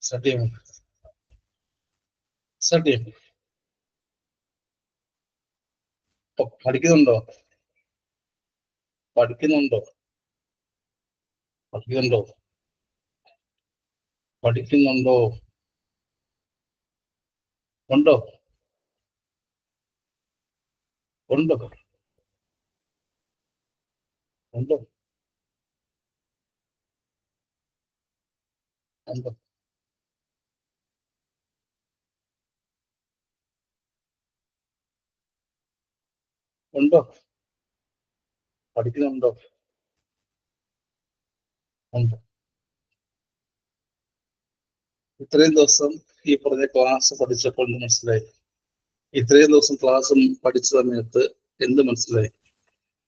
സത്യം സത്യം പഠിക്കുന്നുണ്ടോ പഠിക്കുന്നുണ്ടോ പഠിക്കുന്നുണ്ടോ പഠിക്കുന്നുണ്ടോ ഉണ്ടോ ഉണ്ടോ ഉണ്ടോ ഉണ്ടോ ഉണ്ടോ പഠിക്കുന്നുണ്ടോ ഉണ്ടോ ഇത്രയും ദിവസം ഈ പറഞ്ഞ ക്ലാസ് പഠിച്ചപ്പോൾ എന്ത് മനസ്സിലായി ഇത്രയും ദിവസം ക്ലാസ് പഠിച്ച സമയത്ത് എന്ത് മനസ്സിലായി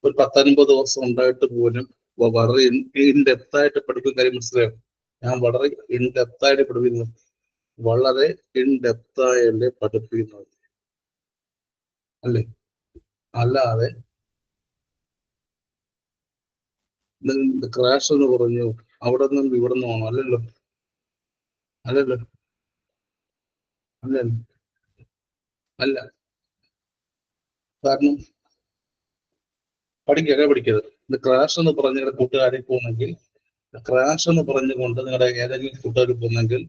ഒരു 19 ദിവസം ഉണ്ടായിട്ട് പോലും വളരെ ഇൻഡെപ്തായിട്ട് പഠിക്കുന്ന കാര്യം മനസ്സിലായോ ഞാൻ വളരെ ഇൻഡെപ്തായിട്ട് പഠിപ്പിക്കുന്നു വളരെ ഇൻഡെപ്തായല്ലേ പഠിപ്പിക്കുന്നത് അല്ലേ അല്ലാതെ ക്രാഷ് എന്ന് പറഞ്ഞു അവിടെ നിന്നും ഇവിടെ നിന്നാണോ അല്ലല്ലോ അല്ലല്ലോ അല്ലല്ലോ അല്ല കാരണം പഠിക്കരുത് ഇത് ക്രാഷ് എന്ന് പറഞ്ഞ നിങ്ങളുടെ കൂട്ടുകാരെ പോകുന്നെങ്കിൽ ക്രാഷ് എന്ന് പറഞ്ഞുകൊണ്ട് നിങ്ങളുടെ ഏതെങ്കിലും കൂട്ടുകാർ പോകുന്നെങ്കിൽ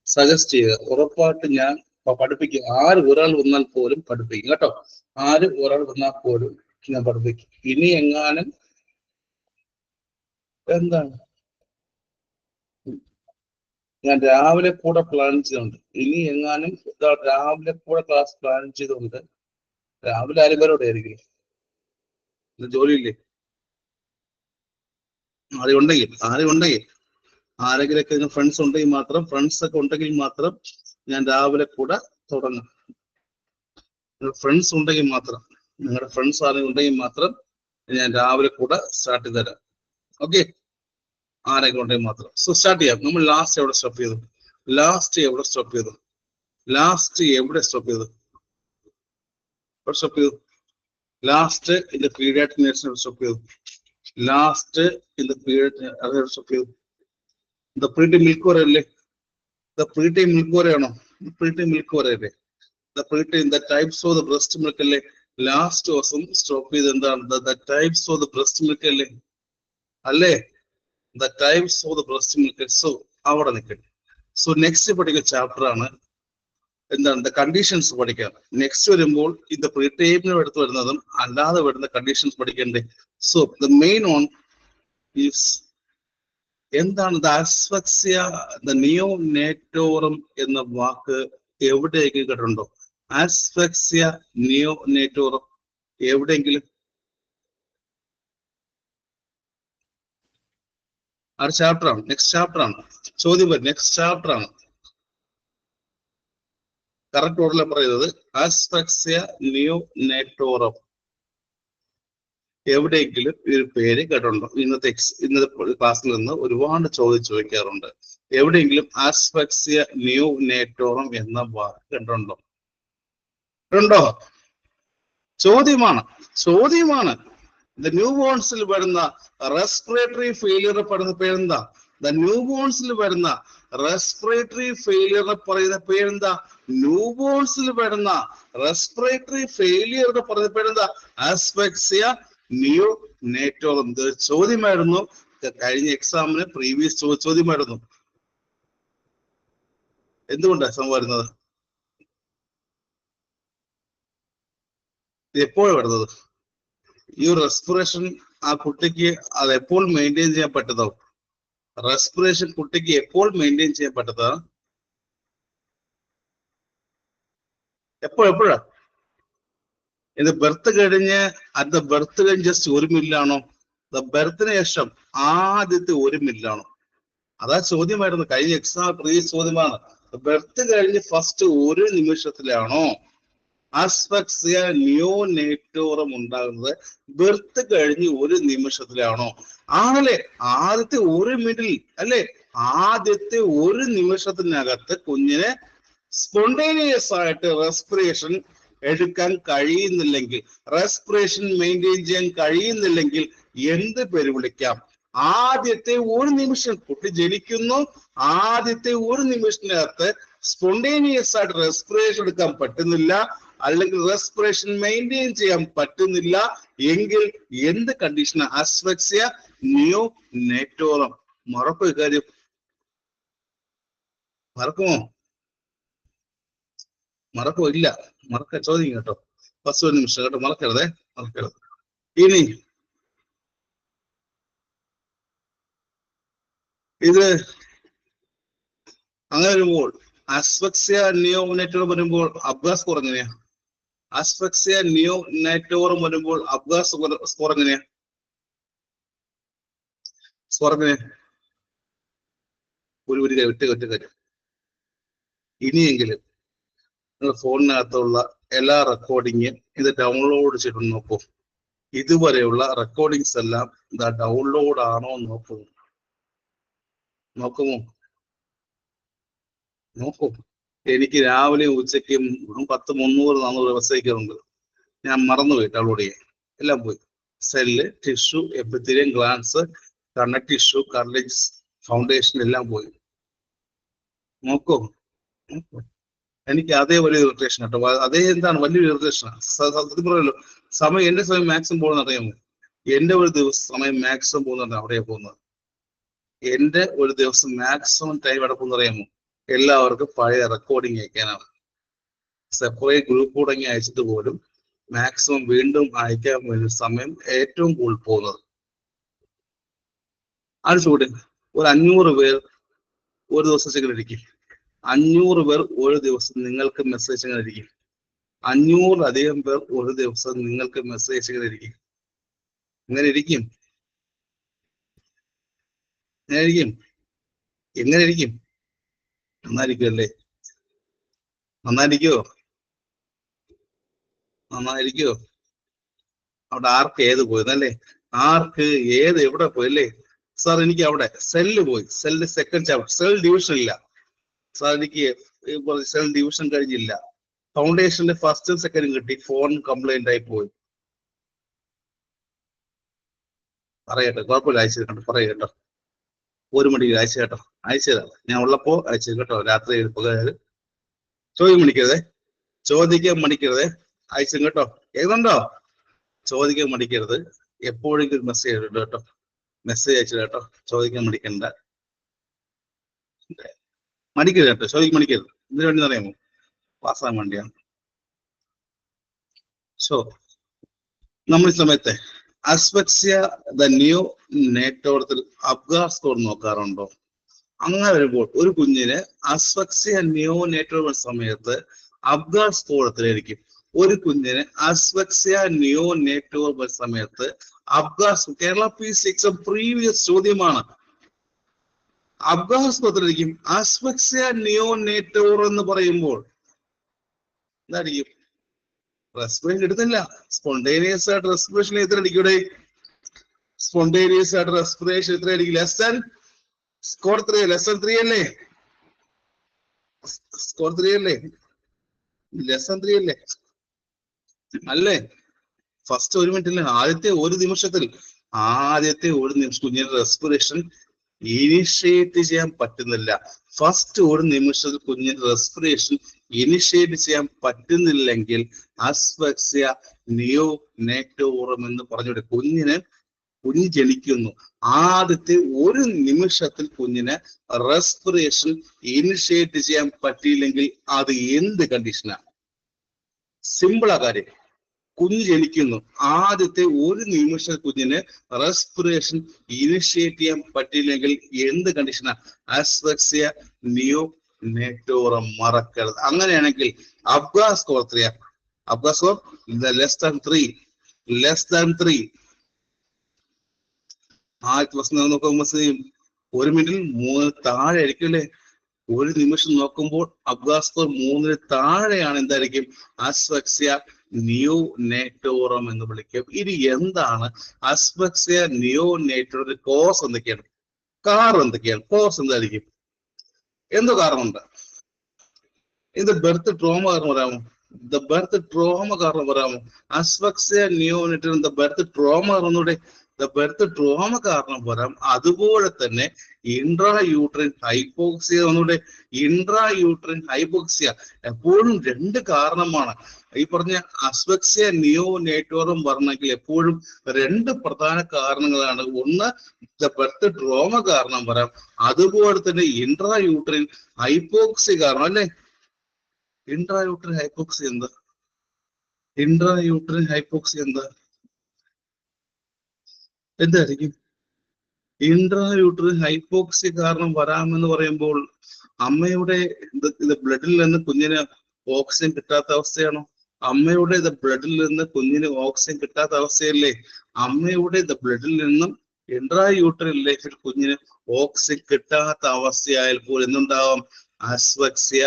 സജസ്റ്റ് ചെയ്യുക ഉറപ്പായിട്ട് ഞാൻ പഠിപ്പിക്കും ആര് ഒരാൾ വന്നാൽ പോലും പഠിപ്പിക്കും കേട്ടോ ആര് ഒരാൾ വന്നാൽ പോലും ഞാൻ പഠിപ്പിക്കും ഇനി എങ്ങാനും എന്താണ് ഞാൻ രാവിലെ കൂടെ പ്ലാൻ ചെയ്തുണ്ട് ഇനി എങ്ങാനും രാവിലെ കൂടെ ക്ലാസ് പ്ലാൻ ചെയ്തുകൊണ്ട് രാവിലെ ആരും പേരോടെ ആയിരിക്കും ജോലിയില്ലേ ആരും ഉണ്ടെങ്കിൽ ആരെങ്കിലൊക്കെ ഫ്രണ്ട്സ് ഉണ്ടെങ്കിൽ മാത്രം ഫ്രണ്ട്സ് ഒക്കെ ഉണ്ടെങ്കിൽ മാത്രം ഞാൻ രാവിലെ കൂടെ തുടങ്ങും ഫ്രണ്ട്സ് ഉണ്ടെങ്കിൽ മാത്രം നിങ്ങളുടെ ഫ്രണ്ട്സ് ആരെങ്കിലും ഉണ്ടെങ്കിൽ മാത്രം ഞാൻ രാവിലെ കൂടെ സ്റ്റാർട്ട് ചെയ്ത് തരാം ഓക്കെ ആരെങ്കിലും ഉണ്ടെങ്കിൽ മാത്രം സോ സ്റ്റാർട്ട് ചെയ്യാം നമ്മൾ ലാസ്റ്റ് എവിടെ സ്റ്റോപ്പ് ചെയ്തു ലാസ്റ്റ് ഇതിന്റെ പീഡിയാട്രിക് നേഴ്സിനെ സ്റ്റോപ്പ് ചെയ്തു ലാസ്റ്റ് ഇതിന്റെ പീഡിയാട്രിക് സ്റ്റോപ്പ് ചെയ്തു ദ പ്രീ മിൽക്ക് വരെയല്ലേ ദ പ്രീ മിൽക്ക് വരെയാണോ പ്രീ മിൽക്ക് വരെയല്ലേ the pre the types of the breast milk അല്ലേ ലാസ്റ്റ് ദിവസം സ്റ്റോപ്പ് ചെയ്ത് എന്താണ് the types of the breast milk അല്ലേ the types of the breast milk so അവിടെ നിൽക്കട്ടെ സോ നെക്സ്റ്റ് പഠിക്കുന്ന ചാപ്റ്റർ ആണ് എന്താണ് ദ കണ്ടീഷൻസ് പഠിക്കാം നെക്സ്റ്റ് വരുമ്പോൾ ഇത് പ്രീ ടൈമിന് എടുത്ത് വരുന്നതും അല്ലാതെ വരുന്ന കണ്ടീഷൻസ് പഠിക്കണ്ടേ so the main one is എന്താണ് ദ ആസ്ഫക്സിയ ദ നിയോനേറ്റോറം എന്ന വാക്ക് എവിടെയെങ്കിലും കേട്ടിട്ടുണ്ടോ ആസ്ഫക്സിയ നിയോനേറ്റോറം എവിടെയെങ്കിലും അടുത്ത ചാപ്റ്റർ ആണ് നെക്സ്റ്റ് ചാപ്റ്റർ ആണ് ചോദ്യം വരും നെക്സ്റ്റ് ചാപ്റ്റർ ആണ് കറക്റ്റ് ഓർഡറിൽ പറയുന്നത് ആസ്ഫക്സിയ നിയോനേറ്റോറം എവിടെയെങ്കിലും ഒരു പേര് കേട്ടിട്ടുണ്ടോ ഇന്നത്തെ ക്ലാസ്സിൽ നിന്ന് ഒരുപാട് ചോദിക്കാറുണ്ട് എവിടെയെങ്കിലും ആസ്ഫക്സിയ നിയോനേറ്റോറം എന്ന വാക്ക് കേട്ടിട്ടുണ്ടോ ചോദ്യമാണ് ദ ന്യൂ ബോൺസിൽ വരുന്ന റെസ്പിറേറ്ററി ഫെയിലിയർ പറയുന്ന പേരെന്താ ദ ന്യൂ ബോൺസിൽ വരുന്ന റെസ്പിറേറ്ററി ഫെയിലിയർ പറയുന്ന പേരെന്താ ന്യൂ ബോൺസിൽ വരുന്ന റെസ്പിറേറ്ററി ഫെയിലിയർ പറയുന്ന പേരെന്താ ആസ്ഫക്സിയ നിയോനേറ്റോറം ഇത് ചോദ്യമായിരുന്നു കഴിഞ്ഞ എക്സാമിന് പ്രീവിയസ് ചോദ്യമായിരുന്നു എന്തുകൊണ്ടാണ് സംഭവം വരുന്നത് എപ്പോഴാണ് വരുന്നത് ഈ റെസ്പിറേഷൻ ആ കുട്ടിക്ക് അത് എപ്പോൾ മെയിൻറ്റെയിൻ ചെയ്യാൻ പറ്റുന്നോ റെസ്പിറേഷൻ കുട്ടിക്ക് എപ്പോൾ മെയിൻറ്റെയിൻ ചെയ്യാൻ പറ്റുന്നതാ എപ്പോഴാ ഇത് ബർത്ത് കഴിഞ്ഞ് അത് ബർത്ത് കഴിഞ്ഞ് ജസ്റ്റ് 1 മില്ലാണോ ബർത്തിന് ശേഷം ആദ്യത്തെ 1 മില്ലാണോ അതാ ചോദ്യമായിരുന്നു കഴിഞ്ഞ എക്സാം പ്രീവിയസ് ചോദ്യമാണ് ബർത്ത് കഴിഞ്ഞ് ഫസ്റ്റ് 1 നിമിഷത്തിലാണോ ആസ്ഫക്സിയ നിയോനേറ്റോറം ഉണ്ടാകുന്നത് ബർത്ത് കഴിഞ്ഞ് 1 നിമിഷത്തിലാണോ ആണല്ലേ ആദ്യത്തെ 1 മിനിറ്റിൽ അല്ലെ ആദ്യത്തെ 1 നിമിഷത്തിനകത്ത് കുഞ്ഞിനെ സ്പോണ്ടേനിയസ് ആയിട്ട് റെസ്പിറേഷൻ എടുക്കാൻ കഴിയുന്നില്ലെങ്കിൽ റെസ്പിറേഷൻ മെയിൻറ്റെയിൻ ചെയ്യാൻ കഴിയുന്നില്ലെങ്കിൽ എന്ത് പേര് വിളിക്കാം ആദ്യത്തെ ഒരു നിമിഷം കുട്ടി ജനിക്കുന്നു, ആദ്യത്തെ ഒരു നിമിഷത്തിനകത്ത് സ്പോണ്ടേനിയസ് ആയിട്ട് റെസ്പിറേഷൻ എടുക്കാൻ പറ്റുന്നില്ല, അല്ലെങ്കിൽ റെസ്പിറേഷൻ മെയിൻറ്റെയിൻ ചെയ്യാൻ പറ്റുന്നില്ല എങ്കിൽ എന്ത് കണ്ടീഷനാ? അസ്ഫക്സിയ നിയോനേറ്റോറം. മറക്കോ ഇക്കാര്യം? മറക്കുമോ? മറക്കോ? ഇല്ല, മറക്ക ചോദിക്കും കേട്ടോ. 10 നിമിഷം കേട്ടോ, മറക്കരുതേ, മറക്കരുത്. ഇനി ഇത് അങ്ങനെ വരുമ്പോൾ അസ്ഫക്സിയ നിയോനേറ്റോറം വരുമ്പോൾ അബ്ഗാസ് സ്കോർ എങ്ങനെയാ? അസ്ഫക്സിയ നിയോനേറ്റോറം വരുമ്പോൾ അബ്ഗാസ് സ്കോർ എങ്ങനെയാ? സ്കോർ എങ്ങനെയാ? ഒരു കാര്യം, ഇനിയെങ്കിലും നിങ്ങളുടെ ഫോണിനകത്തുള്ള എല്ലാ റെക്കോർഡിങ്ങും ഇത് ഡൗൺലോഡ് ചെയ്ത് നോക്കൂ. ഇതുവരെയുള്ള റെക്കോർഡിങ്സ് എല്ലാം ഇതാ ഡൗൺലോഡ് ആണോ നോക്കുമോ? നോക്കൂ. എനിക്ക് രാവിലെ ഉച്ചയ്ക്കും 10, 300, 400 മെസ്സേജുകളുണ്ട്. ഞാൻ മറന്നുപോയി ഡൗൺലോഡ് ചെയ്യാൻ. എല്ലാം പോയി. Cell, tissue, epithelium, glands, connect tissue, cartilage, foundation എല്ലാം പോയി. നോക്കൂ. എനിക്ക് അതേ വലിയ ഇറിറ്റേഷൻ കേട്ടോ. അതേ എന്താണ് വലിയൊരു ഇറിറ്റേഷനാണ്. സത്യം പറയല്ലോ, സമയം എന്റെ സമയം മാക്സിമം പോകുന്ന അറിയാമോ? എന്റെ ഒരു ദിവസം സമയം മാക്സിമം പോകുന്നുണ്ട്. അവിടെയാണ് പോകുന്നത്. എന്റെ ഒരു ദിവസം മാക്സിമം ടൈം എവിടെ പോകുന്ന അറിയാമോ? എല്ലാവർക്കും പഴയ റെക്കോർഡിങ് അയക്കാനാണ്. സെപ്പറേറ്റ് ഗ്രൂപ്പ് തുടങ്ങി അയച്ചിട്ട് പോലും മാക്സിമം വീണ്ടും അയക്കാൻ വേണ്ടി സമയം ഏറ്റവും കൂടുതൽ പോകുന്നത്. അടിച്ചുകൂടി ഒരു 500 പേർ ഒരു ദിവസം ഇങ്ങനെ ഇരിക്കും. 500 പേർ ഒരു ദിവസം നിങ്ങൾക്ക് മെസ്സേജ് ഇങ്ങനെ ഇരിക്കും. 500-ലധികം പേർ ഒരു ദിവസം നിങ്ങൾക്ക് മെസ്സേജ് ഇങ്ങനെ ഇരിക്കും. എങ്ങനെ ഇരിക്കും? നന്നായിരിക്കുമല്ലേ? നന്നായിരിക്കോ? അവിടെ ആർക്ക് ഏത് പോയെന്നല്ലേ? ആർക്ക് ഏത് എവിടെ പോയല്ലേ? സാർ എനിക്ക് അവിടെ സെല്ല് പോയി, cell second chapter, cell division ഇല്ല സാർ. എനിക്ക് സെൽ ഡിവിഷൻ കഴിഞ്ഞില്ല. ഫൗണ്ടേഷന്റെ ഫസ്റ്റും സെക്കൻഡും കിട്ടി, ഫോൺ കംപ്ലൈന്റ് ആയി പോയി. പറയട്ടെ, കുഴപ്പമില്ല, അയച്ചു പറയട്ടോ. 1 മണിക്ക് അയച്ചു കേട്ടോ. അയച്ചതാണ് ഞാൻ ഉള്ളപ്പോ അയച്ചു കേട്ടോ. രാത്രി ചോദിക്കാൻ മടിക്കരുതേ. അയച്ചു കേട്ടോ. ഏതുണ്ടോ? ചോദിക്കാൻ മടിക്കരുത്. എപ്പോഴെങ്കിലും മെസ്സേജ് ഇടട്ടോ കേട്ടോ. മെസ്സേജ് അയച്ചു കേട്ടോ. ചോദിക്കാൻ മടിക്കരുത് കേട്ടോ. ചോദിക്കാൻ മടിക്കരുത്. ഇതിനു വേണ്ടി അറിയാമോ? പാസ്സാകാൻ വേണ്ടിയാണ്. സോ നമ്മൾ ഈ സമയത്തെ അസ്ഫക്സിയ ദ നിയോനേറ്റോറത്തിൽ അബ്ഗാസ് സ്കോർ നോക്കാറുണ്ടോ? അങ്ങനെ വരുമ്പോൾ ഒരു കുഞ്ഞിന് അസ്ഫക്സിയ നിയോനേറ്റോറൽ സമയത്ത് അബ്ഗാസ് സ്കോർ എത്രയായിരിക്കും? ഒരു കുഞ്ഞിന് അസ്ഫക്സിയ നിയോനേറ്റോറൽ സമയത്ത് അബ്ഗാസ്, കേരള PSC എക്സാം പ്രീവിയസ് ചോദ്യമാണ്. അബ്ഗാസ് സ്കോർ എത്രയായിരിക്കും? അസ്ഫക്സിയ നിയോനേറ്റോർ എന്ന് പറയുമ്പോൾ എന്തായിരിക്കും? റെസ്പിറേഷൻ എടുത്തില്ല. സ്പോണ്ടേനിയസ് ആയിട്ട് റെസ്പിറേഷൻ എത്ര അടിക്കൂടെ? സ്പോണ്ടേനിയസ് ആയിട്ട് റെസ്പിറേഷൻ എത്ര അടിക്കും? Less than score 3, less than 3 അല്ലേ? സ്കോർ 3 അല്ലേ? ലെസ് ദാൻ 3 അല്ലേ? അല്ലേ? ഫസ്റ്റ് 1 മിനിറ്റ് അല്ലേ? ആദ്യത്തെ ഒരു നിമിഷത്തിൽ കുഞ്ഞിന്റെ റെസ്പിറേഷൻ ഇനിഷ്യേറ്റ് ചെയ്യാൻ പറ്റുന്നില്ല. ഫസ്റ്റ് ഒരു നിമിഷത്തിൽ കുഞ്ഞിന്റെ റെസ്പിറേഷൻ ഇനിഷ്യേറ്റ് ചെയ്യാൻ പറ്റുന്നില്ലെങ്കിൽ അസ്ഫക്സിയ നിയോനേറ്റോറം എന്ന് പറഞ്ഞുകൊണ്ട് കുഞ്ഞ് ജനിക്കുന്നു. ആദ്യത്തെ ഒരു നിമിഷത്തിൽ കുഞ്ഞിന് റെസ്പിറേഷൻ ഇനിഷ്യേറ്റ് ചെയ്യാൻ പറ്റിയില്ലെങ്കിൽ അത് എന്ത് കണ്ടീഷനാണ്? സിമ്പിളാ കാര്യം. കുഞ്ഞ് ജനിക്കുന്നു, ആദ്യത്തെ ഒരു നിമിഷം കുഞ്ഞിന് റെസ്പിറേഷൻ ഇനിഷ്യേറ്റ് ചെയ്യാൻ പറ്റിയില്ലെങ്കിൽ എന്ത് കണ്ടീഷനാ? അസ്ഫക്സിയ നിയോനേറ്റോറം. മറക്കരുത്. അങ്ങനെയാണെങ്കിൽ Apgar score 3. Apgar score less than 3. ആദ്യത്തെ പ്രശ്നം നോക്കുമ്പോൾ 1 മിനിറ്റിൽ 3 താഴെ ആയിരിക്കും അല്ലേ? ഒരു നിമിഷം നോക്കുമ്പോൾ അബ്ഗാസ് സ്കോർ 3 താഴെയാണ്. എന്തായിരിക്കും? അസ്ഫക്സിയ നിയോനേറ്റോറം എന്ന് വിളിക്കും. ഇനി എന്താണ് അസ്ഫക്സിയ നിയോനേറ്റോറം? കോസ് എന്തൊക്കെയാണ്? കാരണം എന്തൊക്കെയാണ്? കോസ് എന്തായിരിക്കും? എന്തോ കാരണമുണ്ട്. ഇത് ബെർത്ത് ട്രോമ കാരണം വരാമോ? ബെർത്ത് ട്രോമ കാരണം വരാമോ? അസ്ഫക്സിയ നിയോനേറ്റോറം ബെർത്ത് ട്രോമ കാരണൂടെ? ബെർത്ത് ട്രോമ കാരണം വരാം. അതുപോലെ തന്നെ ഇൻട്രാ യൂട്രൈൻ ഹൈപ്പോക്സിയ, ഒന്നുകൂടെ ഇൻട്രാ യൂട്രൈൻ ഹൈപ്പോക്സിയ എപ്പോഴും 2 കാരണമാണ്. ഈ പറഞ്ഞ അസ്വക്സിയ നിയോനേറ്റോറും പറഞ്ഞെങ്കിൽ എപ്പോഴും 2 പ്രധാന കാരണങ്ങളാണ്. ഒന്ന് ബെർത്ത് ട്രോമ കാരണം വരാം, അതുപോലെ തന്നെ ഇൻട്രാ യൂട്രൈൻ ഹൈപ്പോക്സി കാരണം. അല്ലെ, ഇൻട്രാ യൂട്രൈൻ ഹൈപ്പോക്സി എന്താ? ഇൻട്രാ യൂട്രൈൻ ഹൈപ്പോക്സി എന്തായിരിക്കും? ഇൻട്രാ യൂട്രൈൻ ഹൈപ്പോക്സി കാരണം വരാമെന്ന് പറയുമ്പോൾ അമ്മയുടെ ബ്ലഡിൽ നിന്ന് കുഞ്ഞിന് ഓക്സിജൻ കിട്ടാത്ത അവസ്ഥയാണോ? അമ്മയുടെ ബ്ലഡിൽ നിന്ന് കുഞ്ഞിന് ഓക്സിജൻ കിട്ടാത്ത അവസ്ഥയല്ലേ? അമ്മയുടെ ബ്ലഡിൽ നിന്നും ഇൻട്രാ യൂട്രൈനിലേക്ക് കുഞ്ഞിന് ഓക്സിജൻ കിട്ടാത്ത അവസ്ഥയായാൽ പോലും എന്തുണ്ടാവും? അസ്വക്സിയ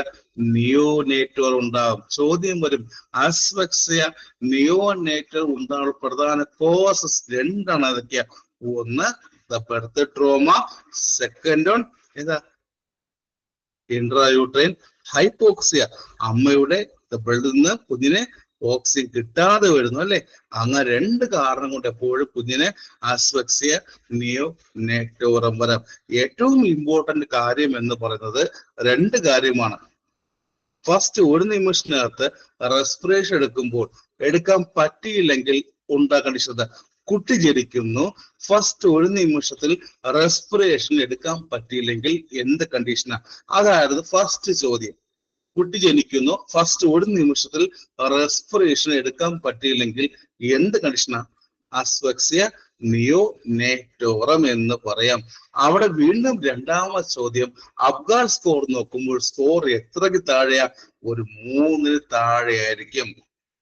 നിയോനേറ്റർ ഉണ്ടാവും. ചോദ്യം വരും, അസ്വക്സിയ നിയോനേറ്റർ ഉണ്ടാകാനുള്ള പ്രധാന കോസസ് 2 അതൊക്കെയാ. ഒന്ന് ബെർത്ത് ട്രോമ, സെക്കൻഡ് ഓൺ ഏതാ? Intra uterine hypoxia. അമ്മയുടെ ബ്ലഡിൽ നിന്ന് കുഞ്ഞിനെ ഓക്സിജൻ കിട്ടാതെ വരുന്നു. അല്ലെ, അങ്ങനെ 2 കാരണം കൊണ്ട് എപ്പോഴും കുഞ്ഞിനെ അസ്വക്സിയ നിയോനേറ്റോറം വരാം. ഏറ്റവും ഇമ്പോർട്ടന്റ് കാര്യം എന്ന് പറയുന്നത് 2 കാര്യമാണ്. ഫസ്റ്റ്, ഒരു നിമിഷത്തിനകത്ത് റെസ്പിറേഷൻ എടുക്കാൻ പറ്റിയില്ലെങ്കിൽ ഉണ്ടാക്കേണ്ട ശ്രദ്ധ. കുട്ടി ജനിക്കുന്നു, ഫസ്റ്റ് ഒരു നിമിഷത്തിൽ റെസ്പിറേഷൻ എടുക്കാൻ പറ്റിയില്ലെങ്കിൽ എന്ത് കണ്ടീഷനാ? അതായിരുന്നു ഫസ്റ്റ് ചോദ്യം. കുട്ടി ജനിക്കുന്നു, ഫസ്റ്റ് ഒരു നിമിഷത്തിൽ റെസ്പിറേഷൻ എടുക്കാൻ പറ്റിയില്ലെങ്കിൽ എന്ത് കണ്ടീഷനാ? അസ്വക്സിയ നിയോനേറ്റോറം എന്ന് പറയാം. അവിടെ വീണ്ടും 2ാമത്തെ ചോദ്യം, അബ്ഗാർ സ്കോർ നോക്കുമ്പോൾ സ്കോർ എത്രയ്ക്ക് താഴെയാ? ഒരു 3 താഴെയായിരിക്കും.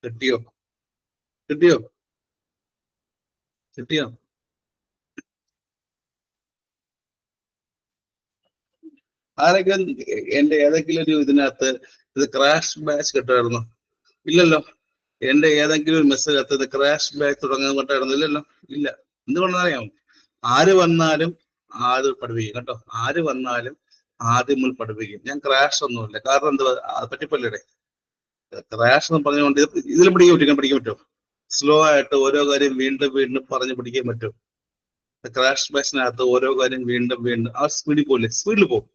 കിട്ടിയോ? ആരെങ്കിലും എന്റെ ഏതെങ്കിലും ഒരു ഇതിനകത്ത് ഇത് ക്രാഷ് ബാച്ച് കിട്ടായിരുന്നു? ഇല്ലല്ലോ. എന്റെ ഏതെങ്കിലും ഒരു മെസ്സേജ് അകത്ത് ഇത് ക്രാഷ് ബാച്ച് തുടങ്ങാൻ കിട്ടായിരുന്നു? ഇല്ലല്ലോ. ഇല്ല. എന്തുകൊണ്ടെന്നറിയാമോ? ആര് വന്നാലും ആദ്യം പഠിപ്പിക്കും കേട്ടോ. ആര് വന്നാലും ആദ്യം മുൻ പഠിപ്പിക്കും. ഞാൻ ക്രാഷ് ഒന്നുമില്ല. കാരണം എന്തുവാ? അത് പറ്റിപ്പല്ലേ. ക്രാഷ് എന്ന് പറഞ്ഞുകൊണ്ട് ഇതിൽ പഠിക്കാൻ പറ്റുമോ? സ്ലോ ആയിട്ട് ഓരോ കാര്യം വീണ്ടും വീണ്ടും പറഞ്ഞ് പഠിക്കാൻ പറ്റും. ക്രാഷ് ബാച്ചിനകത്ത് ഓരോ കാര്യം വീണ്ടും ആ സ്പീഡിൽ പോകും.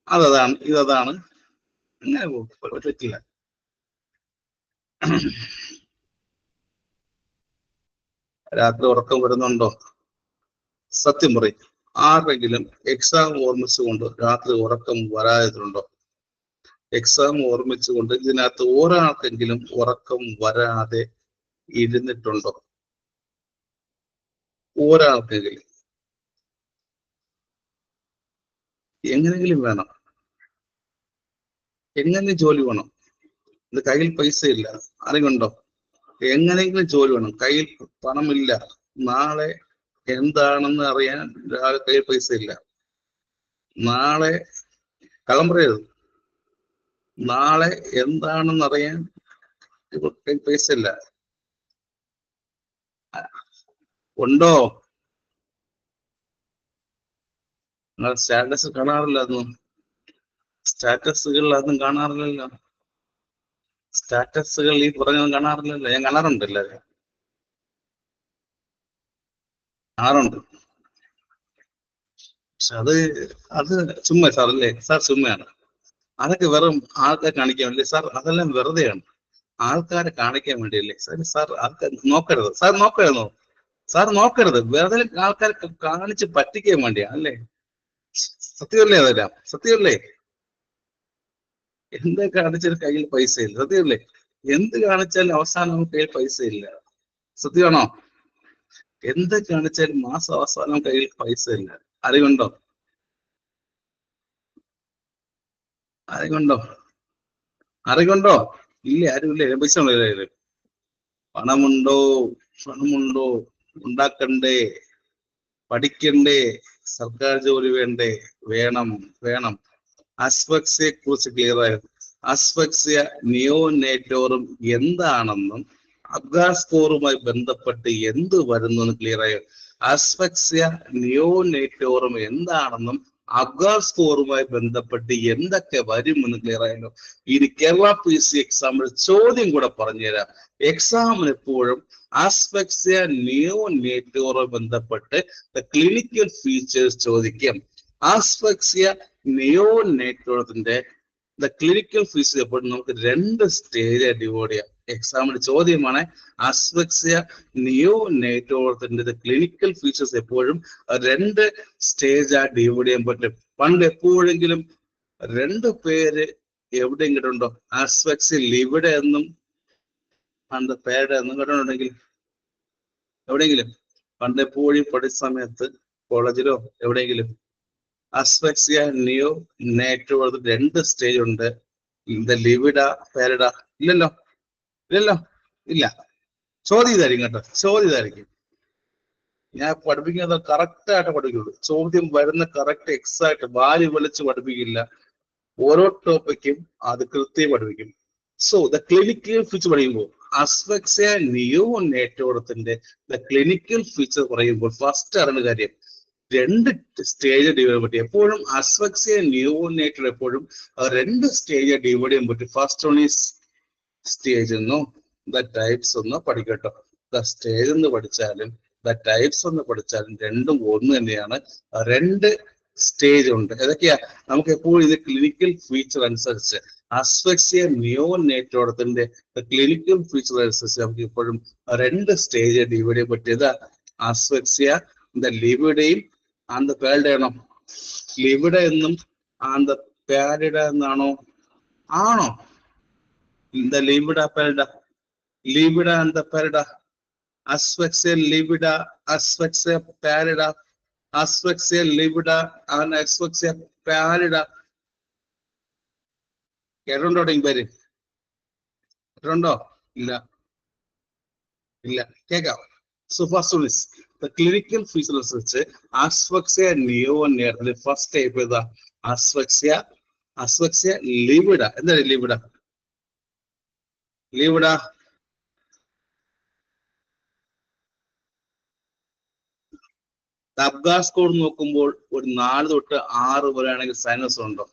അതാണ് ഇതാണ്, അങ്ങനെ പോകും. പറ്റില്ല. രാത്രി ഉറക്കം വരുന്നുണ്ടോ? സത്യം പറയും. ആരെങ്കിലും എക്സാം ഓർമ്മിച്ചുകൊണ്ട് രാത്രി ഉറക്കം വരാതിട്ടുണ്ടോ? എക്സാം ഓർമ്മിച്ചുകൊണ്ട് ഇതിനകത്ത് ഒരാൾക്കെങ്കിലും ഉറക്കം വരാതെ ഇരുന്നിട്ടുണ്ടോ? ഒരാൾക്കെങ്കിലും. എങ്ങനെങ്കിലും വേണം, എങ്ങനെയും ജോലി വേണം. ഇത് കയ്യിൽ പൈസ ഇല്ല, അറിവുണ്ടോ? എങ്ങനെയെങ്കിലും ജോലി വേണം. കയ്യിൽ പണമില്ല, നാളെ എന്താണെന്ന് അറിയാൻ കയ്യിൽ പൈസ ഇല്ല. നാളെ കള്ളം പറയരുത്. നാളെ എന്താണെന്ന് അറിയാൻ കയ്യിൽ പൈസ ഇല്ല. ഉണ്ടോ? നിങ്ങൾ സ്റ്റാറ്റസ് കാണാറില്ല. അതൊന്നും സ്റ്റാറ്റസുകൾ അതൊന്നും കാണാറില്ലല്ലോ. സ്റ്റാറ്റസുകൾ ഈ പറഞ്ഞൊന്നും കാണാറില്ലല്ലോ. ഞാൻ കാണാറുണ്ട്, എല്ലാവരും കാണാറുണ്ട്. പക്ഷെ അത് ചുമ്മാ സാർ അല്ലേ? സാർ ചുമ്മയാണ്. അതൊക്കെ വെറും ആൾക്കാരെ കാണിക്കാൻ വേണ്ടി സാർ. അതെല്ലാം വെറുതെയാണ്, ആൾക്കാരെ കാണിക്കാൻ വേണ്ടിയല്ലേ സാർ. സാർ ആൾക്കാർ നോക്കരുത്. സാർ നോക്കരുത്. വെറുതെ ആൾക്കാരെ കാണിച്ച് പറ്റിക്കാൻ വേണ്ടിയാ അല്ലേ? സത്യമല്ലേ? അതെല്ലാം സത്യമല്ലേ? എന്ത് കാണിച്ചാലും കയ്യിൽ പൈസ ഇല്ല, സത്യമല്ലേ? എന്ത് കാണിച്ചാലും അവസാനം കയ്യിൽ പൈസ ഇല്ല, സത്യമാണോ? എന്ത് കാണിച്ചാലും മാസം അവസാനം കയ്യിൽ പൈസ ഇല്ല. അറിവുണ്ടോ? അറിവുണ്ടോ? ഇല്ല, ആരുമില്ല. പൈസ ഉണ്ടോ? പണമുണ്ടോ? ഉണ്ടാക്കണ്ടേ? പഠിക്കണ്ടേ? സർക്കാർ ജോലി വേണ്ടേ? വേണം. അസ്ഫക്സിയെ കുറിച്ച് ക്ലിയർ ആയിരുന്നു. അസ്ഫക്സിയ നിയോനേറ്റോറും എന്താണെന്നും അബ്ഗാർ സ്കോറുമായി ബന്ധപ്പെട്ട് എന്ത് വരുന്നു എന്ന് ക്ലിയർ ആയോ? അസ്ഫക്സിയ നിയോനേറ്റോറും എന്താണെന്നും അബ്ഗാർ സ്കോറുമായി ബന്ധപ്പെട്ട് എന്തൊക്കെ വരുമെന്ന് ക്ലിയർ ആയല്ലോ. ഇനി കേരള PC എക്സാമിൽ ചോദ്യം കൂടെ പറഞ്ഞുതരാം. എക്സാമിന് എപ്പോഴും ആസ്ഫെക്സിയ നിയോനേറ്റോറുമായി ബന്ധപ്പെട്ട് ക്ലിനിക്കൽ ഫീച്ചേഴ്സ് ചോദിക്കും. ആസ്ഫെക്സിയ നിയോനേറ്റോറത്തിന്റെ ക്ലിനിക്കൽ ഫീച്ചേഴ്സ് എപ്പോഴും നമുക്ക് 2 സ്റ്റേജ് ഡിവൈഡ് ചെയ്യാം. എക്സാമിന് ചോദ്യമാണ് ആസ്ഫെക്സിയ നിയോനേറ്റോറത്തിന്റെ ക്ലിനിക്കൽ ഫീച്ചേഴ്സ് എപ്പോഴും 2 സ്റ്റേജ് ഡിവൈഡ് ചെയ്യാൻ പറ്റും. പണ്ട് എപ്പോഴെങ്കിലും 2 പേര് എവിടെയെങ്കിലും ഉണ്ടോ? ആസ്ഫെക്സിയ ലിവിഡ എന്നും പണ്ട് പേരുടെ എന്നും കേട്ടിട്ടുണ്ടെങ്കിൽ എവിടെയെങ്കിലും പണ്ട് എപ്പോഴും പഠിച്ച സമയത്ത് കോളേജിലോ എവിടെയെങ്കിലും ആസ്ഫെക്സിയ നിയോ നേറ്റോറ 2 സ്റ്റേജ് ഉണ്ട്. ലിവിഡ പേരഡ ഇല്ലല്ലോ, ഇല്ല. ചോദ്യം ഇതായിരിക്കും കേട്ടോ, ചോദ്യം ഇതായിരിക്കും. ഞാൻ പഠിപ്പിക്കുന്നത് കറക്റ്റ് ആയിട്ട് പഠിക്കുള്ളൂ. ചോദ്യം വരുന്ന കറക്റ്റ് എക്സാക്ട് വാരി വലിച്ച് പഠിപ്പിക്കില്ല. ഓരോ ടോപ്പിക്കും അത് കൃത്യം പഠിപ്പിക്കും. സോ ക്ലിനിക്കൽ ഫീച്ചർ പറയുമ്പോൾ ആസ്ഫെക്സിയ നിയോനേറ്റോറത്തിന്റെ ക്ലിനിക്കൽ ഫീച്ചർ പറയുമ്പോൾ ഫസ്റ്റ് അറിയുന്ന കാര്യം 2 സ്റ്റേജ് ഡിവൈഡ് പറ്റും. എപ്പോഴും ആസ്ഫെക്സിയ നിയോനേറ്റോർ എപ്പോഴും 2 സ്റ്റേജ് ഡിവൈഡ് ചെയ്യാൻ പറ്റും. ഫസ്റ്റ് വൺ ഈസ് സ്റ്റേജ് എന്നോ ടൈപ്സ് എന്നോ പഠിക്കട്ടോ. സ്റ്റേജ് എന്ന് പഠിച്ചാലും ടൈപ്സ് എന്ന് പഠിച്ചാലും രണ്ടും ഒന്ന് തന്നെയാണ്. 2 സ്റ്റേജ് ഉണ്ട്. ഏതൊക്കെയാ? നമുക്ക് എപ്പോഴും ഇത് ക്ലിനിക്കൽ ഫീച്ചർ അനുസരിച്ച് ആസ്ഫെക്സിയ നിയോനേറ്റോറത്തിന്റെ ക്ലിനിക്കൽ ഫീച്ചർ അനുസരിച്ച് നമുക്ക് ഇപ്പോഴും 2 സ്റ്റേജ് ഡിവൈഡ് ചെയ്യാൻ പറ്റിയത് ആസ്ഫെക്സിയ ലിവിഡയും ആൻഡ് പേരിഡ ആണോ? ലിവിഡ എന്നും ആൻഡ് പേരിഡ എന്നാണോ? ആണോ? ലിവിഡ പേരിഡ, ലിവിഡ ആൻഡ് പേരിഡ, ആസ്ഫെക്സിയ ലിവിഡ, ആസ്ഫെക്സിയ പേരിഡ, ആസ്ഫെക്സിയ ലിവിഡ ആൻഡ് ആസ്ഫെക്സിയ പേരിഡ. കേട്ടുണ്ടോ? പേര് കേട്ടുണ്ടോ? ഇല്ല, കേൾക്കാം. So first one is clinical feature അനുസരിച്ച് ആസ്ഫെക്സിയ നിയോനേറ്റോറിന്റെ ഫസ്റ്റ് ടൈപ്പ് ഏതാ? ആസ്ഫെക്സിയ ലിവിഡ. എന്താണ് ലിവിഡ? അബ്ഗാർ സ്കോർ നോക്കുമ്പോൾ ഒരു 4 തൊട്ട് 6 വരെ ആണെങ്കിൽ സൈനസ് ഉണ്ടോ?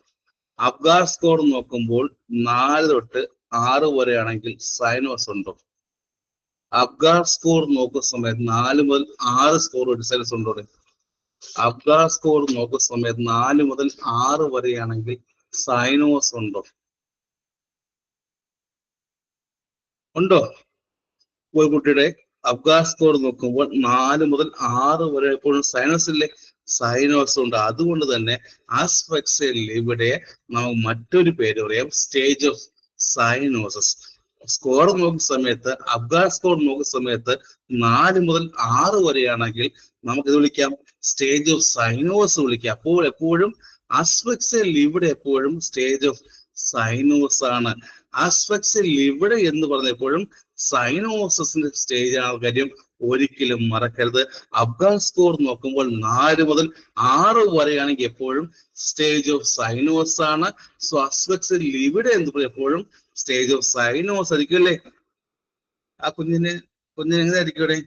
അബ്ഗാർ സ്കോർ നോക്കുമ്പോൾ 4 തൊട്ട് 6 വരെ ആണെങ്കിൽ സൈനസ് ഉണ്ടോ? അബ്ഗാർ സ്കോർ നോക്കുന്ന സമയത്ത് 4 മുതൽ 6 സ്കോർ ഒരു സൈനസ് ഉണ്ടോ? അബ്ഗാർ സ്കോർ നോക്കുന്ന സമയത്ത് 4 മുതൽ 6 വരെയാണെങ്കിൽ സൈനോസ് ഉണ്ടോ? ഒരു കുട്ടിയുടെ അബ്ഗാർ സ്കോർ നോക്കുമ്പോൾ 4 മുതൽ 6 വരെ എപ്പോഴും സൈനസ് ഇല്ലേ? സൈനോസ് ഉണ്ട്. അതുകൊണ്ട് തന്നെ ആസ്ഫെക്സിയ ലിവിഡയെ നമുക്ക് മറ്റൊരു പേര് പറയാം, സ്റ്റേജ് ഓഫ് സൈനോസിസ്. സ്കോർ നോക്കുന്ന സമയത്ത് അബ്ഗാർ സ്കോർ നോക്കുന്ന സമയത്ത് 4 മുതൽ 6 വരെയാണെങ്കിൽ നമുക്ക് ഇത് വിളിക്കാം സ്റ്റേജ് ഓഫ് സൈനോസ് വിളിക്കാം. അപ്പോൾ എപ്പോഴും ആസ്ഫെക്സിയ ലിവിഡ എപ്പോഴും സ്റ്റേജ് ഓഫ് സൈനോസ് ആണ്. ആസ്ഫെക്സിയ ലിവിഡ എന്ന് പറഞ്ഞപ്പോഴും സൈനോസിന്റെ സ്റ്റേജ് ആണ് കാര്യം ഒരിക്കലും മറക്കരുത്. അബ്ഗാർ സ്കോർ നോക്കുമ്പോൾ 4 മുതൽ 6 വരെയാണെങ്കിൽ എപ്പോഴും സ്റ്റേജ് ഓഫ് സൈനോസ് ആണ്. സോ ആസ്ഫെക്സിയ ലിവിഡ എന്ന് പറയുമ്പോൾ എപ്പോഴും സ്റ്റേജ് ഓഫ് സൈനോസ് ആയിരിക്കും അല്ലേ? ആ കുഞ്ഞിന് എങ്ങനെ ആയിരിക്കും ഇവിടെ?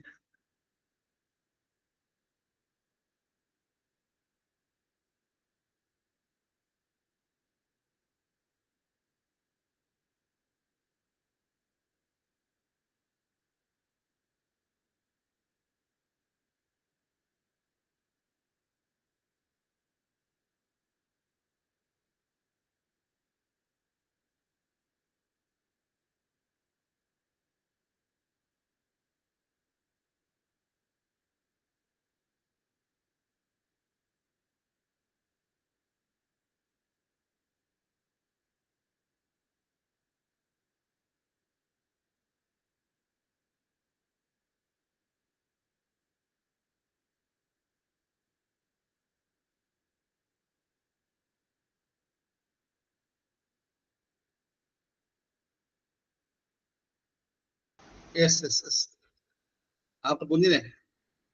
ആ കുഞ്ഞിനെ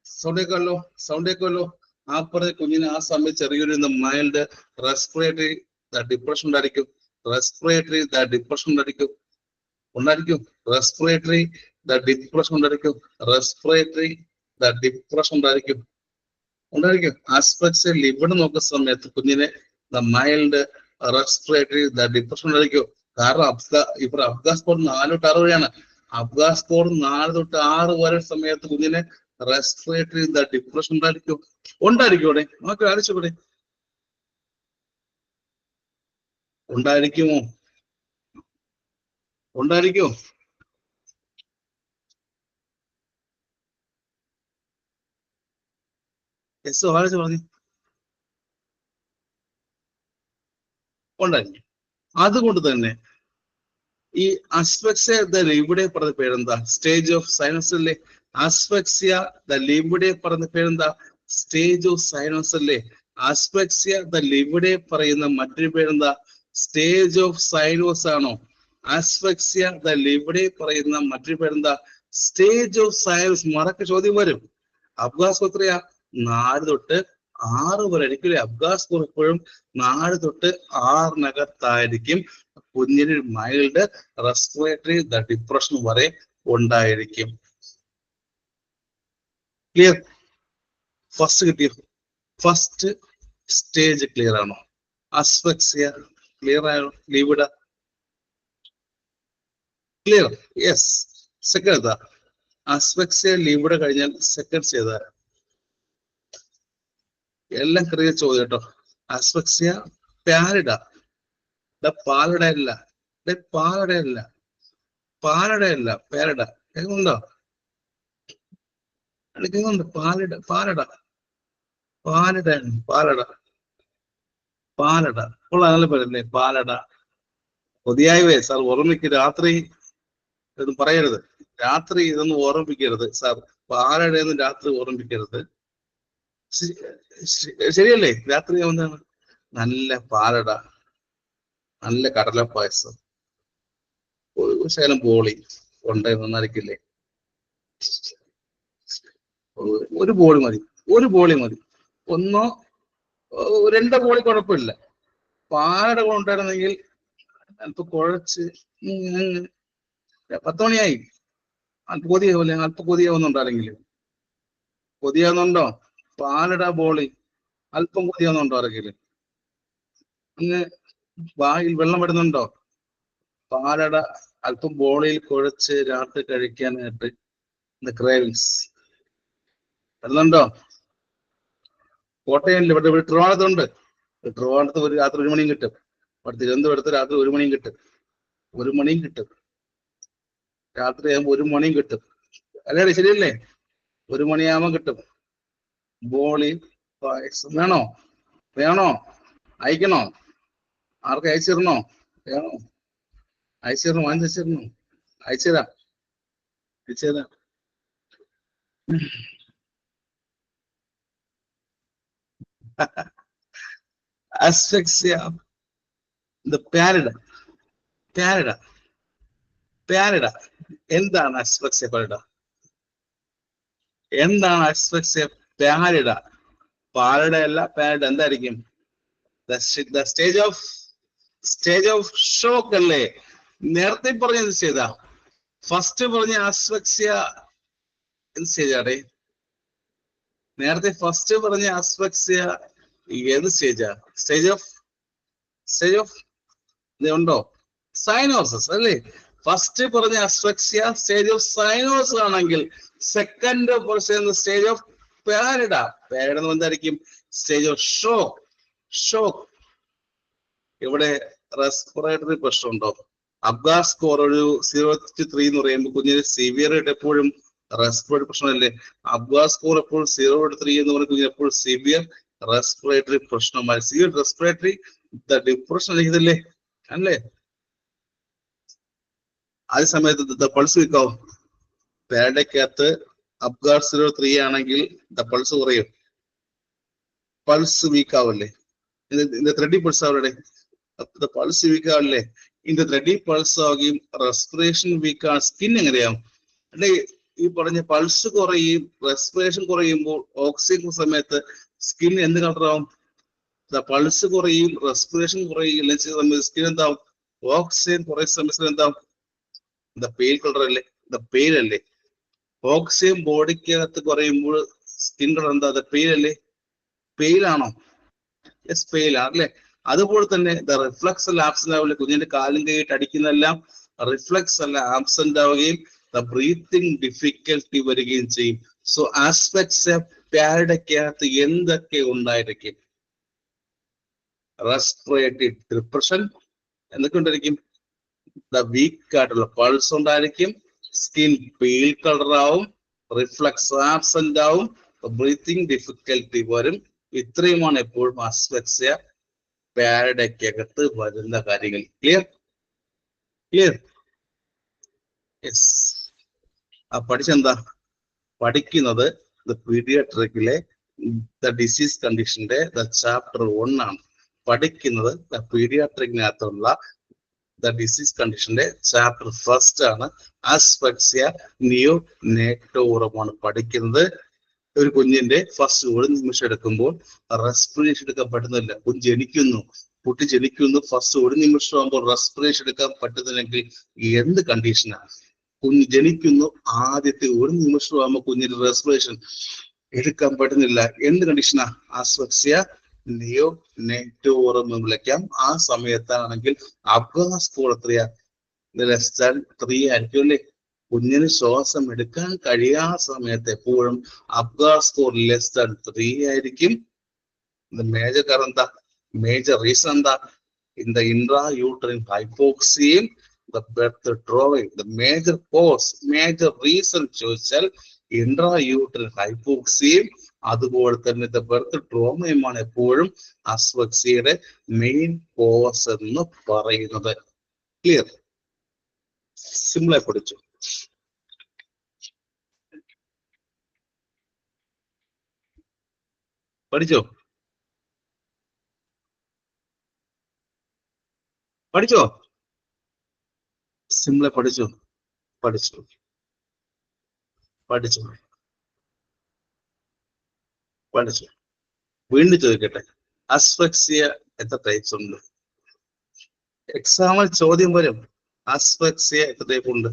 സൗണ്ടേക്കല്ലോ. ആ പറഞ്ഞ കുഞ്ഞിന് ആ സമയത്ത് ചെറിയൊരു മൈൽഡ് റെസ്പിറേറ്ററി ഡിപ്രഷൻ ഉണ്ടായിരിക്കും. റെസ്പിറേറ്ററി ഡിപ്രഷൻ ഉണ്ടായിരിക്കും. റെസ്പിറേറ്ററി ഡിപ്രഷൻ ഉണ്ടായിരിക്കും. ഉണ്ടായിരിക്കും. ആസ്പെക്സിയ ഇവിടെ നോക്കുന്ന സമയത്ത് കുഞ്ഞിനെ മൈൽഡ് റെസ്പിറേറ്ററി ഡിപ്രഷൻ ഉണ്ടായിരിക്കും. കാരണം ഇവിടെ അബ്ഗാ സ്കോർ 4 തൊട്ട് 6 വരെയാണ്. അബ്ഗാ സ്കോർ 4 തൊട്ട് 6 വരെ സമയത്ത് കുഞ്ഞിനെ റെസ്പിറേറ്ററി ഡിപ്രഷൻ ഉണ്ടായിരിക്കും. ഇവിടെ നമുക്ക് ആലോചിച്ചൂടെ? ഉണ്ടായിരിക്കുമോ? യെസ് ആലോചിച്ച് പറഞ്ഞു. ഉണ്ടായിരിക്കും. അതുകൊണ്ട് തന്നെ ഈ അസ്ഫെക്സിയ ഇവിടെ പറഞ്ഞ പേരെന്താ? സ്റ്റേജ് ഓഫ് സൈനസ് അല്ലേ? അസ്ഫെക്സിയ ഇവിടെ പറഞ്ഞ പേരെന്താ? സ്റ്റേജ് ഓഫ് സൈനസ് അല്ലേ? അസ്ഫെക്സിയ ഇവിടെ പറയുന്ന മറ്റൊരു പേരെന്താ? സ്റ്റേജ് ഓഫ് സൈനോസ് ആണോ? അസ്ഫെക്സിയ ഇവിടെ പറയുന്ന മറ്റൊരു പേരെന്താ? Stage of sinus. മറക്ക ചോദ്യം വരും. അബ്ഗാസ് എത്രയാ? 4 തൊട്ട് 6 വരെ ആയിരിക്കും. അബ്ഗാസ് സ്കോർ എപ്പോഴും 4 തൊട്ട് 6-നകത്തായിരിക്കും. കുഞ്ഞിന് മൈൽഡ് റെസ്പിറേറ്ററി ഡിപ്രഷൻ വരെ ഉണ്ടായിരിക്കും. ക്ലിയർ? ഫസ്റ്റ് കിട്ടിയോ? ഫസ്റ്റ് സ്റ്റേജ് ക്ലിയർ ആണോ? അസ്ഫെക്സിയ ക്ലിയർ ആണോ? ലീവിഡ ക്ലിയർ? യെസ്. സെക്കൻഡ് ഏതാ? അസ്ഫെക്സിയ ലീവിഡ കഴിഞ്ഞാൽ സെക്കൻഡ് സ്റ്റേജ് എല്ലാം ക്ലിയർ ചോദ്യം കേട്ടോ. അസ്ഫെക്സിയ പാലിഡ. പാലടയല്ല, പാലടയല്ല, പാലടയല്ല, പാലഡ. കേൾക്കുന്നുണ്ടോ? കേൾക്കുന്നുണ്ട്? പാലട, പാലട, പാലട, പാലട, പാലട. ഉള്ള നല്ല പേരല്ലേ പാലട. കൊതിയായവേ സാർ ഓർമ്മിക്ക്. രാത്രി ഇതൊന്നും പറയരുത്. രാത്രി ഇതൊന്നും ഓർമ്മിപ്പിക്കരുത് സാർ. പാലടയൊന്നും രാത്രി ഓർമ്മിപ്പിക്കരുത്. ശരിയല്ലേ? രാത്രി എന്താണ്? നല്ല പാലട, നല്ല കടലപ്പായസം, ഒരു ശകലം ബോളി ഉണ്ടായിരിക്കില്ലേ? ഒരു ബോളി മതി, ഒരു ബോളി മതി. ഒന്നോ 2 ബോളി കുഴപ്പമില്ല. പാലട കൊണ്ടുവരണമെങ്കിൽ അല്പം കുഴച്ച് 10 മണിയായി. അല്പം കൊതിയാവില്ലേ? അല്പം കൊതിയാവുന്നുണ്ടാരെങ്കിലും? കൊതിയാവുന്നുണ്ടോ? പാലട ബോളി അല്പം കൊതിയാവുന്നുണ്ടോ ആരെങ്കിലും? അങ്ങ് വായിൽ വെള്ളം വരുന്നുണ്ടോ? പാലട അല്പം ബോളിയിൽ കുഴച്ച് രാത്രി കഴിക്കാനായിട്ട് ക്രേവിങ്സ് വരുന്നുണ്ടോ? കോട്ടയം ഇവിടെ ട്രിവാൻഡ്രത്തുണ്ട്. ട്രിവാൻഡ്രത്ത് ഒരു രാത്രി 1 മണിയും കിട്ടും. തിരുവനന്തപുരത്ത് രാത്രി 1 മണിയും കിട്ടും. 1 മണിയും കിട്ടും. രാത്രി ആകുമ്പോൾ 1 മണിയും കിട്ടും. അല്ലേ? ശരിയല്ലേ? 1 മണിയാകുമ്പോൾ കിട്ടും. ബോളി പായസം വേണോ? വേണോ? അയക്കണോ? ആർക്ക് അയച്ചിരണോ? വേണോ? അയച്ചിരണോ? വാങ്ങിച്ചിരണോ? അയച്ചുതരാം, അയച്ചുതരാം. Asphyxia, the parida, parida, parida. എന്താണ് അസ്ഫെക്സിയ പാലിഡ? എന്താണ് അസ്ഫെക്സിയ പാലിഡ? പാലിഡ അല്ല, പാലിഡ എന്തായിരിക്കും? സ്റ്റേജ് ഓഫ് ഷോക്ക് അല്ലേ? നേരത്തെ പറഞ്ഞ സ്റ്റേജാ. ഫസ്റ്റ് പറഞ്ഞ അസ്ഫെക്സിയ എന്ത് സ്റ്റേജാടേ? നേരത്തെ ഫസ്റ്റ് പറഞ്ഞ അസ്ഫെക്സിയ ഏത് സ്റ്റേജാ? സ്റ്റേജ് ഓഫ് ഉണ്ടോ? സൈനോസിസ് അല്ലേ? ഫസ്റ്റ് പറഞ്ഞ അസ്ഫെക്സിയ സ്റ്റേജ് ഓഫ് സൈനോസിസ് ആണെങ്കിൽ സെക്കൻഡ് പറയുന്ന സ്റ്റേജ് ഓഫ് പാലിഡ. പാലിഡ എന്തായിരിക്കും? Stage of shock. ഇവിടെ റെസ്പിറേറ്ററി പ്രശ്നമുണ്ടോ? അബ്ഗാസ് സ്കോർ ഒരു 0.3 എന്ന് പറയുമ്പോൾ കുഞ്ഞിന് സിവിയർ ആയിട്ട് എപ്പോഴും റെസ്പിറേറ്ററി പ്രശ്നമല്ലേ? അബ്ഗാസ് സ്കോർ എപ്പോഴും 0.3 എന്ന് പറയുമ്പോൾ കുഞ്ഞിന് എപ്പോഴും സിവിയർ റെസ്പിറേറ്ററി പ്രശ്നമായി. സിവിയർ റെസ്പിറേറ്ററി ഡിപ്രഷൻ അല്ലേ? അല്ലേ? അതേ സമയത്ത് പൾസ് വീക്കാവും. പാലഡയ്ക്കകത്ത് അബ്ഗാസ് 0.3 ആണെങ്കിൽ പൾസ് കുറയും. പൾസ് വീക്കാവല്ലേ? இந்த த்ரெட்டி பல்ஸ் ஆகுறே, the pulse weak ആവല്ലേ? இந்த ത്രെഡി പൾസ് ആവുകയും റെസ്പിറേഷൻ വീക്ക് ആണ്. സ്കിൻ എങ്ങനെയാവും? അല്ലെ? ഈ പറഞ്ഞ പൾസ് കുറയും, റെസ്പിറേഷൻ കുറയുമ്പോൾ ഓക്സിജൻ സമയത്ത് സ്കിൻ എന്ത് കളറാവും? പൾസ് കുറയും, റെസ്പിറേഷൻ കുറയും, സ്കിൻ എന്താവും? ഓക്സിജൻ കുറേ സമയത്ത് എന്താവും? പെയിൽ കളർ അല്ലേ? പെയിൽ അല്ലേ? ഓക്സിജൻ ബോഡിക്കകത്ത് കുറയുമ്പോൾ സ്കിൻ കളർ എന്താ? പെയിൽ അല്ലേ? പെയിൽ ആണോ? യെസ്, പെയിൽ ആണ് അല്ലെ. അതുപോലെ തന്നെ റിഫ്ലക്സ് അല്ല ആബ്സെന്റ് ആവില്ല. കുഞ്ഞിന്റെ കാലും കൈയിട്ട് അടിക്കുന്നതെല്ലാം റിഫ്ലക്സ് അല്ല ആബ്സെന്റ് ആവുകയും ബ്രീത്തിങ് ഡിഫിക്കൽട്ടി വരികയും ചെയ്യും. സോ ആസ്പെക്ട്സ് പാരഡയ്ക്കകത്ത് എന്തൊക്കെ ഉണ്ടായിരിക്കും? റെസ്പിറേറ്ററി ഡിപ്രഷൻ, എന്തൊക്കെ ഉണ്ടായിരിക്കും? വീക്ക് ആയിട്ടുള്ള പൾസ് ഉണ്ടായിരിക്കും, സ്കിൻ പെയിൽ കളർ ആവും, റിഫ്ലക്സ് ആബ്സെന്റ് ആവും, ബ്രീത്തിങ് ഡിഫിക്കൽട്ടി വരും. ഇത്രയുമാണ് എപ്പോഴും അസ്ഫക്സിയ പാരഡയ്ക്കകത്ത് വരുന്ന കാര്യങ്ങൾ. ക്ലിയർ? ക്ലിയർ? യെസ്. പഠിച്ചെന്താ? പഠിക്കുന്നത് പീഡിയാട്രിക്കിലെ ഡിസീസ് കണ്ടീഷന്റെ ചാപ്റ്റർ 1 ആണ്. പഠിക്കുന്നത് പീഡിയാട്രിക്കിനകത്തുള്ള ഡിസീസ് കണ്ടീഷന്റെ ചാപ്റ്റർ 1 ആണ്. അസ്ഫക്സിയ നിയോനേറ്റോറമാണ് പഠിക്കുന്നത്. ഒരു കുഞ്ഞിന്റെ ഫസ്റ്റ് ഒരു നിമിഷം എടുക്കുമ്പോൾ റെസ്പിറേഷൻ എടുക്കാൻ പറ്റുന്നില്ല. കുഞ്ഞ് ജനിക്കുന്നു, കുട്ടി ജനിക്കുന്നു, ഫസ്റ്റ് ഒരു നിമിഷം ആകുമ്പോൾ റെസ്പിറേഷൻ എടുക്കാൻ പറ്റുന്നില്ലെങ്കിൽ എന്ത് കണ്ടീഷനാണ്? കുഞ്ഞ് ജനിക്കുന്നു, ആദ്യത്തെ ഒരു നിമിഷം ആകുമ്പോൾ കുഞ്ഞിന്റെ റെസ്പിറേഷൻ എടുക്കാൻ പറ്റുന്നില്ല, എന്ത് കണ്ടീഷനാ? അസ്ഫക്സിയ നിയോനേറ്റോറം എന്ന് വിളിക്കാം. ആ സമയത്താണെങ്കിൽ അബ്ഗാസ് സ്കോർ എത്രയാ? ലെസ്-3 ആയിരിക്കും അല്ലേ? കുഞ്ഞിന് ശ്വാസം എടുക്കാൻ കഴിയാത്ത സമയത്ത് എപ്പോഴും അബ്ഗാസ് സ്കോർ ലെസ്-3 ആയിരിക്കും. മേജർ കാരണം എന്താ? മേജർ റീസൺ എന്താ? ഇൻ ദ ഇൻട്രാ യൂട്രൈൻ ഹൈപ്പോക്സിയയും ബർത്ത് ട്രോമയും. മേജർ കോസ്, മേജർ റീസൺ ചോദിച്ചാൽ ഇൻട്രാ യൂട്രൈൻ ഹൈപ്പോക്സിയയും അതുപോലെ തന്നെ ബർത്ത് ട്രോമയുമാണ് എപ്പോഴും അസ്ഫക്സിയയുടെ മെയിൻ കോസ് എന്ന് പറയുന്നത്. ക്ലിയർ? സിമ്പിളായി പഠിച്ചു. പഠിച്ചോ? പഠിച്ചോ? സിമ്പിളായി പഠിച്ചോ? പഠിച്ചു. പഠിച്ചു. പഠിച്ചു. വീണ്ടും ചോദിക്കട്ടെ, അസ്ഫക്സിയ എത്ര ടൈപ്സ് ഉണ്ട്? എക്സാമിൽ ചോദ്യം വരും, അസ്ഫക്സിയ എത്ര ടൈപ്പ് ഉണ്ട്?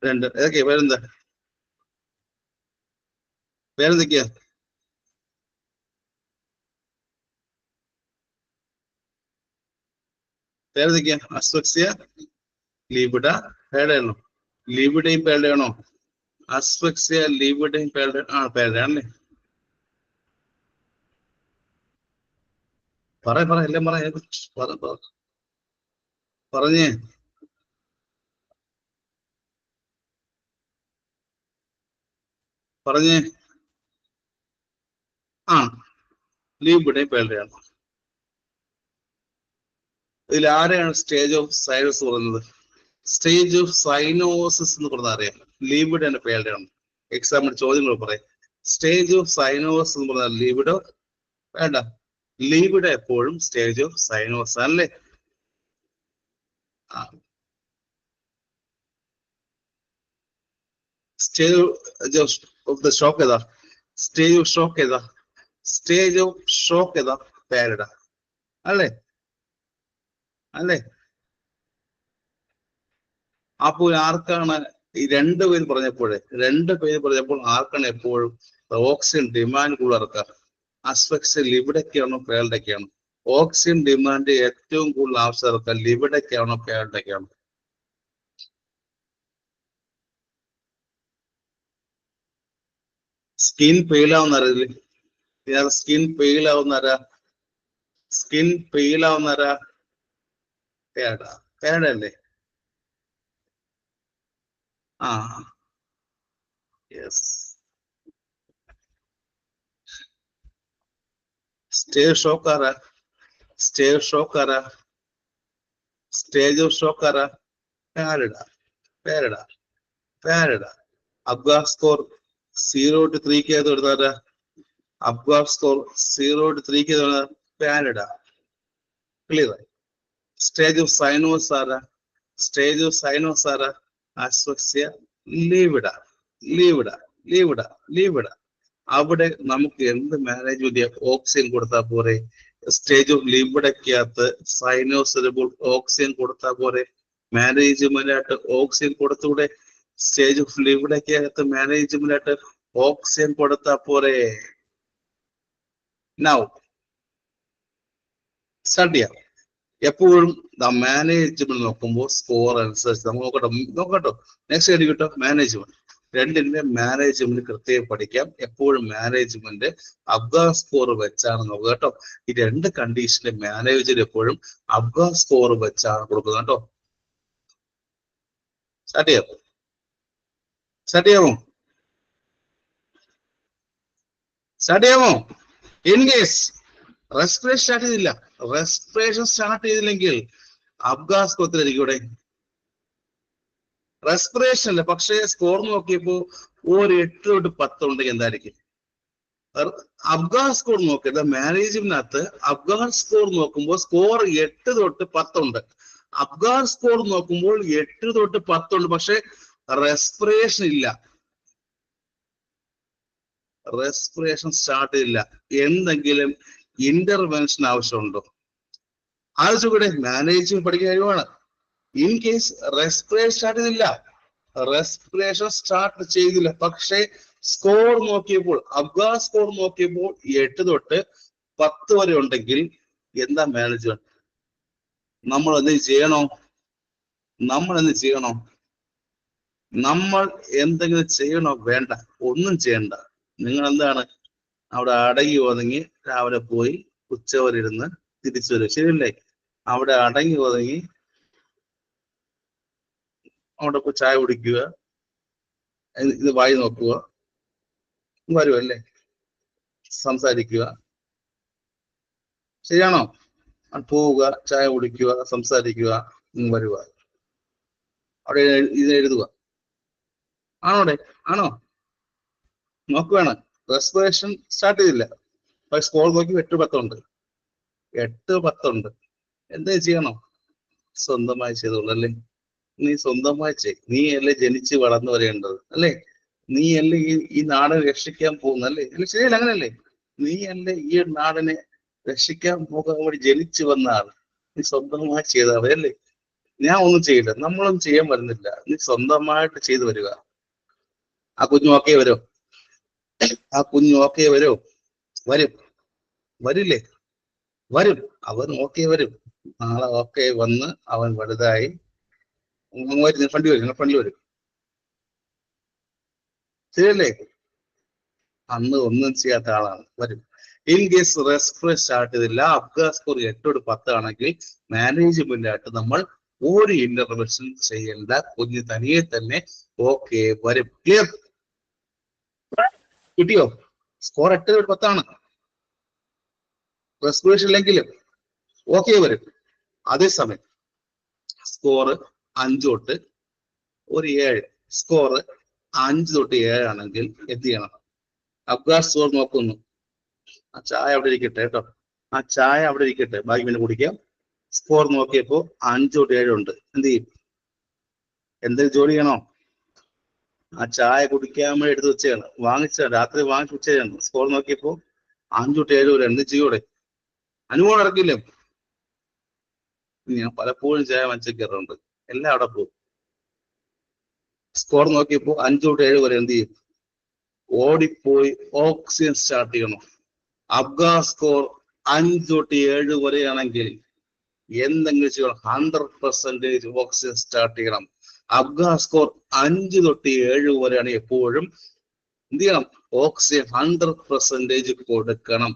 2. ഏതൊക്കെയാ? വേറെന്താ? വേറെന്തൊക്കെയാ? വേറെന്തൊക്കെയാ? അസ്ഫക്സിയ, ലിബിഡ, പേടയാണോ? ലിബിഡയും പേടയാണോ? അസ്ഫക്സിയ ലിബിഡയും പേട പേടയാണല്ലേ? പറ എല്ലാം പറഞ്ഞേ. പറഞ്ഞേ. ലിബിഡയും പേടയാണ്. ഇതിൽ ആരെയാണ് സ്റ്റേജ് ഓഫ് സൈനസ് പറയുന്നത്? സ്റ്റേജ് ഓഫ് സൈനോസിസ് എന്ന് പറഞ്ഞാൽ അറിയാം. ലിബിഡോ എന്റെ പേടയാണ്. എക്സാമിന് ചോദ്യങ്ങൾ പറയാം. സ്റ്റേജ് ഓഫ് സൈനോസിസ് എന്ന് പറഞ്ഞാൽ ലിബിഡോ വേണ്ട, ലിബിഡോ എപ്പോഴും സ്റ്റേജ് ഓഫ് സൈനോസ് അല്ലേ? സ്റ്റേജ് ഓഫ് ദ ഷോക്ക് ഏതാ? സ്റ്റേജ് ഓഫ് ഷോക്ക് ഏതാ? സ്റ്റേജ് ഓഫ് ഷോക്ക് ഏതാ? പാരഡ അല്ലേ? അല്ലേ? അപ്പോൾ ആർക്കാണ് ഈ 2 പേര് പറഞ്ഞപ്പോൾ ആർക്കാണ് എപ്പോഴും ഓക്സിജൻ ഡിമാൻഡ് കൂടുതൽ? അസ്ഫക്സിയ ലിബിഡയ്ക്കാണോ പേരഡയ്ക്കാണോ? ഓക്സിജൻ ഡിമാൻഡ് ഏറ്റവും കൂടുതൽ ആവശ്യം ലിബിഡയ്ക്കാണോ പേരഡയ്ക്കാണോ? സ്കിൻ പെയിലാവുന്നറിയില്ലേ? സ്കിൻ പെയിലാവുന്നരാ? സ്കിൻ പെയിലാവുന്നരാ? പേരഡല്ലേ? യെസ്. സ്റ്റേജ് ഷോക്ക് ആരാ? സ്റ്റേജ് ഷോക്ക് ആരാ? സ്റ്റേജ് ഓഫ് ഷോക്ക് ആരാ? പാരഡ. അബ്ഗാസ് സ്കോർ 0 to 3 എടുത്താരാ? അബ്ഗാസ് സ്കോർ 0 to 3 പാരഡ. ക്ലിയർ ആയി? സ്റ്റേജ് ഓഫ് സൈനോസ് ആരാ? സ്റ്റേജ് ഓഫ് സൈനോസ് ആരാ? അസ്ഫക്സിയ ലിബിഡ. അവിടെ നമുക്ക് എന്ത് മാനേജ് ചെയ്യ? ഓക്സിജൻ കൊടുത്താൽ പോരെ? സ്റ്റേജ് ഓഫ് ലിബിഡയ്ക്കകത്ത് സൈനോസ് വരുമ്പോൾ ഓക്സിജൻ കൊടുത്താൽ പോരെ? മാനേജ്മെന്റ് ആയിട്ട് ഓക്സിജൻ കൊടുത്തൂടെ? സ്റ്റേജ് ഓഫ് ലിബിഡയ്ക്കകത്ത് മാനേജ്മെന്റ് ആയിട്ട് ഓക്സിജൻ കൊടുത്താ പോരെ. നൗ സ്റ്റാർട്ട് ചെയ്യാം. എപ്പോഴും മാനേജ്മെന്റ് നോക്കുമ്പോൾ സ്കോർ അനുസരിച്ച് നമുക്ക് നോക്കട്ടോ. നെക്സ്റ്റ് എഴുതി കിട്ടോ മാനേജ്മെന്റ്. രണ്ടിന്റെ മാനേജ്മെന്റ് കൃത്യമായി പഠിക്കാം. എപ്പോഴും മാനേജ്മെന്റ് അബ്ഗാ സ്കോർ വെച്ചാണ് നോക്കുക കേട്ടോ. ഈ രണ്ട് കണ്ടീഷന്റെ മാനേജർ എപ്പോഴും അബ്ഗാ സ്കോർ വെച്ചാണ് കൊടുക്കുന്നത് കേട്ടോ. സ്റ്റാർട്ട് ചെയ്യാം. സ്റ്റാർട്ട് ചെയ്യാമോ? സ്റ്റാർട്ട് ചെയ്യാമോ? ഇൻ കേസ് റെസ്പിറേഷൻ സ്റ്റാർട്ട് ചെയ്തില്ല, റെസ്പിറേഷൻ സ്റ്റാർട്ട് ചെയ്തില്ലെങ്കിൽ അബ്ഗാ സ്കോർ എത്തിലായിരിക്കും ഇവിടെ. റെസ്പിറേഷൻ അല്ല, പക്ഷേ സ്കോർ നോക്കിയപ്പോ ഒരു 8 തൊട്ട് 10 ഉണ്ടെങ്കിൽ എന്തായിരിക്കും? അബ്ഗാ സ്കോർ നോക്കിയത് മാനേജ്മെന്റിനകത്ത് അബ്ഗാ സ്കോർ നോക്കുമ്പോൾ സ്കോർ 8 തൊട്ട് 10 ഉണ്ട്. അബ്ഗാ സ്കോർ നോക്കുമ്പോൾ 8 തൊട്ട് 10 ഉണ്ട്, പക്ഷെ റെസ്പിറേഷൻ ഇല്ല, റെസ്പിറേഷൻ സ്റ്റാർട്ട് ചെയ്തില്ല. എന്തെങ്കിലും ഇന്റർവെൻഷൻ ആവശ്യമുണ്ടോ? ആലോചിക്കൂടെ? മാനേജ്മെന്റ് പഠിക്കുന്ന കഴിവാണ്. ഇൻ കേസ് റെസ്പിറേഷൻ സ്റ്റാർട്ട് ചെയ്തില്ല, റെസ്പിറേഷൻ സ്റ്റാർട്ട് ചെയ്തില്ല, പക്ഷെ സ്കോർ നോക്കിയപ്പോൾ അബ്ഗാ സ്കോർ നോക്കിയപ്പോൾ 8 തൊട്ട് 10 വരെ ഉണ്ടെങ്കിൽ എന്താ മാനേജ്മെന്റ്? നമ്മൾ എന്ത് ചെയ്യണോ? നമ്മൾ എന്ത് ചെയ്യണോ? നമ്മൾ എന്തെങ്കിലും ചെയ്യണോ? വേണ്ട, ഒന്നും ചെയ്യണ്ട. നിങ്ങൾ എന്താണ് അവിടെ അടങ്ങി ഒതുങ്ങി രാവിലെ പോയി ഉച്ചവരെ ഇരുന്ന് തിരിച്ചു വരും, ശരിയല്ലേ? അവിടെ അടങ്ങി ഒതുങ്ങി അവിടെ പോയി ചായ കുടിക്കുക, ഇത് വായി നോക്കുക, വരുമല്ലേ? സംസാരിക്കുക, ശരിയാണോ? പോവുക, ചായ കുടിക്കുക, സംസാരിക്കുക, വരുക, അവിടെ ഇത് എഴുതുക. ആണോ? അവിടെ ആണോ? നോക്കുവാണ്. റെസ്പിറേഷൻ സ്റ്റാർട്ട് ചെയ്തില്ല, പക്ഷെ സ്കോർ നോക്കി 8 10 ഉണ്ട്, 8 10 ഉണ്ട്. എന്താ ചെയ്യണോ? സ്വന്തമായി ചെയ്തോളൂ അല്ലേ? നീ സ്വന്തമായി ചെയ്. നീ അല്ലേ ജനിച്ച് വളർന്നു വരേണ്ടത് അല്ലേ? നീ അല്ലേ ഈ നാടിനെ രക്ഷിക്കാൻ പോകുന്നല്ലേ? അല്ലെ? ശരിയല്ല? അങ്ങനല്ലേ? നീ അല്ലേ ഈ നാടിനെ രക്ഷിക്കാൻ പോകാൻ വേണ്ടി ജനിച്ചു വന്ന ആൾ. നീ സ്വന്തമായി ചെയ്താൽ മതി അല്ലേ? ഞാൻ ഒന്നും ചെയ്യില്ല, നമ്മളൊന്നും ചെയ്യാൻ വരുന്നില്ല. നീ സ്വന്തമായിട്ട് ചെയ്തു വരിക. ആ കുഞ്ഞു ഓക്കെ വരോ? ആ കുഞ്ഞു ഓക്കെ വരോ? വരും, വരില്ലേ? വരും, അവൻ ഓക്കെ വരും. നാളെ ഓക്കെ വന്ന് അവൻ വലുതായി ഫണ്ട് വരും, ഫണ്ട് വരും, ശരിയല്ലേ? അന്ന് ഒന്നും ചെയ്യാത്ത ആളാണ്, വരും. ഇൻ കേസ് റെസ്പിറേഷൻ സ്റ്റാർട്ട് ചെയ്തില്ല, അബ്ഗാ സ്കോർ 8 തൊട്ട് 10 ആണെങ്കിൽ മാനേജ്മെന്റ് ആയിട്ട് നമ്മൾ ഒരു ഇന്റർവെൻഷൻ ചെയ്യേണ്ട, കുഞ്ഞ് തനിയെ തന്നെ ഓക്കെ വരും. ക്ലിയർ? കിട്ടിയോ? സ്കോർ 8 തൊട്ട് 10 ആണ്, റെസ്പിറേഷൻ ഇല്ലെങ്കിലും ഓക്കെ വരും. അതേസമയം സ്കോർ 5 തൊട്ട് 7, സ്കോർ 5 തൊട്ട് 7 ആണെങ്കിൽ എന്ത് ചെയ്യണം? അബ്ഗാ സ്കോർ നോക്കുന്നു. ആ ചായ അവിടെ ഇരിക്കട്ടെ കേട്ടോ, ആ ചായ അവിടെ ഇരിക്കട്ടെ, ബാക്കി പിന്നെ കുടിക്കാം. സ്കോർ നോക്കിയപ്പോ 5 തൊട്ട് 7 ഉണ്ട്. എന്ത് ചെയ്യും? എന്തെങ്കിലും ജോലി ചെയ്യണോ? ആ ചായ കുടിക്കാൻ വേണ്ടി എടുത്ത് വെച്ചാണ്, രാത്രി വാങ്ങിച്ചു വെച്ചാണ്. സ്കോർ നോക്കിയപ്പോ 5 തൊട്ട് 7 വരെ. എന്ത് ചെയ്യൂടെ? അനുഭവം നടക്കില്ലേ? ഞാൻ പലപ്പോഴും ചായ വാങ്ങിച്ചിട്ടുണ്ട്, എല്ലാം അവിടെ പോകും. സ്കോർ നോക്കിയപ്പോ 5 തൊട്ട് 7 വരെ. എന്ത് ചെയ്യും? ഓടിപ്പോയി ഓക്സിജൻ സ്റ്റാർട്ട് ചെയ്യണം. അബ്ഗാ സ്കോർ 5 തൊട്ട് 7 വരെയാണെങ്കിൽ എന്തെങ്കിലും ചെയ്യണം, 100% ഓക്സിജൻ സ്റ്റാർട്ട് ചെയ്യണം. അബ്ഗാ സ്കോർ 5 തൊട്ട് 7 വരെയാണ് എപ്പോഴും എന്ത് ചെയ്യണം? ഓക്സിജൻ 100% കൊടുക്കണം.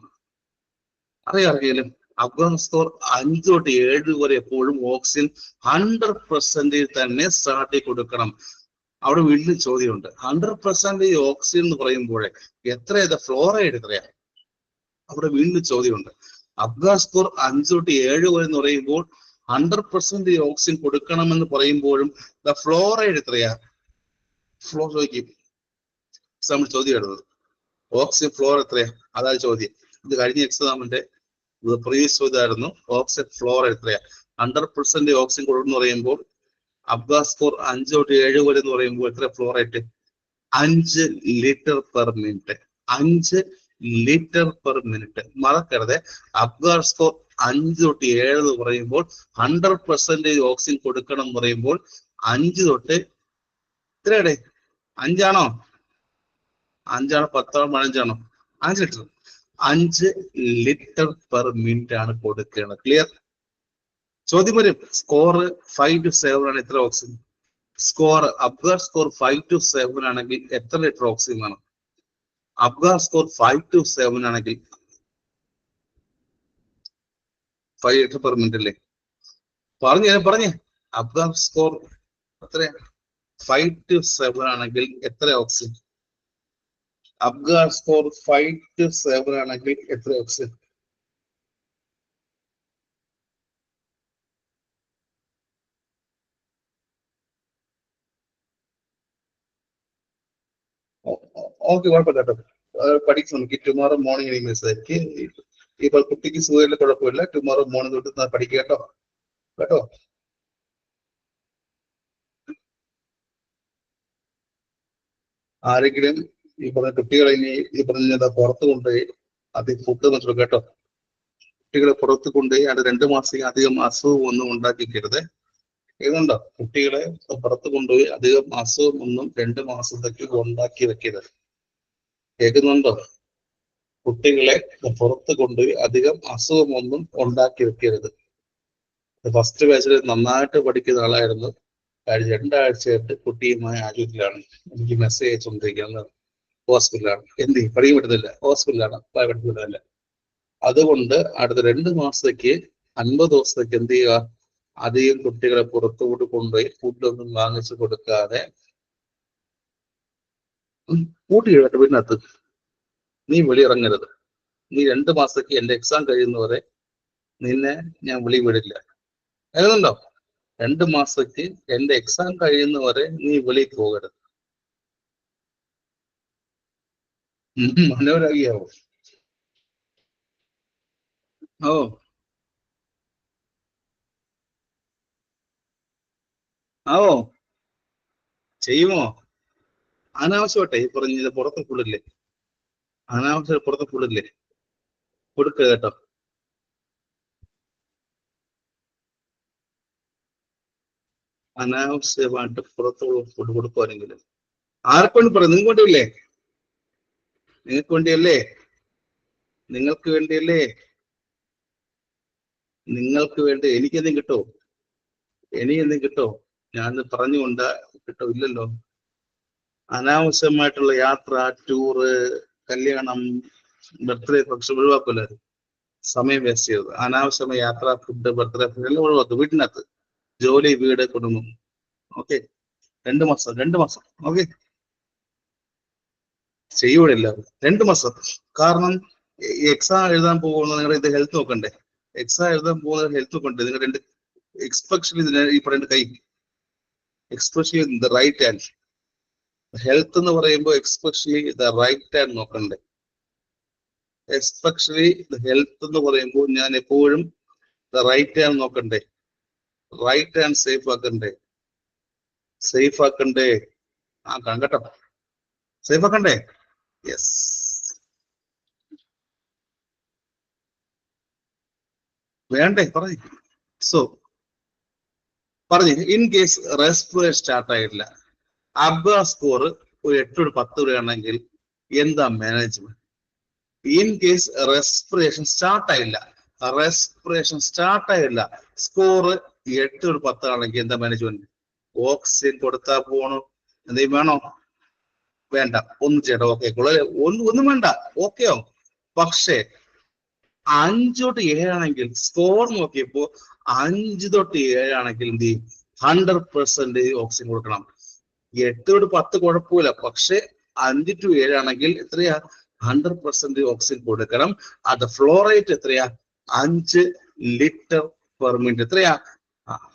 അറിയാം? അബ്ഗാ സ്കോർ 5 തൊട്ട് 7 വരെ എപ്പോഴും ഓക്സിജൻ 100% തന്നെ സ്റ്റാർട്ട് ചെയ്ത് കൊടുക്കണം. അവിടെ വീണ്ടും ചോദ്യമുണ്ട്, 100% ഓക്സിജൻ എന്ന് പറയുമ്പോഴേ എത്രയാ ഫ്ലോറൈഡ് എത്രയാ? അവിടെ വീണ്ടും ചോദ്യമുണ്ട്. അബ്ഗാ സ്കോർ 5 തൊട്ട് 7 വരെ എന്ന് പറയുമ്പോൾ 100% ഓക്സിജൻ കൊടുക്കണമെന്ന് പറയുമ്പോഴും ഫ്ലോറൈഡ് എത്രയാ? ചോദിക്കും, എക്സാമിൽ ചോദ്യം എഴുതുന്നത് ഓക്സിജൻ ഫ്ലോർ എത്രയാ? അതാണ് ചോദ്യം. ഇത് കഴിഞ്ഞ എക്സാമിന്റെ പ്രീവിയസ് ചോദ്യമായിരുന്നു. ഓക്സിജൻ ഫ്ലോർ എത്രയാ? 100% ഓക്സിജൻ കൊടുക്കുന്നു പറയുമ്പോൾ അബ്ഗാ സ്കോർ 5 തൊട്ട് 7 വരെ എന്ന് പറയുമ്പോൾ എത്ര ഫ്ലോറൈറ്റ്? 5 litre per minute. 5 litre per minute. മറക്കരുത്, അബ്ഗാ സ്കോർ 5 തൊട്ട് 7 എന്ന് പറയുമ്പോൾ 100% ഓക്സിജൻ കൊടുക്കണം എന്ന് പറയുമ്പോൾ 5 തൊട്ട് എത്രയുടെ? 5 ആണോ? 5ആണോ 10ആണോ 15ആണോ? 5 ലിറ്റർ. 5 ലിറ്റർ പെർ മിനിറ്റ് ആണ് കൊടുക്കുന്നത്. ക്ലിയർ? ചോദ്യം വരും, സ്കോർ 5 to 7 ആണ്, എത്ര ഓക്സിജൻ? സ്കോർ അബ്ഗാർ സ്കോർ 5 to 7 ആണെങ്കിൽ എത്ര ലിറ്റർ ഓക്സിജൻ വേണം? അബ്ഗാർ സ്കോർ 5 to 7 ആണെങ്കിൽ 5 ലിറ്റർ പെർ മിനിറ്റ് അല്ലേ? പറഞ്ഞേ അബ്ഗാർ സ്കോർ എത്രയാ? 5 to 7 ആണെങ്കിൽ എത്ര ഓക്സിജൻ? അബ്ഗാർ സ്കോർ 5 to 7 ആണെങ്കിൽ എത്ര ഓക്സിജൻ? ഓക്കെ, കുഴപ്പമില്ല കേട്ടോ. പഠിക്കും. ടുമോറോ മോർണിംഗ് എനിക്ക് മെസ്സേജ്. ഇപ്പൊ കുട്ടിക്ക് സുഖമില്ല, കുഴപ്പമില്ല. ടുമോറോ മോർണിംഗ് തൊട്ട് പഠിക്കുക കേട്ടോ. കേട്ടോ? ആരെങ്കിലും ഈ പറഞ്ഞ കുട്ടികളെ ഇനി ഈ പറഞ്ഞ പുറത്ത് കൊണ്ടുപോയി അത് ഫുഡ് വെച്ചു കേട്ടോ. കുട്ടികളെ പുറത്ത് കൊണ്ടുപോയി അത് 2 മാസം അധികം അസുഖം ഒന്നും ഉണ്ടാക്കിക്കരുത്. കേൾക്കുന്നുണ്ടോ? കുട്ടികളെ പുറത്ത് കൊണ്ടുപോയി അധികം അസുഖം ഒന്നും 2 മാസത്തേക്ക് ഉണ്ടാക്കി വെക്കരുത്. കേൾക്കുന്നുണ്ടോ? കുട്ടികളെ പുറത്ത് കൊണ്ടുപോയി അധികം അസുഖമൊന്നും ഉണ്ടാക്കി വെക്കരുത്. ഫസ്റ്റ് ബാച്ചിൽ നന്നായിട്ട് പഠിക്കുന്ന ആളായിരുന്നു. കഴിഞ്ഞ 2 ആഴ്ചയായിട്ട് കുട്ടിയുമായി ആശുപത്രിയിലാണ്. എനിക്ക് മെസ്സേജ് അയച്ചുകൊണ്ടിരിക്കുന്നത്. ഹോസ്പിറ്റലാണ്. എന്ത് പഠിക്കാൻ പറ്റുന്നില്ല, ഹോസ്പിറ്റലാണ്, പഠിക്കുന്നില്ല. അതുകൊണ്ട് അടുത്ത 2 മാസത്തേക്ക് 50 ദിവസത്തേക്ക് എന്ത് ചെയ്യുക? അധികം കുട്ടികളെ പുറത്തുകൂടി കൊണ്ടുപോയി ഫുഡൊന്നും വാങ്ങിച്ചു കൊടുക്കാതെ കൂട്ടിയിടട്ടെ വീടിനകത്ത്. നീ വെളിയിറങ്ങരുത്. നീ 2 മാസത്തേക്ക് എന്റെ എക്സാം കഴിയുന്നവരെ നിന്നെ ഞാൻ വെളി വിടില്ല. കേൾക്കുന്നുണ്ടോ? 2 മാസത്തേക്ക് എന്റെ എക്സാം കഴിയുന്നവരെ നീ വെളിയിൽ പോകരുത്. മനോരാഗിയാവോ? ഓ, ആവോ? ചെയ്യുമോ? അനാവശ്യമാട്ടെ ഈ പറഞ്ഞത് പുറത്ത് ഫുള്ളില്ലേ? അനാവശ്യം പുറത്ത് ഫുള്ളില്ലേ? കൊടുക്കുക കേട്ടോ. അനാവശ്യമായിട്ട് പുറത്ത് ഫുഡ് കൊടുക്കുവാണെങ്കിൽ ആർക്ക് വേണ്ടി പറയും? നിങ്ങൾക്ക് വേണ്ടിയല്ലേ? നിങ്ങൾക്ക് വേണ്ടിയല്ലേ? നിങ്ങൾക്ക് വേണ്ടിയല്ലേ? നിങ്ങൾക്ക് വേണ്ടി എനിക്കെന്തും കിട്ടോ? എനിക്കെന്തും കിട്ടോ? ഞാൻ പറഞ്ഞുകൊണ്ട് കിട്ടോ? ഇല്ലല്ലോ. അനാവശ്യമായിട്ടുള്ള യാത്ര, ടൂറ്, കല്യാണം, ബർത്ത്ഡേ ഫംഗ്ഷൻ ഒഴിവാക്കൂല. സമയം വേസ്റ്റ് ചെയ്തത്. അനാവശ്യമായ യാത്ര, ഫുഡ്, ബർത്ത്ഡേ ഫംഗ്ഷൻ എല്ലാം ഒഴിവാക്കും. വീട്ടിനകത്ത് ജോലി, വീട്, കുടുംബം. ഓക്കെ, 2 മാസം 2 മാസം. ഓക്കെ, ചെയ്യൂടെ എല്ലാവരും 2 മാസം. കാരണം എക്സാം എഴുതാൻ പോകുന്ന നിങ്ങളുടെ ഇത് ഹെൽത്ത് നോക്കണ്ടേ? എക്സാം എഴുതാൻ പോകുന്ന ഹെൽത്ത് നോക്കണ്ടേ? നിങ്ങൾ 2 എക്സ്പെഷ്യലി ഈ പറയുന്ന കൈ, especially the right hand. Health എന്ന് പറയുമ്പോൾ എക്സ്പെഷ്യലി ദ റൈറ്റ് ഹാൻഡ് നോക്കണ്ടേ? എസ്പെഷ്യലി ഹെൽത്ത് എന്ന് പറയുമ്പോൾ ഞാൻ എപ്പോഴും റൈറ്റ് ഹാൻഡ് നോക്കണ്ടേ? റൈറ്റ് ഹാൻഡ് സേഫ് ആക്കണ്ടേ? സേഫ് ആക്കണ്ടേ? കേട്ടോ, സേഫ് ആക്കണ്ടേ? യെസ്. വേണ്ടേ? പറഞ്ഞു. സോ പറഞ്ഞു, ഇൻ കേസ് റെസ്പിറേഷൻ സ്റ്റാർട്ട് ആയിട്ടില്ല, അബ്ഗാർ സ്കോർ ഒരു 8 10 വരെയാണെങ്കിൽ എന്താ management? In case respiration start ആയില്ല, സ്കോർ 8 10 ആണെങ്കിൽ എന്താ മാനേജ്മെന്റ്? ഓക്സിജൻ കൊടുത്താ പോണു. എന്തെങ്കിലും വേണോ? വേണ്ട. ഒന്നും ചെയ്യണ്ട. ഓക്കെ, ഒന്നും വേണ്ട. ഓക്കെയോ? പക്ഷേ 5 തൊട്ട് 7 ആണെങ്കിൽ സ്കോർ നോക്കിയപ്പോ 5 തൊട്ട് 7 ആണെങ്കിൽ എന്ത് ചെയ്യും? 100% ഓക്സിജൻ കൊടുക്കണം. 8 തൊട്ട് 10 കുഴപ്പമില്ല, പക്ഷെ 5 to 7 ആണെങ്കിൽ എത്രയാ? 100% ഓക്സിജൻ കൊടുക്കണം. അത് ഫ്ലോ റേറ്റ് എത്രയാ? 5 ലിറ്റർ പെർ മിനിറ്റ്. എത്രയാ?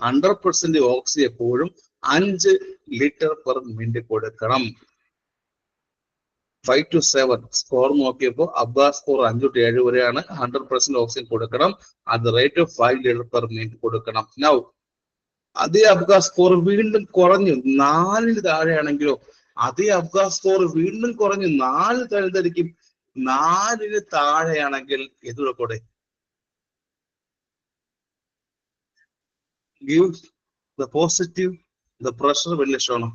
100% ഓക്സിജൻ എപ്പോഴും 5 ലിറ്റർ പെർ മിനിറ്റ് കൊടുക്കണം. 5 to 7 സ്കോർ നോക്കിയപ്പോൾ അബ്ഗാർ സ്കോർ 5 to 7 വരെയാണ്. 100% ഓക്സിജൻ കൊടുക്കണം. അത് rate of 5 litre per minute കൊടുക്കണം. നൗ അതേ അബ്ഗാർ സ്കോർ വീണ്ടും കുറഞ്ഞു 4 താഴെയാണെങ്കിലോ? അതേ അബ്ഗാർ സ്കോർ വീണ്ടും കുറഞ്ഞു 4 താഴെയായിരിക്കും. 4 താഴെയാണെങ്കിൽ എതുകൂടെ? Give the positive, the pressure വലിയ ഷോണം.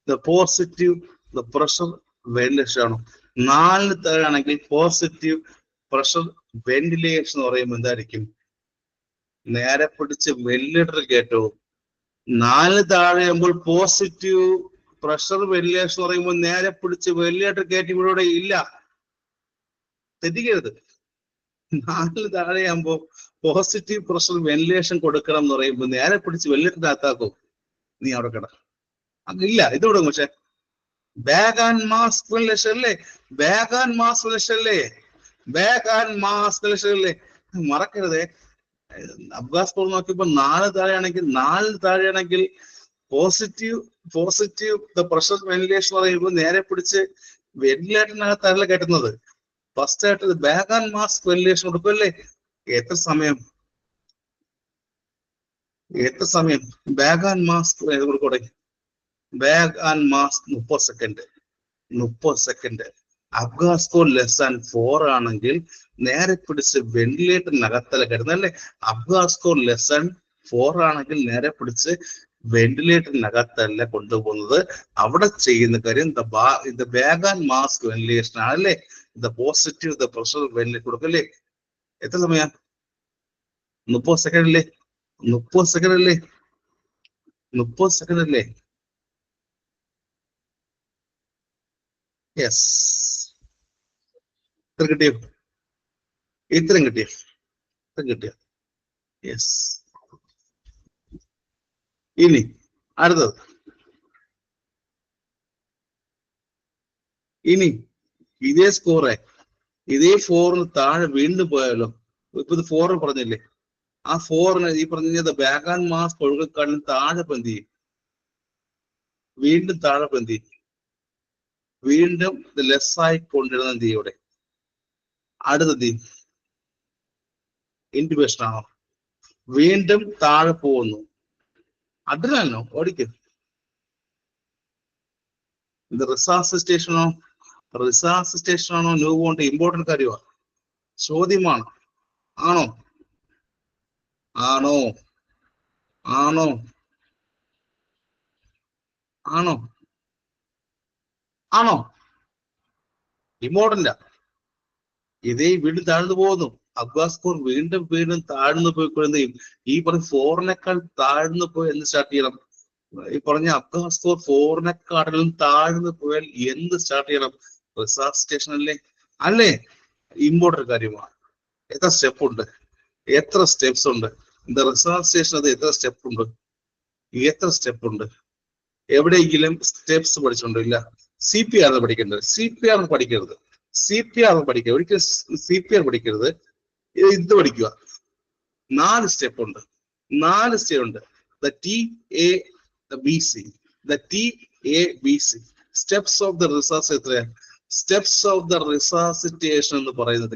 The positive, the pressure ventilation ആണോ? 4 താഴെയാണെങ്കിൽ പോസിറ്റീവ് പ്രഷർ വെന്റിലേഷൻ എന്ന് പറയുമ്പോൾ എന്തായിരിക്കും? നേരെ പിടിച്ച് വെന്റിലേറ്റർ കയറ്റവും. 4 താഴെയാകുമ്പോൾ പോസിറ്റീവ് പ്രഷർ വെന്റിലേഷൻ പറയുമ്പോൾ നേരെ പിടിച്ച് വെന്റിലേറ്റർ കയറ്റി ഇവിടെ ഇല്ല. തെറ്റിക്കരുത്. 4 താഴെയാകുമ്പോ പോസിറ്റീവ് പ്രഷർ വെന്റിലേഷൻ കൊടുക്കണം എന്ന് പറയുമ്പോൾ നേരെ പിടിച്ച് വെന്റിലേറ്ററിനകത്താക്കും. നീ അവിടെ കിട ഇല്ല. ഇത് വിടും. പക്ഷെ ബാഗ് ആൻഡ് മാസ്ക് വെന്റിലേഷൻ അല്ലേ? ബാഗ് ആൻഡ് മാസ്ക് വെന്റിലേഷൻ അല്ലേ? ബാഗ് ആൻഡ് മാസ്ക് വെന്റിലേഷൻ അല്ലേ? മറക്കരുതേ. അബ്ഗാസ് പോൾ നോക്കിയപ്പോ 4 താഴെയാണെങ്കിൽ പോസിറ്റീവ് പ്രഷർ വെന്റിലേഷൻ പറയുമ്പോൾ നേരെ പിടിച്ച് വെന്റിലേറ്ററിനകത്തല്ല കയറ്റുന്നത്. ഫസ്റ്റ് ആയിട്ട് ബാഗ് ആൻഡ് മാസ്ക് വെന്റിലേഷൻ കൊടുക്കുമല്ലേ? എത്ര സമയം ബാഗ് ആൻഡ് മാസ്ക് കൊടുക്കൂടെ? Bag and mask 30 second. Apgar score less than 4 ആണെങ്കിൽ നേരെ പിടിച്ച് വെന്റിലേറ്ററിനകത്തല്ല കയറ്റുന്നല്ലേ? അബ്ഗാസ്കോ ലെസ് ദാൻ 4 ആണെങ്കിൽ നേരെ പിടിച്ച് വെന്റിലേറ്ററിനകത്തല്ല കൊണ്ടുപോകുന്നത്. അവിടെ ചെയ്യുന്ന കാര്യം ഇത് ബാഗ് ആൻഡ് മാസ്ക് വെന്റിലേഷൻ ആണല്ലേ? ഇത് പോസിറ്റീവ് പ്രഷർ വെന്റിലേറ്റർ കൊടുക്കല്ലേ? എത്ര സമയം? 30 സെക്കൻഡ് അല്ലേ? 30 സെക്കൻഡ് അല്ലേ? യെസ്. ഇത്രയും കിട്ടിയോ? യെസ്. ഇനി അടുത്തത്. ഇനി ഇതേ സ്കോറെ ഇതേ 4 താഴെ വീണ്ടും പോയാലോ? ഇപ്പൊ ഇത് 4 പറഞ്ഞില്ലേ? ആ 4 ഈ പറഞ്ഞത് ബാഗ് ആൻഡ് മാസ്ക് ഒഴുകക്കാളിൽ താഴെ എന്ത് ചെയ്യും? വീണ്ടും താഴെ എന്ത് ചെയ്യും? വീണ്ടും ഇത് ലെസ് ആയിക്കൊണ്ടിരുന്ന എന്ത് ചെയ്യും? ഇവിടെ അടുത്തത് ഇൻറ്റുബേഷൻ ആണോ? വീണ്ടും താഴെ പോകുന്നു. അഡ്രിനാലിനോ? ഓടിക്കും. ഇത് റിസാസിറ്റേഷനോ ന്യൂബോണിന്റെ ഇമ്പോർട്ടന്റ് കാര്യമാണ്. ചോദ്യമാണ്. ആണോ? ഇമ്പോർട്ടന്റാ. ഇതേ വീണ്ടും താഴ്ന്നു പോകുന്നു. അബ്ഗാസ്കോർ വീണ്ടും താഴ്ന്നു പോയിക്കൊണ്ടേ ഈ പറഞ്ഞ 4-നേക്കാൾ താഴ്ന്നു പോയി എന്ന് സ്റ്റാർട്ട് ചെയ്യണം. ഈ പറഞ്ഞ അബ്ഗാസ്കോർ 4-നെക്കാട്ടിലും താഴ്ന്നു പോയാൽ എന്ത് സ്റ്റാർട്ട് ചെയ്യണം? റിസാസിറ്റേഷൻ അല്ലേ? ഇമ്പോർട്ടന്റ് കാര്യമാണ്. എത്ര സ്റ്റെപ്സ് ഉണ്ട്? இந்த റിസാസിറ്റേഷൻ അത് എത്ര സ്റ്റെപ്പ് ഉണ്ട്? എവിടെയെങ്കിലും സ്റ്റെപ്സ് പഠിച്ചിട്ടുണ്ടോ? ഇല്ല. CPR പഠിക്കേണ്ടത്. CPR പഠിക്കരുത്. ഒരിക്കലും CPR പഠിക്കരുത്. ഇത് പഠിക്കുക. 4 സ്റ്റെപ്പ് ഉണ്ട്. The TABC. Steps of the resuscitation എത്രയാണ്? സ്റ്റെപ്സ് ഓഫ് ദ റിസാസിറ്റേഷൻ എന്ന് പറയുന്നത്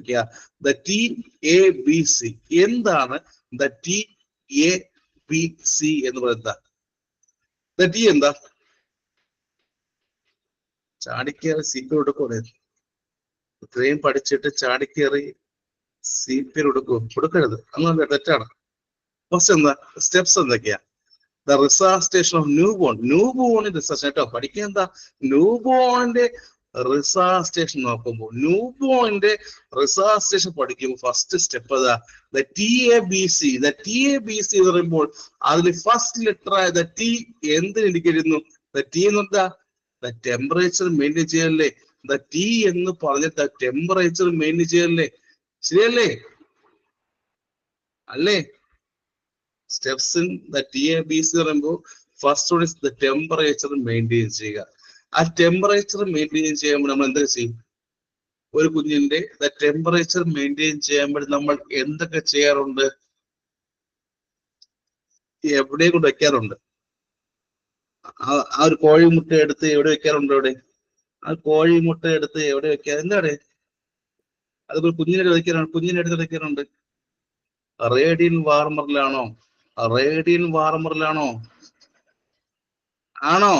the TABC. എന്താണ് the TABC എന്ന് പറയുന്നത്? the T എന്താ? ചാടിക്കേറി CPR കൊടുക്കൂടെ? ഇത്രയും പഠിച്ചിട്ട് ചാടിക്കേറി CPR കൊടുക്കരുത്. അങ്ങനെ തെറ്റാണ്. ഫസ്റ്റ് എന്താ? സ്റ്റെപ്സ് എന്തൊക്കെയാ? The resuscitation of newborn resuscitation കേട്ടോ. പഠിക്കുക എന്താ? ന്യൂബോണിന്റെ റിസാസിറ്റേഷൻ നോക്കുമ്പോൾ പഠിക്കുമ്പോൾ ഫസ്റ്റ് സ്റ്റെപ്പ് ഏതാ? The TABC എന്ന് പറയുമ്പോൾ അതിൽ ഫസ്റ്റ് ലെറ്റർ ആയ the T എന്തിന് ഇൻഡിക്കേറ്റ് ചെയ്യുന്നു? The T എന്നെന്താ? The temperature maintain ചെയ്യല്ലേ? The T എന്ന് പറഞ്ഞിട്ട് ടെമ്പറേച്ചർ മെയിൻറ്റെയിൻ ചെയ്യല്ലേ? ശരിയല്ലേ? അല്ലേ? സ്റ്റെപ്സ് ഇൻ ദ TABC പറയുമ്പോൾ first one is the temperature maintain ചെയ്യുക. ആ ടെമ്പറേച്ചർ മെയിൻറ്റെയിൻ ചെയ്യുമ്പോൾ നമ്മൾ എന്തൊക്കെ ചെയ്യും? ഒരു കുഞ്ഞിന്റെ ദ ടെമ്പറേച്ചർ മെയിൻറ്റെയിൻ ചെയ്യുമ്പോൾ നമ്മൾ എന്തൊക്കെ ചെയ്യാറുണ്ട്? എവിടെ കൊണ്ട് വെക്കാറുണ്ട്? ആ ഒരു കോഴിമുട്ട എടുത്ത് എവിടെ വെക്കാറുണ്ട്? എവിടെ വെക്കുക? എന്താണ്? അതുപോലെ കുഞ്ഞിനെ എടുത്ത് വെക്കാറുണ്ട്. റേഡിയൻ വാർമറിലാണോ? ആണോ?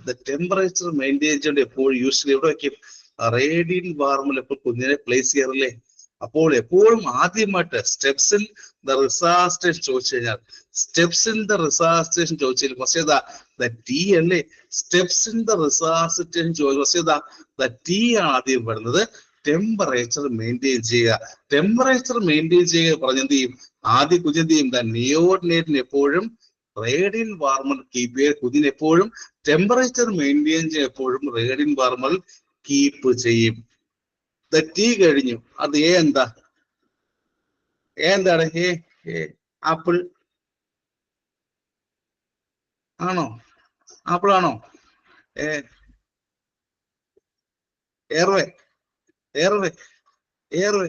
ദ ടെമ്പറേച്ചർ മെയിൻറ്റെയിൻ ചെയ്യേണ്ട എപ്പോഴും യൂഷ്വലി എവിടെ വെക്കും? റേഡിയൻ വാർമറിൽ എപ്പോൾ കുഞ്ഞിനെ പ്ലേസ് ചെയ്യാറില്ലേ? അപ്പോൾ എപ്പോഴും ആദ്യമായിട്ട് സ്റ്റെപ്സ് ഇൻ ദ റിസാസ്റ്റേഷൻ ചോദിച്ചു കഴിഞ്ഞാൽ സ്റ്റെപ്സ് ഇൻ ദ റിസാസ്റ്റേഷൻ ചോദിച്ചാൽ ഫസ്റ്റ് ഏതാ ദ ടി അല്ലേ? സ്റ്റെപ്സ് ഇൻ ദ റിസാസ്റ്റേഷൻ ചോദിച്ചു ഫസ്റ്റ് ഏതാ ദ ടി ആണ് ആദ്യം വരുന്നത്. ടെമ്പറേച്ചർ മെയിൻറ്റെയിൻ ചെയ്യുക. ടെമ്പറേച്ചർ മെയിൻറ്റെയിൻ ചെയ്യുക പറഞ്ഞ എന്ത് ചെയ്യും? ആദ്യം കുഞ്ഞെന്ത് ചെയ്യും? ദ നിയോഡിനേറ്റിന് എപ്പോഴും റേഡിയൻ വാർമർ കീപ്പ് ചെയ്യുക. കുഞ്ഞിന് എപ്പോഴും ടെമ്പറേച്ചർ മെയിൻറ്റെയിൻ ചെയ്യുക, എപ്പോഴും റേഡിയൻ വാർമർ കീപ്പ് ചെയ്യും. ടി കഴിഞ്ഞു. അത് എ എന്താ? എ എന്താണ്? എ ആപ്പിൾ ആണോ? ആപ്പിൾ ആണോ? എയർവേ എയർവേ എയർവേ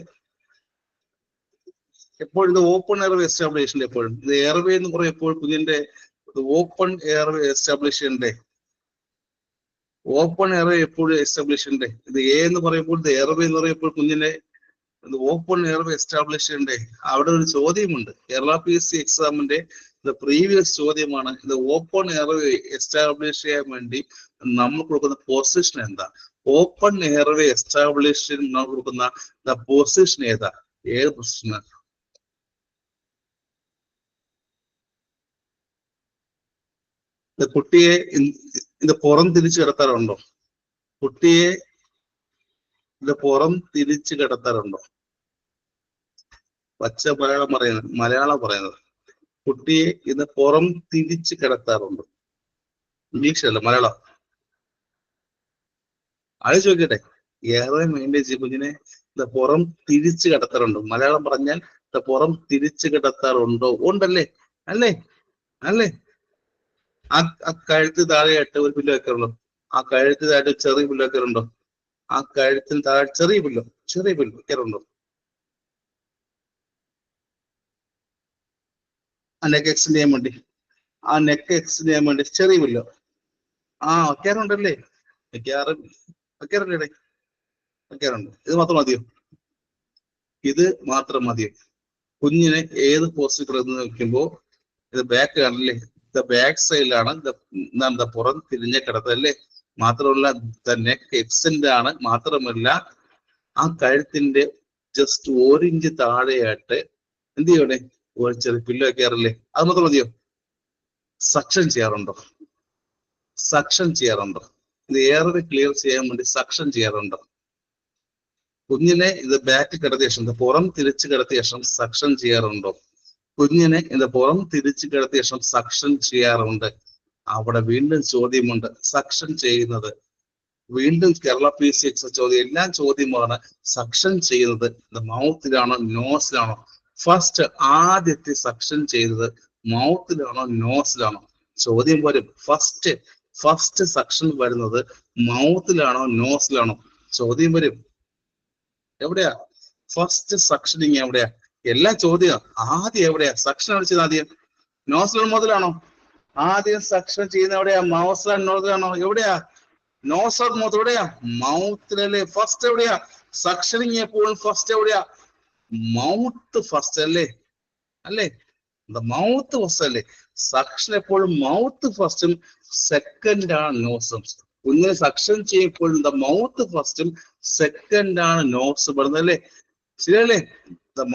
എപ്പോഴും ഇത് ഓപ്പൺ എയർവേ എസ്റ്റാബ്ലിഷ് ചെയ്യണ്ടേ? എപ്പോഴും ഇത് എയർവേ എന്ന് പറയും. എപ്പോഴും കുഞ്ഞിന്റെ ഓപ്പൺ എയർവേ എസ്റ്റാബ്ലിഷ് ചെയ്യണ്ടേ? ഓപ്പൺ എയർവേ എപ്പോഴും എസ്റ്റാബ്ലിഷ് ചെയ്യണ്ടേ? ഇത് എ എന്ന് പറയുമ്പോൾ ഇത് എയർവേ എന്ന് പറയുമ്പോൾ കുഞ്ഞിന്റെ ഓപ്പൺ എയർവേ എസ്റ്റാബ്ലിഷ് ചെയ്യണ്ടേ? അവിടെ ഒരു ചോദ്യമുണ്ട്. കേരള PSC എക്സാമിന്റെ പ്രീവിയസ് ചോദ്യമാണ്. ഇത് ഓപ്പൺ എയർവേ എസ്റ്റാബ്ലിഷ് ചെയ്യാൻ വേണ്ടി നമ്മൾ കൊടുക്കുന്ന പൊസിഷൻ എന്താ? ഓപ്പൺ എയർവേ എസ്റ്റാബ്ലിഷ് ചെയ്യാൻ നമ്മൾ കൊടുക്കുന്ന പൊസിഷൻ ഏതാ? ഏത് പൊസിഷനാ? കുട്ടിയെ ഇത് പുറം തിരിച്ചു കിടത്താറുണ്ടോ? കുട്ടിയെ ഇത് പുറം തിരിച്ചു കിടത്താറുണ്ടോ? പച്ച മലയാളം പറയുന്നത് കുട്ടിയെ ഇത് പുറം തിരിച്ചു കിടത്താറുണ്ടോ? ഇംഗ്ലീഷ് അല്ല, മലയാളം. അത് ചോദിക്കട്ടെ. ഏറെ മെയിൻറ്റെയിൻ ചെയ്യും കുഞ്ഞിനെ ഇത് പുറം തിരിച്ചു കിടത്താറുണ്ടോ? മലയാളം പറഞ്ഞാൽ പുറം തിരിച്ചു കിടത്താറുണ്ടോ? ഉണ്ടല്ലേ? അല്ലേ? അല്ലേ? ആ കഴുത്ത് താഴെയായിട്ട് ഒരു പുല്ല് വെക്കാറുണ്ടോ? ആ കഴുത്ത് താഴെ ചെറിയ പുല്ല് വെക്കാറുണ്ടോ? ആ കഴുത്തിന് താഴെ ചെറിയ പുല്ല് വെക്കാറുണ്ടോ? ആ നെക്ക് എക്സ്റ്റെൻഡ് ചെയ്യാൻ വേണ്ടി, ആ നെക്ക് എക്സ്റ്റെൻഡ് ചെയ്യാൻ വേണ്ടി ചെറിയ പുല്ലോ വെക്കാറുണ്ടല്ലേ? വെക്കാറുണ്ട്. ഇത് മാത്രം മതിയോ? ഇത് മാത്രം മതിയോ? കുഞ്ഞിനെ ഏത് പോസ്റ്റ് കിടന്ന് വെക്കുമ്പോ ഇത് ബാക്ക് ആണല്ലേ? ബാക്ക് സൈഡിലാണ് പുറം തിരിഞ്ഞ കിടത്തല്ലേ? മാത്രമല്ല നെക്ക് എക്സ്റ്റെൻഡ് ആണ്. മാത്രമല്ല ആ കഴുത്തിന്റെ ജസ്റ്റ് 1 ഇഞ്ച് താഴെയായിട്ട് എന്ത് ചെയ്യണേ? ഒരു ചെറിയ പില്ലോ വെക്കാറില്ലേ? അത് മാത്രം മതിയോ? സക്ഷൻ ചെയ്യാറുണ്ടോ? ഇത് ഏറെ ക്ലിയർ ചെയ്യാൻ വേണ്ടി സക്ഷൻ ചെയ്യാറുണ്ടോ? കുഞ്ഞിനെ ഇത് ബാക്ക് കിടത്തിയ ശേഷം പുറം തിരിച്ചു കിടത്തിയ ശേഷം സക്ഷൻ ചെയ്യാറുണ്ടോ? കുഞ്ഞിനെ ഇത് പുറം തിരിച്ചു കിടത്തിയ ശേഷം സക്ഷൻ ചെയ്യാറുണ്ട്. അവിടെ വീണ്ടും ചോദ്യമുണ്ട്. സക്ഷൻ ചെയ്യുന്നത് വീണ്ടും കേരള PSC ചോദ്യം, എല്ലാ ചോദ്യമാണ് സക്ഷൻ ചെയ്യുന്നത് മൗത്തിലാണോ നോസിലാണോ? ഫസ്റ്റ് ആദ്യത്തെ സക്ഷൻ ചെയ്തത് മൗത്തിലാണോ നോസിലാണോ? ചോദ്യം വരും. ഫസ്റ്റ് സക്ഷൻ വരുന്നത് മൗത്തിലാണോ നോസിലാണോ? ചോദ്യം വരും. എവിടെയാ ഫസ്റ്റ് സക്ഷനിങ്? എവിടെയാ? എല്ലാ ചോദ്യം ആദ്യം എവിടെയാ സക്ഷൻ അടിച്ചത്? ആദ്യം നോസിലാണോ മൗത്തിലാണോ? ആദ്യം സക്ഷൻ ചെയ്യുന്ന എവിടെയാ? മൗസിലാണോ നോസിലാണോ? എവിടെയാ? നോസ് മൗത്ത് എവിടെയാ? മൗത്തിലല്ലേ? ഫസ്റ്റ് എവിടെയാ സക്ഷനിങ്? എപ്പോഴും ഫസ്റ്റ് എവിടെയാ? മൗത്ത് ഫസ്റ്റ് അല്ലേ? മൗത്ത് ഫസ്റ്റ് അല്ലേ? സക്ഷൻ എപ്പോഴും മൗത്ത് ഫസ്റ്റും സെക്കൻഡ് ആണ് നോസും. കുഞ്ഞിനെ സക്ഷൻ ചെയ്യുമ്പോഴും മൗത്ത് ഫസ്റ്റും സെക്കൻഡ് ആണ് നോസ് പെടുന്നത് അല്ലേ? ശരിയല്ലേ?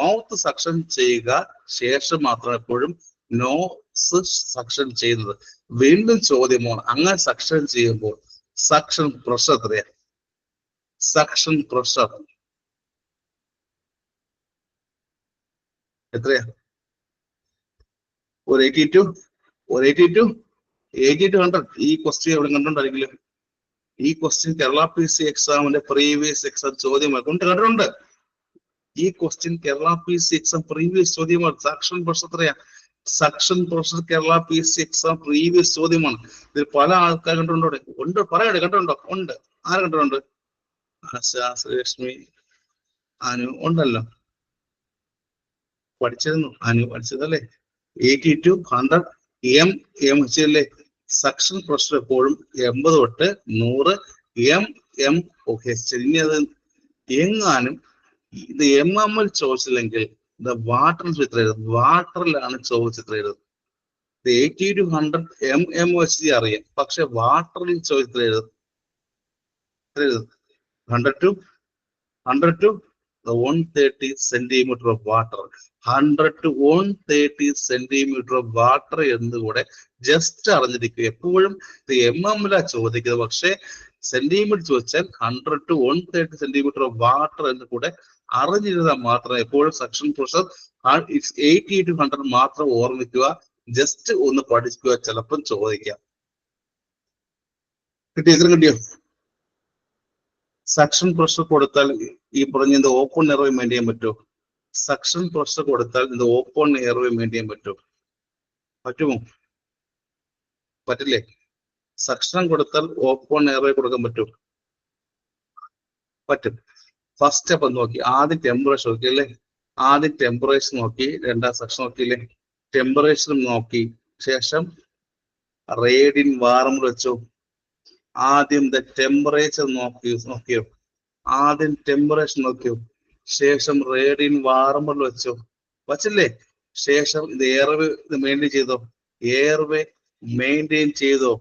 മൗത്ത് സക്ഷൻ ചെയ്യുക, ശേഷം മാത്രം എപ്പോഴും നോസ് സക്ഷൻ ചെയ്യുന്നത്. വീണ്ടും ചോദ്യമാണ്, അങ്ങനെ സക്ഷൻ ചെയ്യുമ്പോൾ സക്ഷൻ പ്രഷർ എത്രയാ? സക്ഷൻ പ്രഷർ എത്രയാ? ഒരു 82 100. ഈ ക്വസ്റ്റ്യൻ എവിടെ കണ്ടോണ്ടായിരിക്കില്ല? ഈ ക്വസ്റ്റ്യൻ കേരള PSC എക്സാമിന്റെ പ്രീവിയസ് എക്സാം ചോദ്യമാണ്. കണ്ടിട്ടുണ്ട്. ഈ question Kerala PSC exam previous ചോദ്യമാണ്. സക്ഷൻ പ്രഷർ എത്രയാ? Suction pressure Kerala PSC exam previous ചോദ്യമാണ്. ഇതിൽ പല ആൾക്കാർ കണ്ടിട്ടുണ്ടോ? ഉണ്ട്, പറയട്ടെ. കണ്ടിട്ടുണ്ടോ? ഉണ്ട്. ആര് കണ്ടിട്ടുണ്ട്? ശ്രീലക്ഷ്മി, അനു ഉണ്ടല്ലോ. പഠിച്ചിരുന്നു. അനു പഠിച്ചതല്ലേ? 82 100 എം വെച്ചല്ലേ? സക്ഷൻ പ്രഷർ എപ്പോഴും 80 തൊട്ട് 100 m. ഓക്കെ, ഇനി അത് എങ്ങാനും ഇത് mmൽ ചോദിച്ചില്ലെങ്കിൽ വാട്ടറിലാണ് ചോദിച്ചിട്ട് 80 to 100 m വെച്ച് അറിയാം. പക്ഷെ വാട്ടറിൽ ചോദിച്ചിട്ട് 100 to the 130 centimeter of water. 100 to 130 centimeter of water എന്ന് കൂടെ ജസ്റ്റ് അറിഞ്ഞിരിക്കുക. എപ്പോഴും ഇത് mm ചോദിക്കുന്നത്, പക്ഷെ സെന്റിമീറ്റർ ചോദിച്ചാൽ 100 to 130 centimeter of water എന്ന് കൂടെ അറിഞ്ഞിരുന്നാൽ മാത്രം എപ്പോഴും സക്ഷൻ പ്രഷർ 80 to 100 മാത്രം ഓർമ്മിക്കുക. ജസ്റ്റ് ഒന്ന് പഠിക്കുക, ചിലപ്പം ചോദിക്കാം. കിട്ടിയോ? സക്ഷൻ പ്രഷർ കൊടുത്താൽ ഈ പറഞ്ഞ ഇത് ഓപ്പൺ എയർവേ മെയിൻറ്റെയിൻ ചെയ്യാൻ പറ്റുമോ? സക്ഷൻ പ്രഷർ കൊടുത്താൽ ഇത് ഓപ്പൺ എയർവേ മെയിൻറ്റെയിൻ ചെയ്യാൻ പറ്റുമോ? പറ്റുമോ? പറ്റില്ലേ? സക്ഷൻ കൊടുത്താൽ ഓപ്പൺ എയർവേ കൊടുക്കാൻ പറ്റുമോ? പറ്റും. ഫസ്റ്റ് സ്റ്റെപ്പ് നോക്കി, ആദ്യം ടെമ്പറേച്ചർ നോക്കി അല്ലേ? ആദ്യം ടെമ്പറേച്ചർ നോക്കി, രണ്ടാം സക്ഷൻ നോക്കിയില്ലേ? ടെമ്പറേച്ചർ നോക്കി ശേഷം റേഡിയൻ വാറമർ വെച്ചോ. ആദ്യം ടെമ്പറേച്ചർ നോക്കിയോ. ആദ്യം ടെമ്പറേച്ചർ നോക്കിയോ, ശേഷം റേഡിയൻ വാറമർ വെച്ചോ. വച്ചില്ലേ? ശേഷം ഇത് എയർവേ മെയിൻറ്റെയിൻ ചെയ്തോ. എയർവേ മെയിൻറ്റെയിൻ ചെയ്തോ.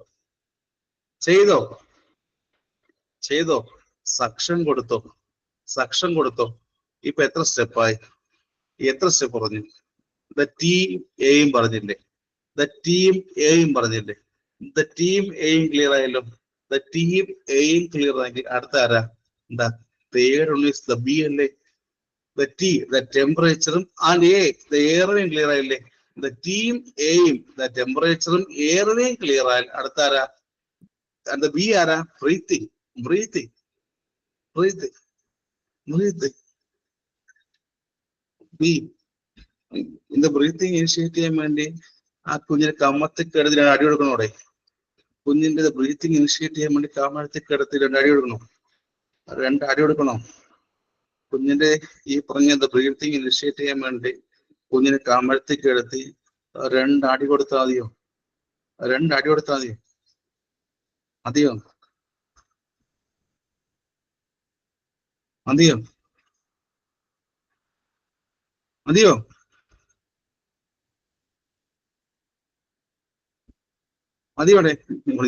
സക്ഷൻ കൊടുത്തോ. ഇപ്പൊ എത്ര സ്റ്റെപ്പായി? എത്ര സ്റ്റെപ്പ് പറഞ്ഞു? ടീം എയും പറഞ്ഞില്ലേ? ടീം എയും ക്ലിയർ ആയല്ലോ. ടീം എയും ക്ലിയർ ആയെങ്കിൽ അടുത്ത ആരാ? എന്താ? the B അല്ലേ? T, the ടെമ്പറേച്ചറും ആൻഡ് എ എയർവേയും ക്ലിയർ ആയില്ലേ? ടീം എയും ടെമ്പറേച്ചറും എയർവേയും ക്ലിയർ ആയാൽ അടുത്ത ആരാ? ബി ആരാ? ബ്രീത്തിങ്. ബി இந்த ബ്രീത്തിങ് ഇനിഷ്യേറ്റ് ചെയ്യാൻ വേണ്ടി ആ കുഞ്ഞിനെ കമ്മത്തി കിടത്തി 2 അടി കൊടുക്കണോടെ. കുഞ്ഞിന്റെ ബ്രീത്തിങ് ഇനിഷ്യേറ്റ് ചെയ്യാൻ വേണ്ടി കമഴ്ത്തി കിടത്തി 2 അടി കൊടുക്കണോ? 2 അടി കൊടുക്കണോ? കുഞ്ഞിന്റെ ഈ പറഞ്ഞ ബ്രീത്തിങ് ഇനിഷ്യേറ്റ് ചെയ്യാൻ വേണ്ടി കുഞ്ഞിനെ കമഴ്ത്തി കിടത്തി 2 അടി കൊടുത്താൽ മതിയോ? 2 അടി കൊടുത്താൽ മതിയോ? മതിയോടെ?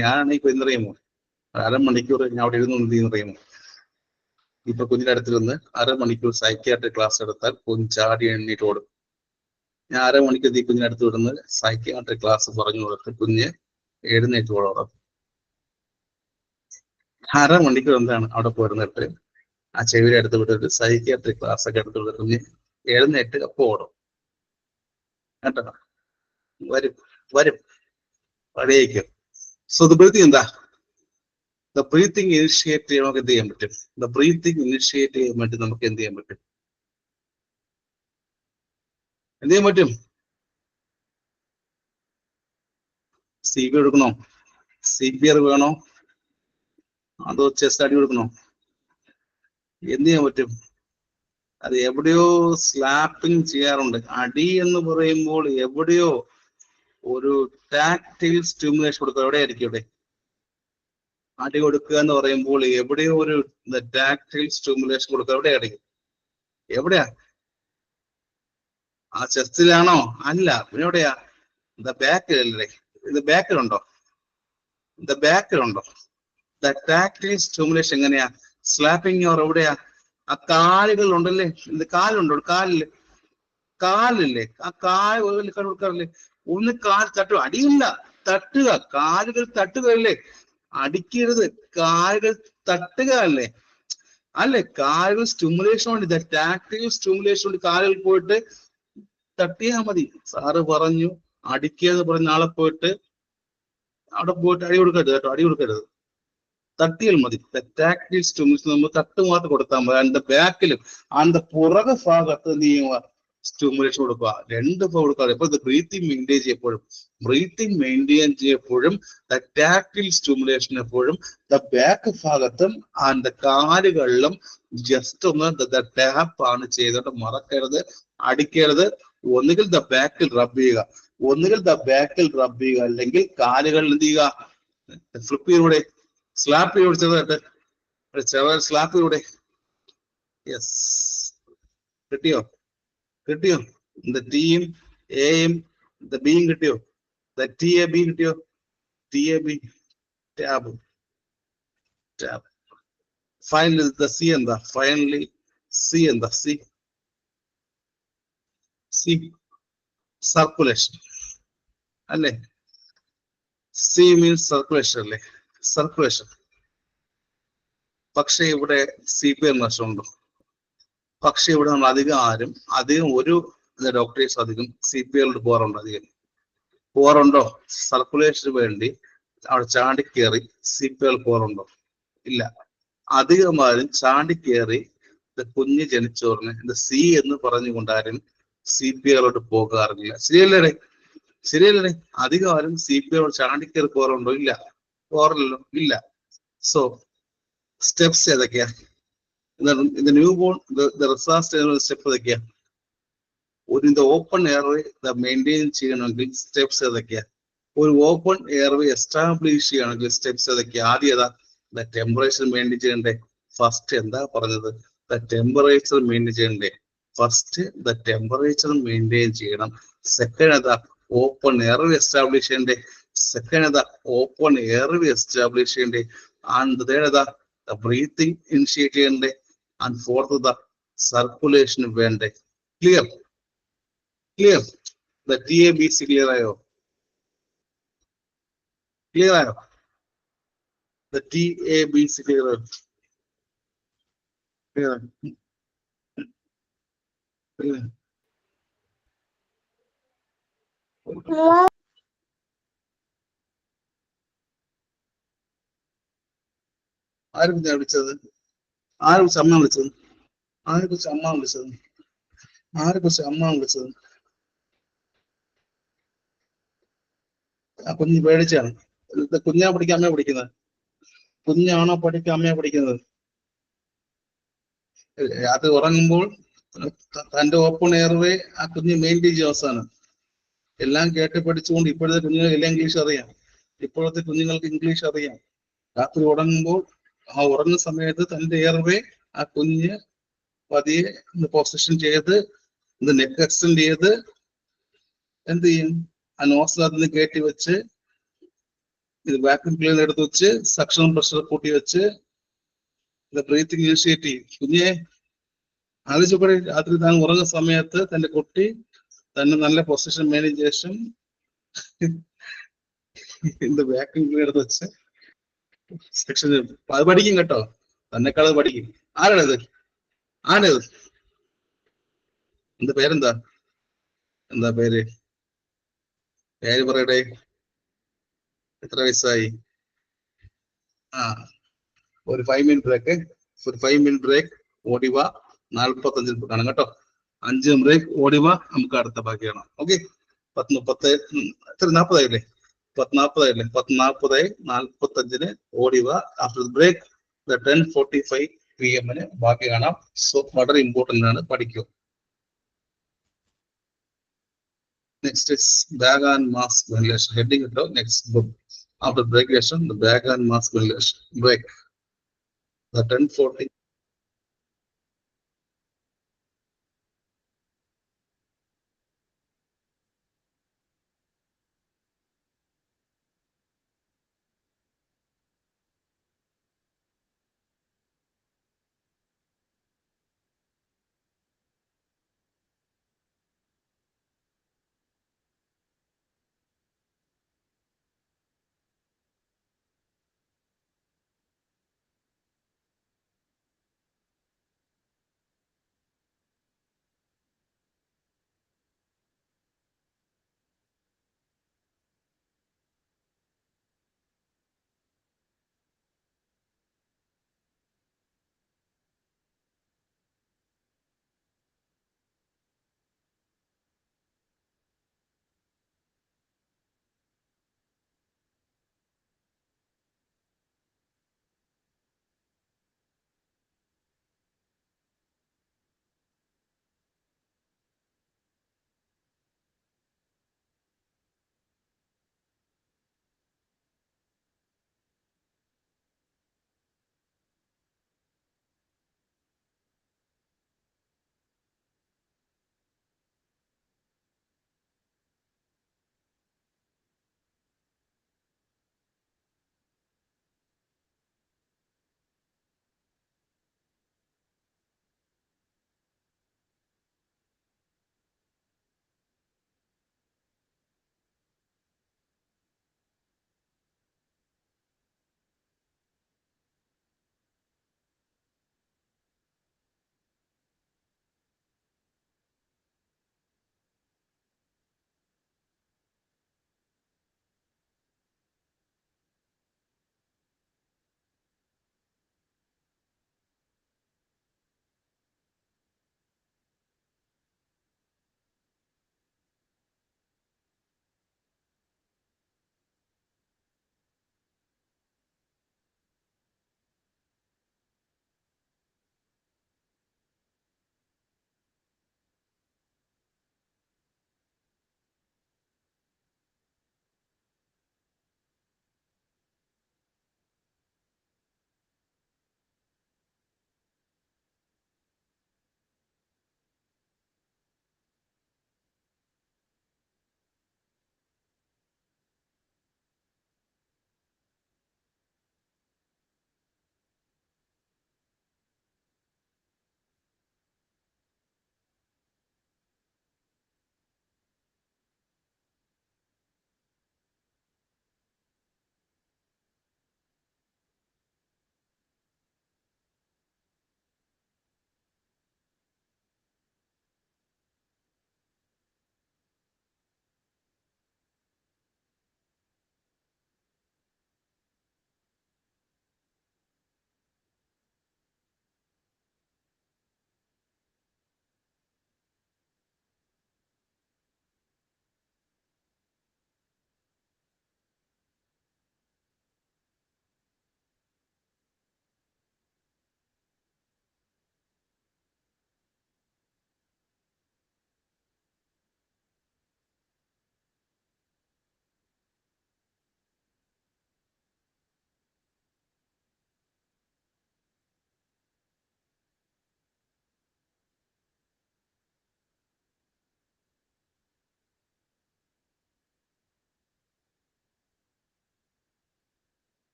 ഞാനാണെങ്കിൽ ഇപ്പൊ എന്തറിയുമോ, 1/2 മണിക്കൂർ ഞാൻ അവിടെ ഇരുന്ന് അറിയുമോ? ഇപ്പൊ കുഞ്ഞിന്റെ അടുത്തിരുന്ന് 1/2 മണിക്കൂർ സൈക്യാട്രിക് ക്ലാസ് എടുത്താൽ കുഞ്ഞ് ചാടി എണ്ണീട്ട് ഓടും. ഞാൻ 1/2 മണിക്കൂർ ഈ കുഞ്ഞിന്റെ അടുത്ത് വിടുന്ന് സൈക്യാട്രിക് ക്ലാസ് പറഞ്ഞു കൊടുത്ത് കുഞ്ഞ് എഴുന്നേറ്റ് ഓടോടും. 1/2 മണിക്കൂർ എന്താണ് അവിടെ പോയിരുന്നിട്ട് ആ ചെവിയുടെ അടുത്ത് വിട്ടിട്ട് സൈക്യാട്രിക് ക്ലാസ് ഒക്കെ എടുത്ത് വിട്ടിട്ട് കുഞ്ഞ് എഴുന്നേറ്റ് അപ്പൊ ഓടും. കേട്ടോ? വരും പഴയേക്കും. സോ ദ ബ്രീത്തിങ് എന്താ? ബ്രീത്തിങ് ഇനിഷ്യേറ്റ് ചെയ്യാൻ നമുക്ക് എന്ത് ചെയ്യാൻ പറ്റും? ബ്രീത്തിങ് ഇനിഷ്യേറ്റ് ചെയ്യാൻ വേണ്ടി നമുക്ക് എന്ത് ചെയ്യാൻ പറ്റും? CPR കൊടുക്കണോ? CPR വേണോ? അതോ ചെസ്റ്റ് അടി കൊടുക്കണോ? എന്ത് ചെയ്യാൻ പറ്റും? അത് എവിടെയോ സ്ലാപ്പിംഗ് ചെയ്യാറുണ്ട്. അടി എന്ന് പറയുമ്പോൾ എവിടെയോ ഒരു ടാക്ടൈൽ സ്റ്റിമുലേഷൻ കൊടുക്കുക. എവിടെയായിരിക്കും? ഇവിടെ അടി കൊടുക്കുക എന്ന് പറയുമ്പോൾ എവിടെയോ ഒരു ടാക്ടൈൽ സ്റ്റിമുലേഷൻ കൊടുക്കുക. എവിടെയായിരിക്കും? എവിടെയാ? ആ ചെസ്റ്റിലാണോ? അല്ല, പിന്നെ എവിടെയാ? ബാക്കിലല്ലേ? ഇത് ബാക്കിലുണ്ടോ? ടാക്ടൈൽ സ്റ്റിമുലേഷൻ എങ്ങനെയാ? സ്ലാപ്പിംഗ് ഓർ എവിടെയാ? ആ കാലുകൾ ഉണ്ടല്ലേ? കാലുണ്ടോ? കാലില്ലേ? ആ കാല് കൊടുക്കാറില്ലേ? ഒന്ന് കാൽ തട്ടുക. അടിയില്ല, തട്ടുക. കാലുകൾ തട്ടുകയല്ലേ? അടിക്കരുത്, കാലുകൾ തട്ടുക അല്ലേ? കാലുകൾ സ്റ്റിമുലേഷൻ ഉണ്ട്. ടാക്ടൈൽ സ്റ്റിമുലേഷൻ ഉണ്ട്. കാലുകൾ പോയിട്ട് തട്ടിയാ മതി. സാറ് പറഞ്ഞു അടിക്കാന്ന് പറഞ്ഞ ആളെ പോയിട്ട് അവിടെ പോയിട്ട് അടി കൊടുക്കരുത് കേട്ടോ. അടി കൊടുക്കരുത്, തട്ടിയാൽ മതി. ടാക്ടൈൽ സ്റ്റിമുലേഷൻ നമ്മൾ തട്ട് മാത്രം കൊടുത്താൽ മതി. അതിന്റെ ബാക്കിലും അതിന്റെ പുറകെ ഭാഗത്ത് നീ സ്റ്റിമുലേഷൻ കൊടുക്കുക. 2 കൊടുക്കാതെ. ഇപ്പൊ ബ്രീത്തിങ് മെയിൻറ്റെയിൻ ചെയ്യപ്പോഴും ടാക്ടൈൽ സ്റ്റിമുലേഷൻ എപ്പോഴും ബാക്ക് ഭാഗത്തും അതിന്റെ കാലുകളിലും ജസ്റ്റ് ഒന്ന് ടാപ്പ് ആണ് ചെയ്തിട്ട് മറക്കരുത്. അടിക്കരുത്. ഒന്നുകിൽ ബാക്കിൽ റബ്ബ് ചെയ്യുക, അല്ലെങ്കിൽ കാലുകളിൽ എന്ത് ചെയ്യുക? ഫ്ലിപ്പ് ചെയ്യൂടെ, സ്ലാപ്പ് ചെയ്യൂടെ, ചെറുതായിട്ട് സ്ലാപ്പ് ചെയ്യൂടെ. യെസ്, കിട്ടിയോ? ടീം എയും ബിയും കിട്ടിയോ? TAB കിട്ടിയോ? TAB tab. ഫൈനലി സി എന്താ? ഫൈനലി സി എന്താ? സി സി സർക്കുലേഷൻ അല്ലേ? സി മീൻസ് സർക്കുലേഷൻ അല്ലേ? സർക്കുലേഷൻ. പക്ഷെ ഇവിടെ CPR നഷ്ടമുണ്ടോ? പക്ഷെ ഇവിടെ നമ്മൾ അധികം ഒരു ഡോക്ടേഴ്സ് അധികം CPR പോകാറുണ്ട്. അധികം പോകാറുണ്ടോ? സർക്കുലേഷന് വേണ്ടി അവിടെ ചാടിക്കേറി CPR പോകാറുണ്ടോ? ഇല്ല. അധികമാരും ചാടിക്കേറി കുഞ്ഞ് ജനിച്ചോറിന് സി എന്ന് പറഞ്ഞുകൊണ്ടാരും CPR പോകാറില്ല. ശരിയല്ലേ? ശരിയല്ലേ? അധികം ആരും CPR ചാടിക്കേറി പോകാറുണ്ടോ? ഇല്ല. പോകാറില്ലല്ലോ? ഇല്ല. സോ സ്റ്റെപ്സ് ഏതൊക്കെയാ? ഇത് ന്യൂ ബോൺ റിസാർച്ച് സ്റ്റെപ്പ് ഏതൊക്കെയാ? ഒരു ഓപ്പൺ എയർവേ മെയിൻറ്റെയിൻ ചെയ്യണമെങ്കിൽ സ്റ്റെപ്സ് ഏതൊക്കെയാ? ഒരു ഓപ്പൺ എയർവേ എസ്റ്റാബ്ലിഷ് ചെയ്യണമെങ്കിൽ സ്റ്റെപ്സ് ഏതൊക്കെയാ? ആദ്യം ഏതാ? ടെമ്പറേച്ചർ മെയിൻറ്റെയിൻ ചെയ്യണ്ടേ? ഫസ്റ്റ് എന്താ പറഞ്ഞത്? ടെമ്പറേച്ചർ മെയിൻറ്റെയിൻ ചെയ്യണ്ടേ? ഫസ്റ്റ് ടെമ്പറേച്ചർ മെയിൻറ്റെയിൻ ചെയ്യണം. സെക്കൻഡ് ഏതാ? ഓപ്പൺ എയർവേ എസ്റ്റാബ്ലിഷ് ചെയ്യണ്ടേ? സെക്കൻഡ് ഏതാ? ഓപ്പൺ എയർവേ എസ്റ്റാബ്ലിഷ് ചെയ്യണ്ടേ? ആൻഡ് തേർഡ് ഏതാ? ബ്രീത്തിങ് ഇനിഷ്യേറ്റ് ചെയ്യണ്ടേ? ആൻഡ് ഫോർത്ത് ഏതാ? സർക്കുലേഷൻ വേണ്ടേ? ക്ലിയർ? ക്ലിയർ? TABC ക്ലിയർ ആയോ? ക്ലിയർ ആയോ? TABC ക്ലിയർ ആയോ? ക്ലിയർ ആയോ? ആരെ കുറിച്ചാ വിളിച്ചത്? ആരെ കുറിച്ച് അമ്മ വിളിച്ചത്? ആരെ കുറിച്ച് അമ്മ വിളിച്ചത്? ആരെ കുറിച്ച് അമ്മ വിളിച്ചത്? ആ കുഞ്ഞ് പേടിച്ചാണ്. കുഞ്ഞാ പഠിക്കാൻ അമ്മയെ പഠിക്കുന്നത്? കുഞ്ഞാണോ പഠിക്കാൻ അമ്മയെ പഠിക്കുന്നത്? രാത്രി ഉറങ്ങുമ്പോൾ തന്റെ ഓപ്പൺ എയർവേ ആ കുഞ്ഞ് മെയിൻറ്റെയിൻ ചെയ്യും. അവസാനം എല്ലാം കേട്ട് പഠിച്ചുകൊണ്ട് ഇപ്പോഴത്തെ കുഞ്ഞുങ്ങൾക്ക് എല്ലാം ഇംഗ്ലീഷ് അറിയാം. ഇപ്പോഴത്തെ കുഞ്ഞുങ്ങൾക്ക് ഇംഗ്ലീഷ് അറിയാം. രാത്രി ഉറങ്ങുമ്പോൾ ആ ഉറങ്ങുന്ന സമയത്ത് തന്റെ എയർവേ ആ കുഞ്ഞ് പതിയെ പൊസിഷൻ ചെയ്ത് നെക്ക് എക്സ്റ്റെൻഡ് ചെയ്ത് എന്ത് ചെയ്യും? ആ നോസിനകത്ത് നിന്ന് കയറ്റി വെച്ച് വാക്യൂം ക്ലീനർ എടുത്ത് വെച്ച് സക്ഷൻ പ്രഷർ കൂട്ടി വെച്ച് ബ്രീത്തിങ് ഇനിഷ്യേറ്റ് ചെയ്യും. കുഞ്ഞെ ആലോചിച്ചപ്പോഴേ രാത്രി താൻ ഉറങ്ങുന്ന സമയത്ത് തന്റെ കുട്ടി തന്നെ നല്ല പൊസിഷൻ മേനേജ് ശേഷം വാക്യൂം ക്ലീനർ എടുത്ത് വെച്ച് സെക്ഷൻ അത് പഠിക്കും കേട്ടോ. തന്നെക്കാളത് പഠിക്കും. ആരാണിത്? ആരാത്? എന്താ പേരെന്താ? എന്താ പേര്? പേര് പറയടേ. എത്ര വയസ്സായി? ആ ഒരു 5 മിനിറ്റ് ബ്രേക്ക്. ഒരു 5 മിനിറ്റ് ബ്രേക്ക്. ഓടിവ. 45 കാണാം കേട്ടോ. 5 ബ്രേക്ക് ഓടിവ. നമുക്ക് അടുത്ത ബാക്കി കാണാം. ഓക്കെ. 10:30 എത്ര 40ആയില്ലേ? 10:40ആയില്ലേ? 10:40 45 ഓടിവ. ആഫ്റ്റർ ബ്രേക്ക് 10:45 PM ബാക്കി കാണാം. സോ വളരെ ഇമ്പോർട്ടന്റ് ആണ്, പഠിക്കൂ. Next is bag and mask ventilation. Heading കേട്ടോ. Next book after break session, the bag and mask ventilation break. The 10:40.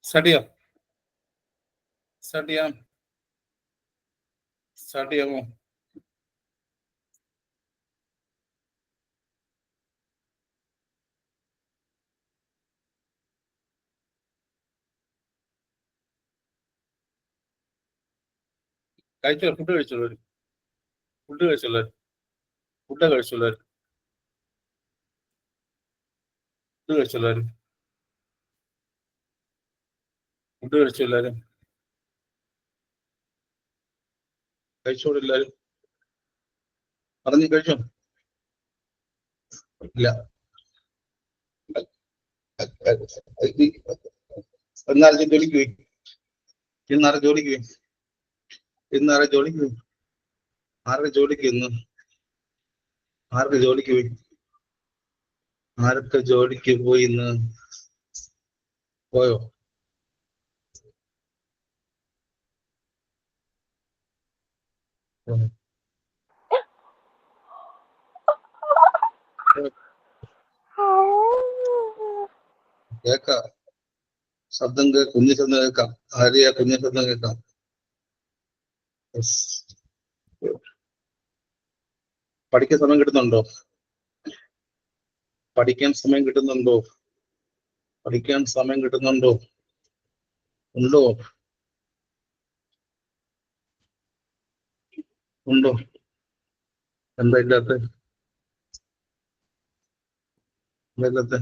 Start ചെയ്യാം. സ്റ്റാർട്ട് ചെയ്യാം. സ്റ്റാർട്ട് ചെയ്യാമോ? കഴിച്ചോ? ഫുഡ് കഴിച്ചോളൂ. ഫുഡ് കഴിച്ചോളൂ. ഫുഡ് കഴിച്ചോളൂ. ഫുഡ് കഴിച്ചോളൂ. ഫുഡ് കഴിച്ചോ എല്ലാരും? കഴിച്ചോളൂ എല്ലാരും. പറഞ്ഞു കഴിച്ചോ? ഇല്ല. എന്നാലും ജോലിക്ക് പോയി. ഇന്നാരെ ജോലിക്ക് പോയി. ഇന്നാരെ ജോലിക്ക് പോയി. ആരുടെ ജോലിക്ക് ഇന്ന്? ആർക്ക് ജോലിക്ക് പോയി? ആരൊക്കെ ജോലിക്ക് പോയി ഇന്ന്? പോയോ? കേക്കാം. ശബ്ദം കുഞ്ഞു ശബ്ദം കേൾക്കാം. ആര്യ കുഞ്ഞു ശബ്ദം കേൾക്കാം. പഠിക്കാൻ സമയം കിട്ടുന്നുണ്ടോ? പഠിക്കാൻ സമയം കിട്ടുന്നുണ്ടോ? പഠിക്കാൻ സമയം കിട്ടുന്നുണ്ടോ? ഉണ്ടോ? ഉണ്ടോ? എന്താ ഇല്ലാത്ത? എന്താ ഇല്ലാത്ത?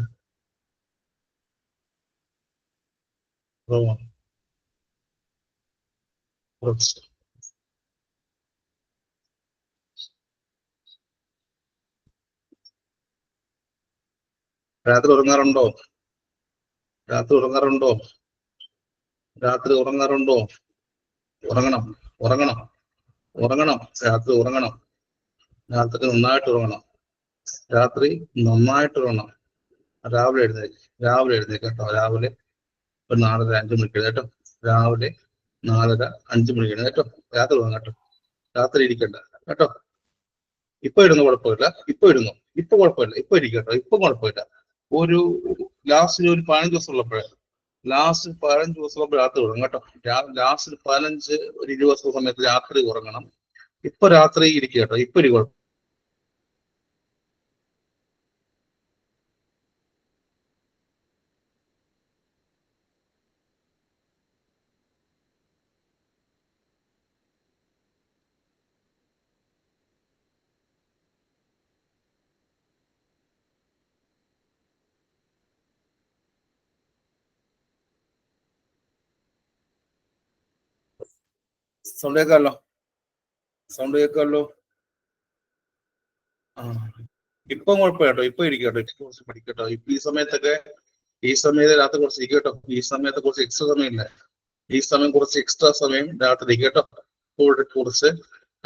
രാത്രി ഉറങ്ങാറുണ്ടോ? രാത്രി ഉറങ്ങാറുണ്ടോ? രാത്രി ഉറങ്ങാറുണ്ടോ? ഉറങ്ങണം. ഉറങ്ങണം. ഉറങ്ങണം. രാത്രി ഉറങ്ങണം. രാത്രി നന്നായിട്ട് ഉറങ്ങണം. രാത്രി നന്നായിട്ട് ഉറങ്ങണം. രാവിലെ എഴുന്നേക്ക്. രാവിലെ എഴുന്നേക്ക് കേട്ടോ. രാവിലെ ഒരു 4:30 5 മണിക്ക് കേട്ടോ. രാവിലെ 4:30 5 മണിക്ക് കേട്ടോ. രാത്രി ഉറങ്ങാം കേട്ടോ. രാത്രി ഇരിക്കണ്ട കേട്ടോ. ഇപ്പൊ ഇരുന്ന് കുഴപ്പമില്ല. ഇപ്പൊ ഇരുന്നു. ഇപ്പൊ കുഴപ്പമില്ല. ഇപ്പൊ ഇരിക്കട്ടോ. ഇപ്പൊ കുഴപ്പമില്ല. ഒരു ലാസ്റ്റ് ഒരു 15 ദിവസം ഉള്ളപ്പോഴേ ലാസ്റ്റ് 15 ദിവസം ഉള്ളപ്പോൾ രാത്രി ഉറങ്ങും കേട്ടോ. ലാസ്റ്റ് 15 ഒരു 20 ദിവസം സമയത്ത് രാത്രി ഉറങ്ങണം. ഇപ്പൊ രാത്രി ഇരിക്കുക കേട്ടോ. ഇപ്പൊ ഒരു കുഴപ്പം. സൗണ്ട് കേൾക്കാമല്ലോ. സൗണ്ട് കേൾക്കാമല്ലോ. ഇപ്പൊ കുഴപ്പമില്ല. ഇപ്പൊ ഇരിക്കട്ടോ. ഇപ്പൊ കുറച്ച് പഠിക്കട്ടോ. ഇപ്പൊ ഈ സമയത്തൊക്കെ രാത്രി കുറച്ച് ഇരിക്കട്ടോ. ഈ സമയത്ത് കുറച്ച് എക്സ്ട്രാ സമയം ഇല്ല. ഈ സമയം കുറച്ച് എക്സ്ട്രാ സമയം രാത്രി ഇരിക്കട്ടോ. കുറച്ച്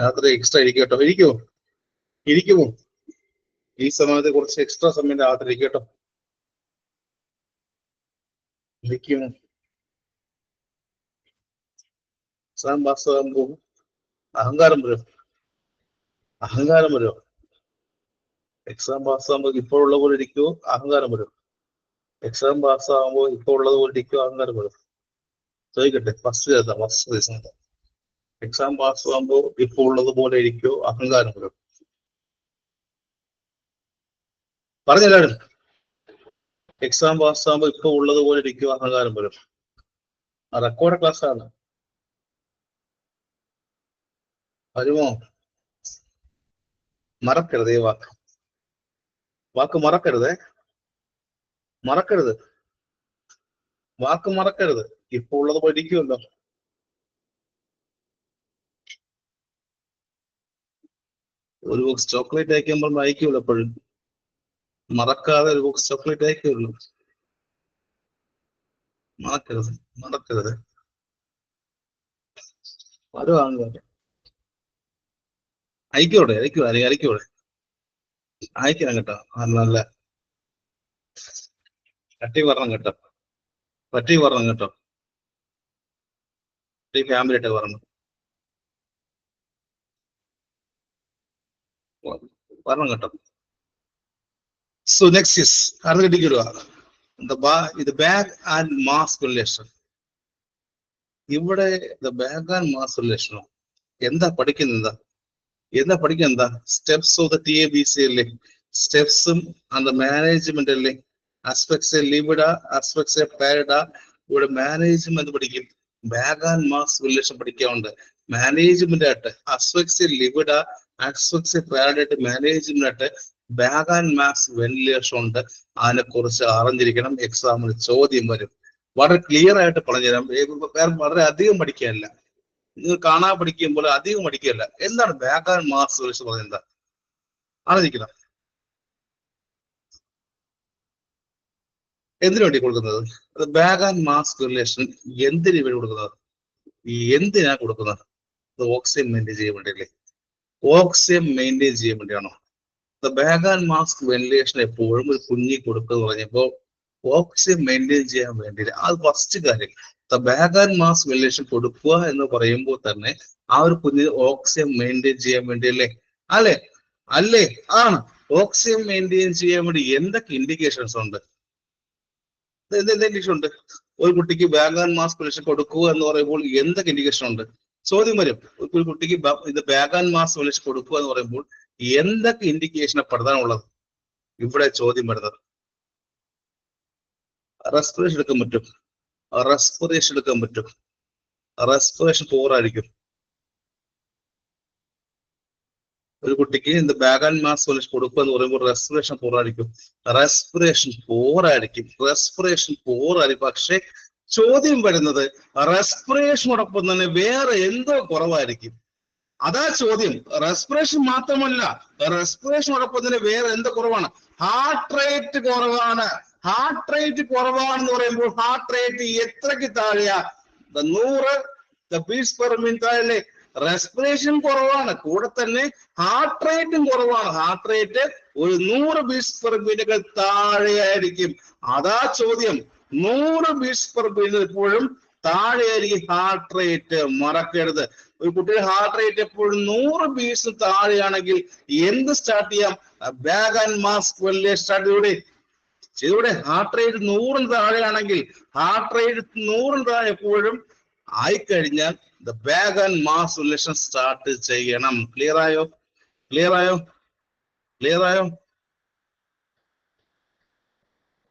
രാത്രി എക്സ്ട്രാ ഇരിക്കട്ടോ. ഇരിക്കുമോ? ഈ സമയത്ത് കുറച്ച് എക്സ്ട്രാ സമയം രാത്രി ഇരിക്കട്ടോ. ഇരിക്കുമോ? എക്സാം പാസ്സാകുമ്പോ അഹങ്കാരം വരും. അഹങ്കാരം വരും. എക്സാം പാസ്സാകുമ്പോൾ ഇപ്പോൾ ഉള്ള പോലെ ഇരിക്കുമോ? അഹങ്കാരം വരും. എക്സാം പാസ്സാകുമ്പോൾ ഇപ്പോൾ ഉള്ളത് പോലെ ഇരിക്കുമോ? അഹങ്കാരം വരും. ചോദിക്കട്ടെ. ഫസ്റ്റ് ദിവസം എക്സാം പാസ്സാകുമ്പോൾ ഇപ്പോൾ ഉള്ളത് പോലെ ഇരിക്കുമോ? അഹങ്കാരം വരും. പറഞ്ഞെല്ലാവരും. എക്സാം പാസ്സാകുമ്പോൾ ഇപ്പോൾ ഉള്ളത് പോലെ ഇരിക്കുമോ? അഹങ്കാരം വരും. റെക്കോർഡ് ക്ലാസ് ആണ്. വരുമോ? മറക്കരുത് ഈ വാക്ക് മറക്കരുത്. വാക്ക് മറക്കരുത്. ഇപ്പൊ ഉള്ളത് പഠിക്കുമല്ലോ. ഒരു ബോക്സ് ചോക്ലേറ്റ് അയക്കുമ്പോൾ അയക്കുമല്ലോ. എപ്പോഴും മറക്കാതെ ഒരു ബോക്സ് ചോക്ലേറ്റ് അയക്കുമല്ലോ. മറക്കരുത്. വരുവാണ്. അയക്കോടെ. അയക്കണം കേട്ടോ. നല്ല പറ്റി പറഞ്ഞു കേട്ടോ. ഫാമിലി ആയിട്ട് പറഞ്ഞു കേട്ടോ. So next is arithmetic. The bag and mass relation. ഇവിടെ ബാഗ് ആൻഡ് മാസ് റിലേഷനോ എന്താ പഠിക്കുന്നത്? സ്റ്റെപ്സ് ഓഫ് ദ TABC അല്ലേ? സ്റ്റെപ്സും ആൻഡ് മാനേജ്മെന്റ് അല്ലേ? ആസ്പെക്ട്സ് ലിവിഡ, ആസ്പെക്ട്സ് പാരഡ. ഇവിടെ മാനേജ്മെന്റ് പഠിക്കും, ബാഗ് ആൻഡ് മാസ് റിലേഷൻ പഠിക്കാറുണ്ട്. മാനേജ്മെന്റ് ആയിട്ട് ആസ്പെക്ട്സ് ലിവിഡ, ആസ്പെക്ട്സ് പാരഡ മാനേജ്മെന്റ് ആയിട്ട് ബാഗ് ആൻഡ് മാസ് വെന്റിലേഷൻ ഉണ്ട്. അതിനെ കുറിച്ച് അറിഞ്ഞിരിക്കണം. എക്സാമിന് ചോദ്യം വരും. വളരെ ക്ലിയർ ആയിട്ട് പറഞ്ഞുതരാം. വളരെ അധികം പഠിക്കാനല്ല, നിങ്ങൾ കാണാൻ പഠിക്കുമ്പോൾ അധികം പഠിക്കുകയല്ല. എന്താണ് ബാഗ് ആൻഡ് മാസ് റിലേഷൻ പറഞ്ഞത്? എന്താ അറിഞ്ഞിരിക്കണം. എന്തിനു വേണ്ടി കൊടുക്കുന്നത്? ബാഗ് ആൻഡ് മാസ് റിലേഷൻ എന്തിനു വേണ്ടി കൊടുക്കുന്നത്? എന്തിനാ കൊടുക്കുന്നത്? ഓക്സിജൻ മെയിൻറ്റെയിൻ ചെയ്യാൻ വേണ്ടിയല്ലേ? ഓക്സിജൻ മെയിൻറ്റെയിൻ ചെയ്യാൻ വേണ്ടിയാണോ? ബാഗ് ആൻഡ് മാസ് വെന്റിലേഷൻ എപ്പോഴും ഒരു കുഞ്ഞി കൊടുക്കുക പറഞ്ഞപ്പോ ഓക്സിജൻ മെയിൻറ്റെയിൻ ചെയ്യാൻ വേണ്ടിയില്ല. അത് ഫസ്റ്റ് കാര്യം. ബാഗ് ആൻഡ് മാസ് വെന്റിലേഷൻ കൊടുക്കുക എന്ന് പറയുമ്പോൾ തന്നെ ആ ഒരു കുഞ്ഞിന് ഓക്സിജൻ മെയിൻറ്റെയിൻ ചെയ്യാൻ വേണ്ടിയല്ലേ? അല്ലേ? ആണ്. ഓക്സിജൻ മെയിൻറ്റെയിൻ ചെയ്യാൻ വേണ്ടി എന്തൊക്കെ ഇൻഡിക്കേഷൻസ് ഉണ്ട്? ഇൻഡിക്കേഷൻ ഉണ്ട്? ഒരു കുട്ടിക്ക് ബാഗ് ആൻഡ് മാസ് വെന്റിലേഷൻ കൊടുക്കുക എന്ന് പറയുമ്പോൾ എന്തൊക്കെ ഇൻഡിക്കേഷൻ ഉണ്ട്? ചോദ്യം വരും. ഒരു കുട്ടിക്ക് ഇത് ബാഗ് ആൻഡ് മാസ് വെന്റിലേഷൻ കൊടുക്കുക എന്ന് പറയുമ്പോൾ എന്തൊക്കെ ഇൻഡിക്കേഷനെ പ്രധാനമുള്ളത്? ഇവിടെ ചോദ്യം വരുന്നത് റെസ്പിറേഷൻ എടുക്കാൻ പറ്റും, റെസ്പിറേഷൻ പോറായിരിക്കും. ഒരു കുട്ടിക്ക് ഇത് ബാഗ് ആൻഡ് മാസ് വെന്റിലേഷൻ കൊടുക്കുക എന്ന് പറയുമ്പോൾ റെസ്പിറേഷൻ പോറായിരിക്കും. പക്ഷെ ചോദ്യം വരുന്നത് റെസ്പിറേഷനോടൊപ്പം തന്നെ വേറെ എന്തോ കുറവായിരിക്കും. അതാ ചോദ്യം. റെസ്പിറേഷൻ മാത്രമല്ല, റെസ്പിറേഷനോടൊപ്പം തന്നെ വേറെ എന്തോ കുറവാണ്. ഹാർട്ട് റേറ്റ് കുറവാണെന്ന് പറയുമ്പോൾ ഹാർട്ട് റേറ്റ് എത്രക്ക് താഴെയാ? 100 ബീറ്റ്സ് പെർ മിനിറ്റ് താഴെ. റെസ്പിറേഷൻ കുറവാണ്, കൂടെ തന്നെ ഹാർട്ട് റേറ്റും കുറവാണ്. ഹാർട്ട് റേറ്റ് ഒരു 100 ബീറ്റ്സ് പെർ മിനിറ്റ് താഴെയായിരിക്കും. അതാ ചോദ്യം. 100 ബീറ്റ്സ് പെർ മിനിറ്റ് എപ്പോഴും താഴെയായിരിക്കും ഹാർട്ട് റേറ്റ്. മറക്കരുത്. ഒരു കുട്ടിയുടെ ഹാർട്ട് റേറ്റ് എപ്പോഴും 100 ബീറ്റ്സ് താഴെയാണെങ്കിൽ എന്ത് സ്റ്റാർട്ട് ചെയ്യാം? Bag and mask ventilation start ചെയ്തൂടെ? ഹാർട്ട് റേറ്റ് 100 താഴെയാണെങ്കിൽ, ഹാർട്ട് റേറ്റ് 100 താഴെ എപ്പോഴും ആയിക്കഴിഞ്ഞാൽ bag and mask ventilation start ചെയ്യണം. ക്ലിയർ ആയോ?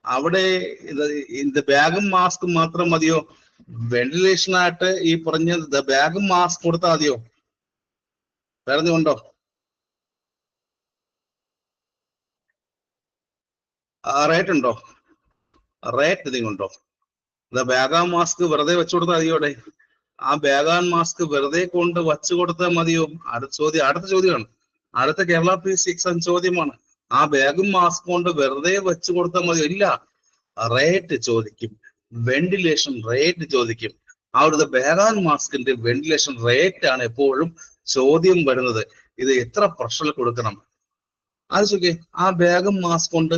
അവിടെ ഇത് ബാഗും മാസ്കും മാത്രം മതിയോ? വെന്റിലേഷൻ ആയിട്ട് ഈ പറഞ്ഞ ബാഗും മാസ്ക് കൊടുത്താൽ മതിയോ? വേറെ ഉണ്ടോ? റേറ്റ് ഉണ്ടോ? ബാഗ് ആൻഡ് മാസ്ക് വെറുതെ വെച്ചു കൊടുത്താൽ മതിയോടെ? ആ ബാഗ് ആൻഡ് മാസ്ക് വെറുതെ കൊണ്ട് വച്ചു കൊടുത്താൽ മതിയോ? അടുത്ത ചോദ്യമാണ്. അടുത്ത കേരള PSC എക്സാം ചോദ്യമാണ്. ആ ബാഗും മാസ്ക് കൊണ്ട് വെറുതെ വെച്ചു കൊടുത്താൽ മതിയോ? ഇല്ല. റേറ്റ് ചോദിക്കും, വെന്റിലേഷൻ റേറ്റ് ചോദിക്കും. അവിടുത്തെ ബാഗ് ആൻഡ് മാസ്കിന്റെ വെന്റിലേഷൻ റേറ്റ് ആണ് എപ്പോഴും ചോദ്യം വരുന്നത്. ഇത് എത്ര പ്രഷറിൽ കൊടുക്കണം? ആലോചിക്കേ. ആ ബാഗും മാസ്ക് കൊണ്ട്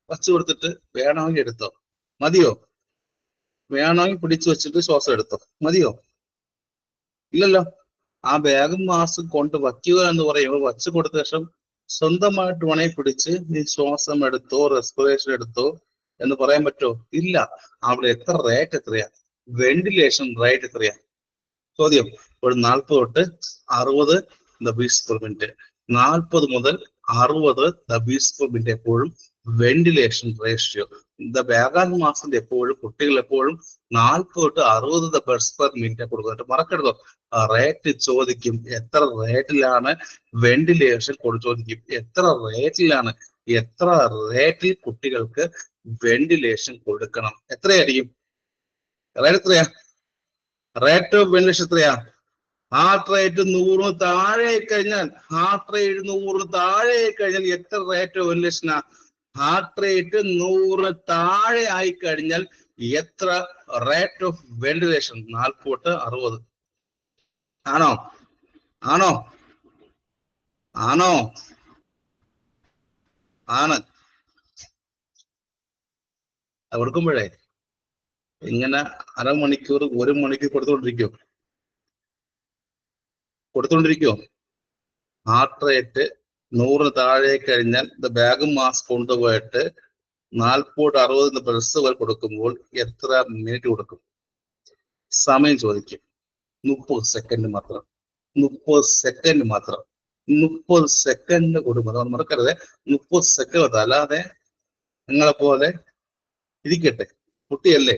വച്ചു കൊടുത്തിട്ട് വേണമെങ്കിൽ എടുത്തോ, മതിയോ? വേണമെങ്കിൽ പിടിച്ചു വെച്ചിട്ട് ശ്വാസം എടുത്തോ, മതിയോ? ഇല്ലല്ലോ. ആ ബാഗും മാസ്ക് കൊണ്ട് വയ്ക്കുക എന്ന് പറയുമ്പോൾ വച്ചു കൊടുത്ത ശേഷം സ്വന്തമായിട്ട് വേണമെങ്കിൽ പിടിച്ച് നീ ശ്വാസം എടുത്തോ, റെസ്പിറേഷൻ എടുത്തോ എന്ന് പറയാൻ പറ്റുമോ? ഇല്ല. അവിടെ എത്രയാ? വെന്റിലേഷൻ റേറ്റ് എത്രയാ? ചോദ്യം. ഒരു 40 തൊട്ട് 60 ബീറ്റ്സ് പെർ മിനിറ്റ്. 40 മുതൽ 60 ബീറ്റ്സ് പെർ മിനിറ്റ് എപ്പോഴും വെന്റിലേഷൻ റേഷ്യോ. ബാഗ് ആൻഡ് മാസിന്റെ എപ്പോഴും കുട്ടികൾ എപ്പോഴും 40 തൊട്ട് 60 ബീറ്റ്സ് പെർ മിനിറ്റ് കൊടുക്കുന്നുണ്ട്. മറക്കരുതോ? റേറ്റ് ചോദിക്കും. എത്ര റേറ്റിലാണ് വെന്റിലേഷൻ ചോദിക്കും. എത്ര റേറ്റിൽ കുട്ടികൾക്ക് വെന്റിലേഷൻ കൊടുക്കണം? എത്രയായിരിക്കും റേറ്റ് ഓഫ് വെന്റിലേഷൻ? എത്രയാ? ഹാർട്ട് റേറ്റ് 100 താഴെ കഴിഞ്ഞാൽ എത്ര റേറ്റ് ഓഫ് വെന്റിലേഷനാ? ഹാർട്ട് റേറ്റ് 100 താഴെ ആയി കഴിഞ്ഞാൽ എത്ര റേറ്റ് ഓഫ് വെന്റിലേഷൻ? 40 തൊട്ട് 60. ആണോ? ആണ്. കൊടുക്കുമ്പോഴേ ഇങ്ങനെ അരമണിക്കൂർ 1 മണിക്കൂർ കൊടുത്തോണ്ടിരിക്കോ? ഹാർട്ട് റേറ്റ് 100 താഴെ കഴിഞ്ഞാൽ ബാഗും മാസ്ക് കൊണ്ടുപോയിട്ട് 40 തൊട്ട് 60 പൾസ് വരെ കൊടുക്കുമ്പോൾ എത്ര മിനിറ്റ് കൊടുക്കും? സമയം ചോദിക്കും. 30 സെക്കൻഡ് മാത്രം, 30 സെക്കൻഡ് മാത്രം, 30 സെക്കൻഡ് കൊടുക്കും. മറക്കരുത്, 30 സെക്കൻഡ്. അല്ലാതെ നിങ്ങളെ പോലെ ഇരിക്കട്ടെ, കുട്ടിയല്ലേ,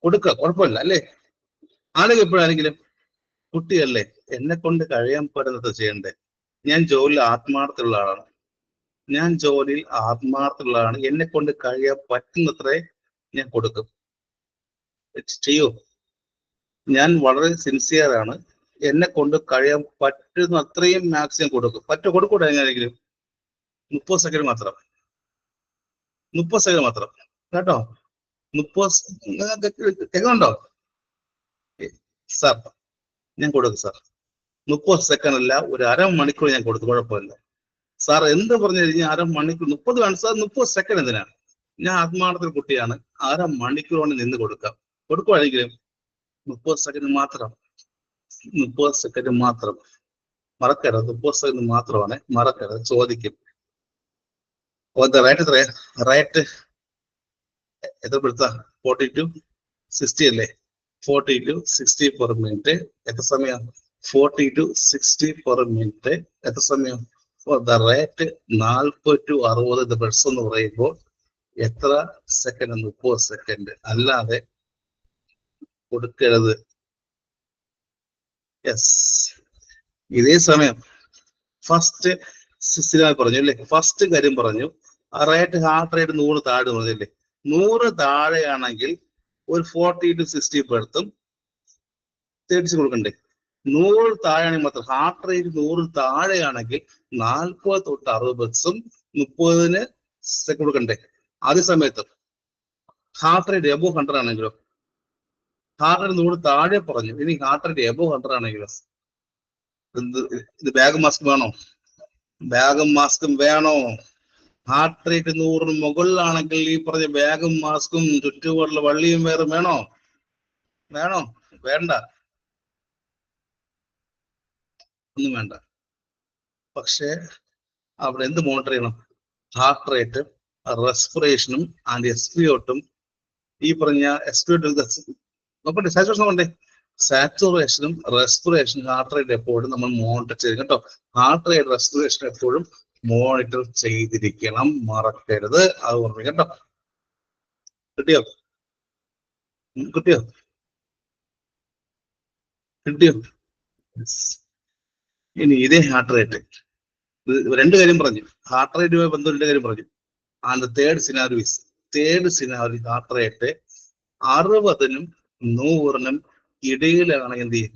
കൊടുക്കുക, കുഴപ്പമില്ല അല്ലേ. ആണെങ്കിൽ എപ്പോഴാണെങ്കിലും കുട്ടിയല്ലേ, എന്നെ കൊണ്ട് കഴിയാൻ പറ്റുന്നത് ചെയ്യണ്ടേ. ഞാൻ ജോലിയിൽ ആത്മാർത്ഥമുള്ള ആളാണ്, ഞാൻ ജോലിയിൽ ആത്മാർത്ഥമുള്ള ആളാണ്. എന്നെ കൊണ്ട് കഴിയാൻ പറ്റുന്നത്രേ ഞാൻ കൊടുക്കും. ചെയ്യൂ, ഞാൻ വളരെ സിൻസിയറാണ്. എന്നെ കൊണ്ട് കഴിയാൻ പറ്റുന്ന അത്രയും മാക്സിമം കൊടുക്കും. കൊടുക്കൂടെ എങ്ങനെയെങ്കിലും. 30 സെക്കൻഡ് മാത്രം, 30 സെക്കൻഡ് മാത്രം കേട്ടോ. 30 കേൾക്കുന്നുണ്ടോ സാർ? ഞാൻ കൊടുക്കും സാർ. 30 സെക്കൻഡ് അല്ല, ഒരു അരമണിക്കൂർ ഞാൻ കൊടുത്തു, കുഴപ്പമില്ല സാർ. എന്ത് പറഞ്ഞു കഴിഞ്ഞാൽ അരമണിക്കൂർ, 30 വേണം സാർ, 30 സെക്കൻഡ് എന്തിനാണ്? ഞാൻ ആത്മാർത്ഥ കുട്ടിയാണ്, അരമണിക്കൂർ കൊണ്ട് നിന്ന് കൊടുക്കാം. കൊടുക്കുവാണെങ്കിലും 30 സെക്കൻഡ് മാത്രം, 30 സെക്കൻഡ് മാത്രം. മറക്കരുത്, 30 സെക്കൻഡ് മാത്രമാണ്, മറക്കരുത്. ചോദിക്കും റൈറ്റ് എത്രയാ? റൈറ്റ് എത്ര പെടുത്ത? 40 to 60 അല്ലേ? 40 to 60 പെർ മിനിറ്റ്. എത്ര സമയം? 40 to 60 പെർ മിനിറ്റ്. എത്ര സമയം? റേറ്റ് 40 to 60 ബെഡ്സ് എന്ന് പറയുമ്പോൾ എത്ര സെക്കൻഡ്? 30 സെക്കൻഡ്. അല്ലാതെ കൊടുക്കരുത്. യെസ്, ഇതേ സമയം ഫസ്റ്റ് സിനിമ പറഞ്ഞു അല്ലേ, ഫസ്റ്റ് കാര്യം പറഞ്ഞു. റേറ്റ്, ഹാർട്ട് റേറ്റ് 100 താഴെ പറഞ്ഞല്ലേ. 100 താഴെയാണെങ്കിൽ ഒരു 40 to 60 പെടുത്തും 30 കൊടുക്കണ്ടേ. 100 താഴെയാണെങ്കിൽ മാത്രം, ഹാർട്ട് റേറ്റ് 100 താഴെയാണെങ്കിൽ 40 തൊട്ട് 60 ബെഡ്സും 30 സെക്കൻഡ് കൊടുക്കണ്ടേ. അതേ സമയത്ത് ഹാർട്ട് റേറ്റ് എബോ 100 ആണെങ്കിലോ, ഹാർട്ട് റേറ്റ് 100 താഴെ പറഞ്ഞു, ഇനി ഹാർട്ട് റേറ്റ് എബോ 100 ആണെങ്കിലോ, ഇത് ബാഗ് മാസ്ക് വേണോ? ബാഗും മാസ്കും വേണോ? ഹാർട്ട് റേറ്റ് 100 മുകളിലാണെങ്കിൽ ഈ പറഞ്ഞ ബാഗും മാസ്കും ചുറ്റുപാടുള്ള വള്ളിയും വേറും വേണോ? വേണോ? വേണ്ട, ഒന്നും വേണ്ട. പക്ഷേ അവിടെ എന്ത് മോണിറ്റർ ചെയ്യണം? ഹാർട്ട് റേറ്റ്, റെസ്പിറേഷനും ആൻഡ് എസ്പിഒട്ടും. ഈ പറഞ്ഞ എസ്പിഒട്ട് സാച്ചുറേഷൻ കൊണ്ടേ, സാച്ചുറേഷനും റെസ്പിറേഷനും ഹാർട്ട് റേറ്റ് എപ്പോഴും നമ്മൾ മോണിറ്റർ ചെയ്യും കേട്ടോ. ഹാർട്ട് റേറ്റ്, റെസ്പിറേഷൻ എപ്പോഴും മോണിറ്റർ ചെയ്തിരിക്കണം, മറക്കരുത്. അത് ഓർമ്മ കേട്ടോ. കിട്ടിയോ? കിട്ടിയോ? കിട്ടിയോ? ഇനി ഇതേ ഹാർട്ട് റേറ്റ്, രണ്ട് കാര്യം പറഞ്ഞു, ഹാർട്ട് റേറ്റുമായി ബന്ധം 2 കാര്യം പറഞ്ഞു. And third scenario heart rate 60-നും 100-നും ഇടയിലാണെങ്കിൽ എന്ത് ചെയ്യും?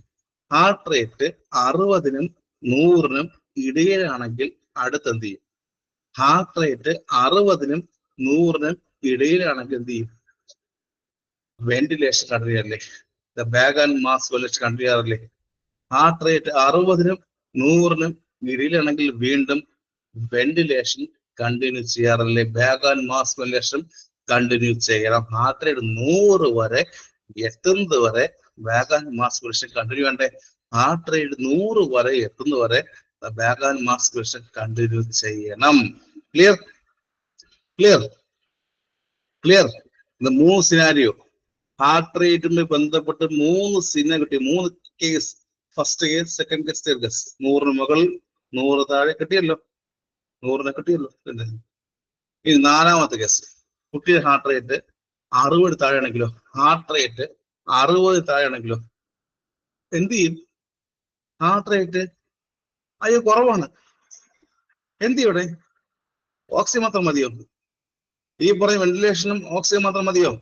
ഹാർട്ട് റേറ്റ് 60-നും 100-നും ഇടയിലാണെങ്കിൽ അടുത്ത് എന്ത് ചെയ്യും? ഹാർട്ട് റേറ്റ് 60-നും 100-നും ഇടയിലാണെങ്കിൽ എന്ത് ചെയ്യും? വെന്റിലേഷൻ കണ്ടിന്യൂ ചെയ്യല്ലേ, bag and mask ventilation continue ചെയ്യാറില്ലേ? ഹാർട്ട് റേറ്റ് 60-നും 100-നും ഇടയിലാണെങ്കിൽ വീണ്ടും വെന്റിലേഷൻ കണ്ടിന്യൂ ചെയ്യാറില്ലേ? Bag and mask ventilation continue ചെയ്യണം. ഹാർട്ട് റേറ്റ് 100 വരെ എത്തുന്നത് വരെ bag and mask ventilation continue ചെയ്യണ്ടേ? ഹാർട്ട് റേറ്റ് 100 വരെ എത്തുന്നത് വരെ bag and mask ventilation continue ചെയ്യണം. ക്ലിയർ? ക്ലിയർ? ക്ലിയർ? ഇത് 3 സിനാരിയോ, ഹാർട്ട് റേറ്റുമായി ബന്ധപ്പെട്ട് 3 സിനാരിയോ കിട്ടി, 3 case. First case, second case, third case. 100-ന് മുകളിൽ 100 താഴെ കിട്ടിയല്ലോ, 100-നെ കിട്ടിയല്ലോ. ഇനി 4ാമത്തെ കേസ്, കുട്ടിയുടെ ഹാർട്ട് റേറ്റ് 60 താഴെയാണെങ്കിലോ, ഹാർട്ട് റേറ്റ് 60 താഴെയാണെങ്കിലോ എന്ത് ചെയ്യും? ഹാർട്ട് റേറ്റ് അയ്യോ കുറവാണ്, എന്ത് ചെയ്യും? ഇവിടെ ഓക്സിജൻ മാത്രം മതിയോ? ഈ പറഞ്ഞ വെന്റിലേഷനും ഓക്സിജൻ മാത്രം മതിയോ?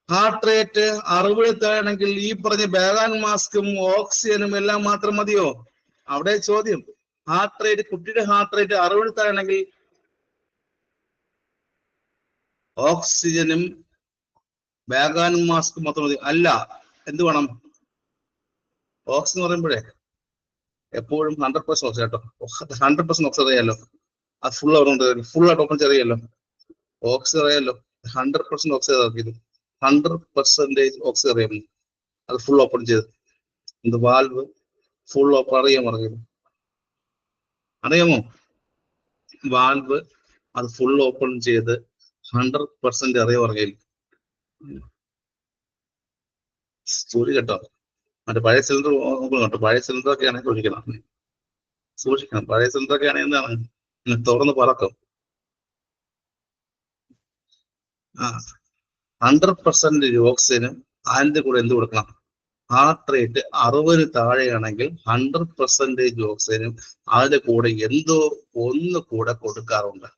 ഹാർട്ട് റേറ്റ് 60 താഴെയാണെങ്കിൽ ഈ പറഞ്ഞ ബാഗ് ആൻഡ് മാസ്കും ഓക്സിജനും എല്ലാം മാത്രം മതിയോ? അവിടെ ചോദ്യം. ഹാർട്ട് റേറ്റ്, കുട്ടിയുടെ ഹാർട്ട് റേറ്റ് 60 താഴെയാണെങ്കിൽ ഓക്സിജനും ബാഗ് ആൻഡ് മാസ്കും മാത്രം മതി. അല്ല, എന്ത് വേണം? ഓക്സിജൻ പറയുമ്പോഴേ എപ്പോഴും 100% ഓക്സിജൻ കേട്ടോ. 100% ഓക്സിജൻ അറിയാലോ, അത് ഫുൾ ആയിട്ട് ഓപ്പൺ അറിയാലോ. ഓക്സിജൻ അറിയാലോ, 100% ഓക്സിജൻ ഇറക്കിയത്, 100% ഓക്സിജൻ അറിയാമോ? അത് ഫുൾ ഓപ്പൺ ചെയ്ത്, എന്ത് വാൽവ് ഫുൾ ഓപ്പൺ അറിയാമോ? വാൽവ് അത് ഫുൾ ഓപ്പൺ ചെയ്ത് 100% അറിയാൻ പറഞ്ഞില്ല. സൂക്ഷിക്കട്ടോ. മറ്റേ പഴയ സിലിണ്ടർ നോക്കണം കേട്ടോ. പഴയ സിലിണ്ടറൊക്കെ ആണെങ്കിൽ സൂക്ഷിക്കണം. പഴയ സിലിണ്ടറൊക്കെ ആണെങ്കിൽ എന്താണ് തുറന്ന് പറക്കും. 100% ഓക്സിജനും അതിന്റെ കൂടെ എന്ത് കൊടുക്കണം? ഹാർട്ട് റേറ്റ് 60 താഴെയാണെങ്കിൽ 100% ഓക്സിജനും അതിന്റെ കൂടെ എന്തോ ഒന്ന് കൂടെ കൊടുക്കാറുണ്ട്.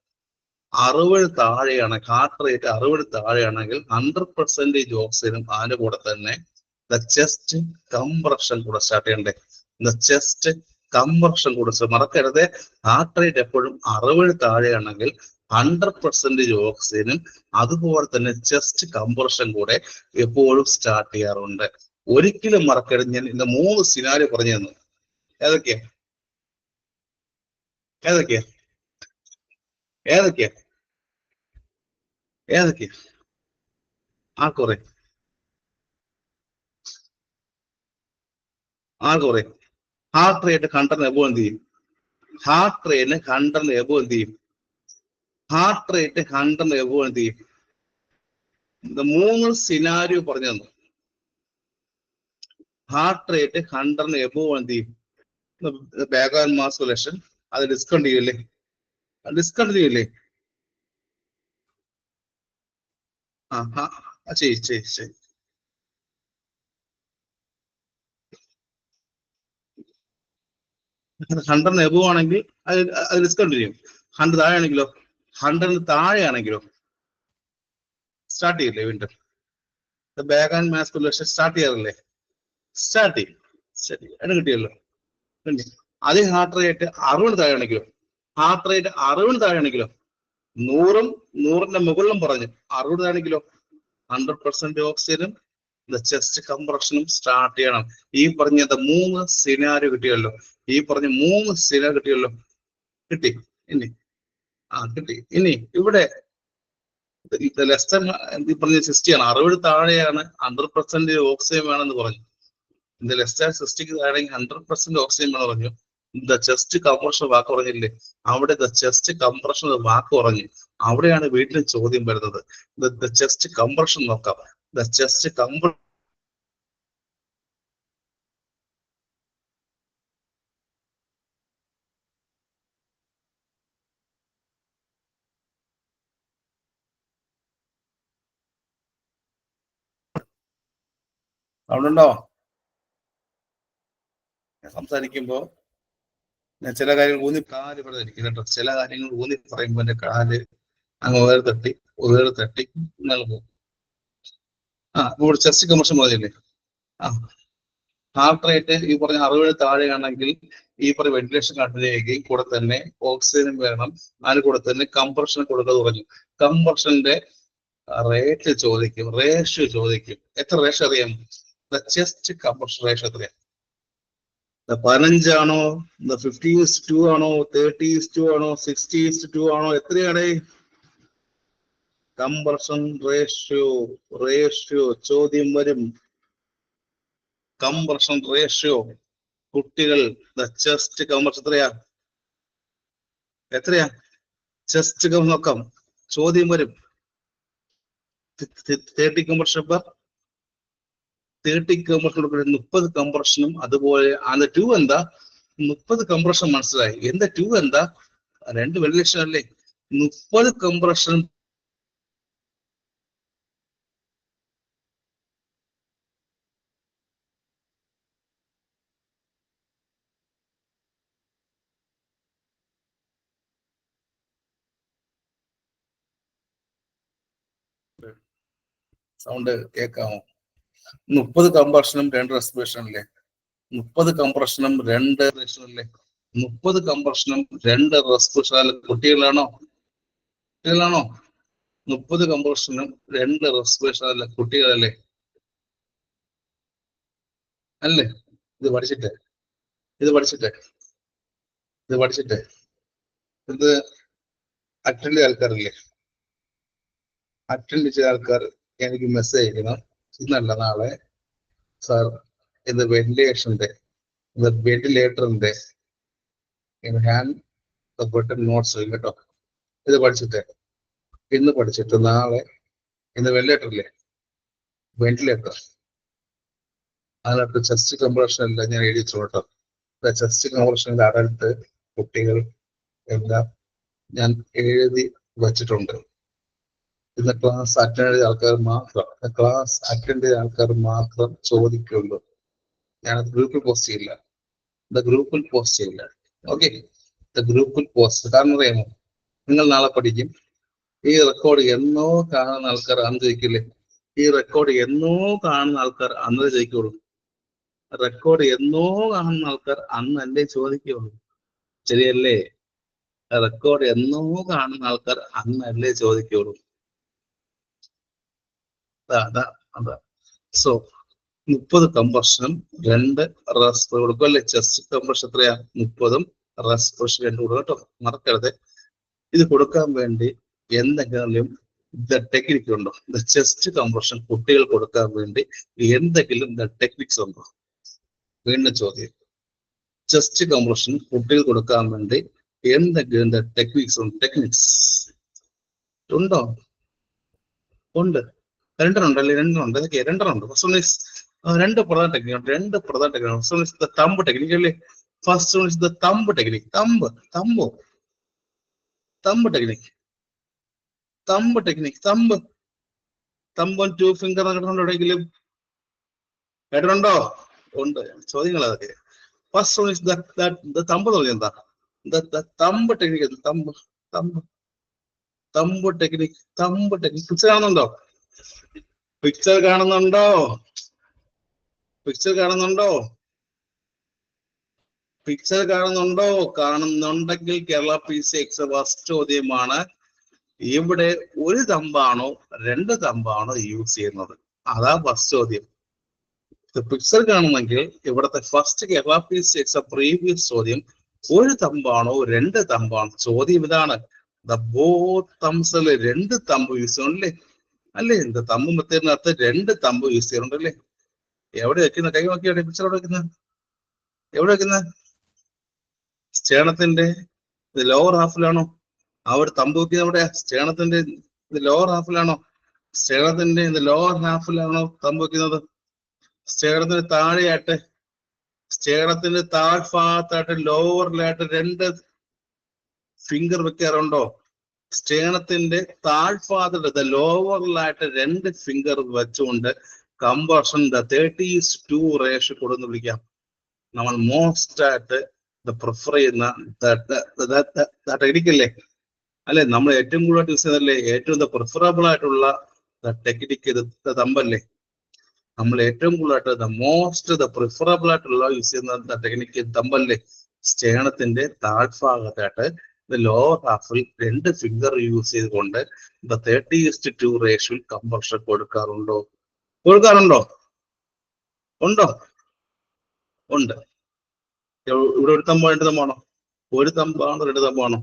60 താഴെയാണ്, ഹാർട്ട് റേറ്റ് 60 താഴെയാണെങ്കിൽ 100% ഓക്സിജനും അതിന്റെ കൂടെ തന്നെ ചെസ്റ്റ് കംപ്രഷൻ കൂടെ സ്റ്റാർട്ട് ചെയ്യണ്ടേ? ചെസ്റ്റ് കംപ്രഷൻ കൂടെ മറക്കരുത്. ഹാർട്ട് റേറ്റ് എപ്പോഴും 60 താഴെയാണെങ്കിൽ 100% ഓക്സിജനും അതുപോലെ തന്നെ ചെസ്റ്റ് കംപ്രഷൻ കൂടെ എപ്പോഴും സ്റ്റാർട്ട് ചെയ്യാറുണ്ട്. ഒരിക്കലും മറക്കരുത്. ഞാൻ ഇന്ന് 3 സിനാരിയോ പറഞ്ഞു തന്നു. ഏതൊക്കെയാ ഏതൊക്കെയാ ഏതൊക്കെയാ ഏതൊക്കെയാ ആർക്കുറേ ഹാർട്ട് റേറ്റ് 100 എബോ എന്ത് ചെയ്യും? ഹാർട്ട് റേറ്റിന് 100 എബോ എന്ത് ചെയ്യും? ഹാർട്ട് റേറ്റ് 100 എബോ എന്ത് ചെയ്യും? 3 സിനാരിയോ പറഞ്ഞു തന്നു. ഹാർട്ട് റേറ്റ് 100 എബോ എന്ത് ചെയ്യും? ബാക്ക്ഗ്രൗണ്ട് മാസ്കുലേഷൻ അത് ഡിസ്കണ്ടിന്യൂ ഇല്ലേ? ശരി. 100 എബോ ആണെങ്കിൽ അത് ഡിസ്കണ്ടിന്യൂ. 100 താഴെയാണെങ്കിലോ? 100 താഴെയാണെങ്കിലോ സ്റ്റാർട്ട് ചെയ്യില്ലേ വീണ്ടും? ബാക്ക്ഗ്രൗണ്ട് മാസ്കുലേഷൻ സ്റ്റാർട്ട് ചെയ്യാറില്ലേ? സ്റ്റാർട്ട് ചെയ്യും. ശരി, അത് കിട്ടിയല്ലോ. അതേ ഹാർട്ട് റേറ്റ് 60 താഴെയാണെങ്കിലോ? ഹാർട്ട് റേറ്റ് 60 താഴെയാണെങ്കിലോ? 100ന്റെ മുകളിലും പറഞ്ഞു. 60 ആണെങ്കിലോ 100% ഓക്സിജനും ചെസ്റ്റ് കംപ്രഷനും സ്റ്റാർട്ട് ചെയ്യണം. ഈ പറഞ്ഞ 3 സിനാരിയോ കിട്ടിയല്ലോ. കിട്ടി. ഇനി ഇവിടെ ലെസ് ദാൻ പറഞ്ഞ 60 ആണ്. 60 താഴെയാണ് 100% ഓക്സിജൻ വേണമെന്ന് പറഞ്ഞു. ലെസ് ദാൻ 60 താഴെയെങ്കിൽ 100% ഓക്സിജൻ വേണം പറഞ്ഞു. ചെസ്റ്റ് കംപ്രഷൻ വാക്ക് പറഞ്ഞില്ലേ? അവിടെ ചെസ്റ്റ് കംപ്രഷൻ വാക്ക് പറഞ്ഞു. അവിടെയാണ് വീട്ടിൽ ചോദ്യം വരുന്നത്. ചെസ്റ്റ് കംപ്രഷൻ നോക്കാം. ചെസ്റ്റ് കംപ്രഷൻ അവിടുണ്ടോ? സംസാരിക്കുമ്പോ ഞാൻ ചില കാര്യങ്ങൾ ഊന്നി കാല് പറഞ്ഞിരിക്കും കേട്ടോ. ചില കാര്യങ്ങൾ ഊന്നി പറയുമ്പോ എന്റെ കാല് അങ്ങ് ഉയർ തട്ടി നൽകും. ഇവിടെ ചെസ്റ്റ് കംപ്രഷൻ പറഞ്ഞില്ലേ? ഹാർട്ട് റേറ്റ് ഈ പറഞ്ഞ 60 താഴെയാണെങ്കിൽ ഈ പറഞ്ഞ വെന്റിലേഷൻ കണ്ടിന്യൂ ചെയ്യുകയും കൂടെ തന്നെ ഓക്സിജൻ വേണം. അതിന് കൂടെ തന്നെ കംപ്രഷൻ കൊടുക്കുക പറഞ്ഞു. കംപ്രഷന്റെ റേറ്റ് ചോദിക്കും, റേഷ്യോ ചോദിക്കും. എത്ര റേഷ്യോ അറിയാം? ചെസ്റ്റ് കംപ്രഷൻ റേഷ്യോ എത്രയാണ്? 15 ആണോ? 50:2 ആണോ? 30:2 ആണോ? 60:2 ആണോ? എത്രയാണ് കംപ്രഷൻ റേഷ്യോ ചോദ്യം വരും. കംപ്രഷൻ റേഷ്യോ കുട്ടികൾ ചെസ്റ്റ് കംപ്രഷൻ എത്രയാ? ചെസ്റ്റ് നോക്കാം, ചോദ്യം വരും. 30 കംപ്രഷൻ പെർ 30 കംപ്രഷൻ 30 കംപ്രഷനും അതുപോലെ അതിന്റെ 2 എന്താ? 30 കംപ്രഷൻ മനസ്സിലായി. എന്താ 2 എന്താ? 2 വെന്റിലേഷൻ അല്ലേ? 30 കംപ്രഷൻ സൗണ്ട് കേൾക്കാമോ? 30 കംപ്രഷനും 2 റെസ്പിറേഷൻ അല്ലേ? 30 കംപ്രഷനും 2 റെസ്പിറേഷൻ അല്ലേ? 30 കംപ്രഷനും 2 റെസ്പിറേഷൻ അല്ല? കുട്ടികളാണോ? 30 കംപ്രഷനും 2 റെസ്പിറേഷൻ അല്ല? കുട്ടികളല്ലേ? അല്ലേ? ഇത് പഠിച്ചിട്ട് ഇത് അറ്റൻഡ് ചെയ്ത ആൾക്കാരില്ലേ? അറ്റൻഡ് ചെയ്ത ആൾക്കാർ എനിക്ക് മെസ്സേജ് അയക്കണം. ഇന്നല്ല നാളെ സാർ ഇത് വെന്റിലേറ്ററിന്റെ ഹാൻഡ് ബട്ടൺ നോട്ട്സ് കേട്ടോ. ഇത് ഇന്ന് പഠിച്ചിട്ട് നാളെ ഇന്ന് വെന്റിലേറ്റർ അതിനകത്ത് ചെസ്റ്റ് കംപ്രഷൻ എല്ലാം ഞാൻ എഴുതി ചോട്ടോ. ചെസ്റ്റ് കംപ്രഷനിൽ അഡൽട്ട് കുട്ടികൾ എല്ലാം ഞാൻ എഴുതി വച്ചിട്ടുണ്ട്. ഇന്ന് ക്ലാസ് അറ്റൻഡ് ചെയ്ത ആൾക്കാർ മാത്രം ചോദിക്കുള്ളൂ. ഞാനത് ഗ്രൂപ്പിൽ പോസ്റ്റ് ചെയ്യില്ല. ഗ്രൂപ്പിൽ പോസ്റ്റ് ചെയ്യില്ല. ഓക്കെ, ഗ്രൂപ്പിൽ പോസ്റ്റ്. കാരണം അറിയാമോ, നിങ്ങൾ നാളെ പഠിക്കും. ഈ റെക്കോർഡ് എന്നോ കാണുന്ന ആൾക്കാർ അന്ന് ജയിക്കില്ലേ? ഈ റെക്കോർഡ് എന്നോ കാണുന്ന ആൾക്കാർ അന്ന് ജയിക്കുള്ളൂ. റെക്കോർഡ് എന്നോ കാണുന്ന ആൾക്കാർ അന്നല്ലേ ചോദിക്കുള്ളൂ. ശരിയല്ലേ? റെക്കോർഡ് എന്നോ കാണുന്ന ആൾക്കാർ അന്നല്ലേ ചോദിക്കുള്ളൂ. അതാ. സോ 30 കംപ്രഷനും 2 റെസ്റ്റ് കൊടുക്കും അല്ലെ? ചെസ്റ്റ് കംപ്രഷൻ എത്രയാ? 30ഉം റെസ്പിറേഷൻ 2 കൊടുക്കും കേട്ടോ, മറക്കരുത്. ഇത് കൊടുക്കാൻ വേണ്ടി എന്തെങ്കിലും ടെക്നിക്ക് ഉണ്ടോ? ചെസ്റ്റ് കംപ്രഷൻ കുട്ടികൾ കൊടുക്കാൻ വേണ്ടി എന്തെങ്കിലും ടെക്നിക്സ് ഉണ്ടോ? വീണ്ടും ചോദ്യം, ചെസ്റ്റ് കംപ്രഷൻ കുട്ടികൾ കൊടുക്കാൻ വേണ്ടി എന്തെങ്കിലും ടെക്നിക്സ് ഉണ്ടോ? ഉണ്ട്. രണ്ടെണ്ണുണ്ടല്ലേ? രണ്ടെണ്ണുണ്ട്. അതൊക്കെ രണ്ടെണ്ണുണ്ട്. ഫസ്റ്റ് വൺ ഇസ് 2 പ്രധാന ടെക്നിക്ക് ഉണ്ട്. 2 പ്രധാന technique. First one is the thumb technique അല്ലേ? First one is the thumb technique. Thumb technique. Thumb 2 finger കേട്ടിട്ടുണ്ടോ എവിടെയെങ്കിലും? കേട്ടിട്ടുണ്ടോ? ഉണ്ട്. ചോദ്യങ്ങൾ അതൊക്കെ. First one is the thumb എന്ന് പറഞ്ഞാൽ എന്താ? Thumb technique. Thumb technique. Picture കാണുന്നുണ്ടോ? പിക്ചർ കാണുന്നുണ്ടെങ്കിൽ കേരള PC എക്സാം ഫസ്റ്റ് ചോദ്യമാണ്. ഇവിടെ ഒരു തമ്പാണോ 2 തമ്പാണോ യൂസ് ചെയ്യുന്നത്? അതാ ഫസ്റ്റ് ചോദ്യം. പിക്ചർ കാണുന്നെങ്കിൽ ഇവിടുത്തെ first Kerala PC exam previous ചോദ്യം ഒരു തമ്പാണോ 2 തമ്പാണോ? ചോദ്യം ഇതാണ്. ബോത്ത് തംസിൽ 2 തമ്പ് യൂസ് ചെയ്യണല്ലേ? അല്ലേ? തമ്പ് മെത്തേഡിനകത്ത് 2 തമ്പ് യൂസ് ചെയ്യുന്നുണ്ടല്ലേ? എവിടെ വെക്കുന്ന? കൈ നോക്കിയാണ് പിക്ചർ എവിടെ വെക്കുന്ന? സ്റ്റേണത്തിന്റെ ലോവർ ഹാഫിലാണോ? ഒരു തമ്പ് വെക്കുന്നത് എവിടെയാ? സ്റ്റേണത്തിന്റെ ലോവർ ഹാഫിലാണോ? ലോവർ ഹാഫിലാണോ തമ്പ് വെക്കുന്നത്? സ്റ്റേണത്തിന് താഴെയായിട്ട്, സ്റ്റേണത്തിന്റെ താഴ്ഭാഗത്തായിട്ട് ലോവറിലായിട്ട് 2 ഫിംഗർ വെക്കാറുണ്ടോ? സ്റ്റേണത്തിന്റെ താഴ്ഭാഗത്ത് ലോവറിലായിട്ട് 2 ഫിംഗർ വെച്ചുകൊണ്ട് കംപ്രഷൻ 30:2 റേഷ്യോ കൊടുന്ന് വിളിക്കാം. നമ്മൾ മോസ്റ്റ് ആയിട്ട് പ്രിഫർ ചെയ്യുന്ന ടെക്നിക്കല്ലേ? അല്ലെ? നമ്മൾ ഏറ്റവും കൂടുതൽ യൂസ് ചെയ്യുന്നതല്ലേ? ഏറ്റവും പ്രിഫറബിൾ ആയിട്ടുള്ള ടെക്നിക്ക് തമ്പല്ലേ? നമ്മൾ ഏറ്റവും കൂടുതലായിട്ട് മോസ്റ്റ് പ്രിഫറബിൾ ആയിട്ടുള്ള യൂസ് ചെയ്യുന്ന ടെക്നിക്ക് തമ്പല്ലേ? സ്റ്റേണത്തിന്റെ താഴ്ഭാഗത്തായിട്ട് ലോവർ ഹാഫിൽ 2 ഫിംഗർ യൂസ് ചെയ്തുകൊണ്ട് 30:2 റേഷ്യോയിൽ കംപ്രഷൻ കൊടുക്കാറുണ്ടോ? ഉണ്ടോ? ഉണ്ട്. ഇവിടെ ഒരു തമ്പോ 2 തമ്പാണോ? ഒരു തമ്പാണോ 2 തമ്പാണോ?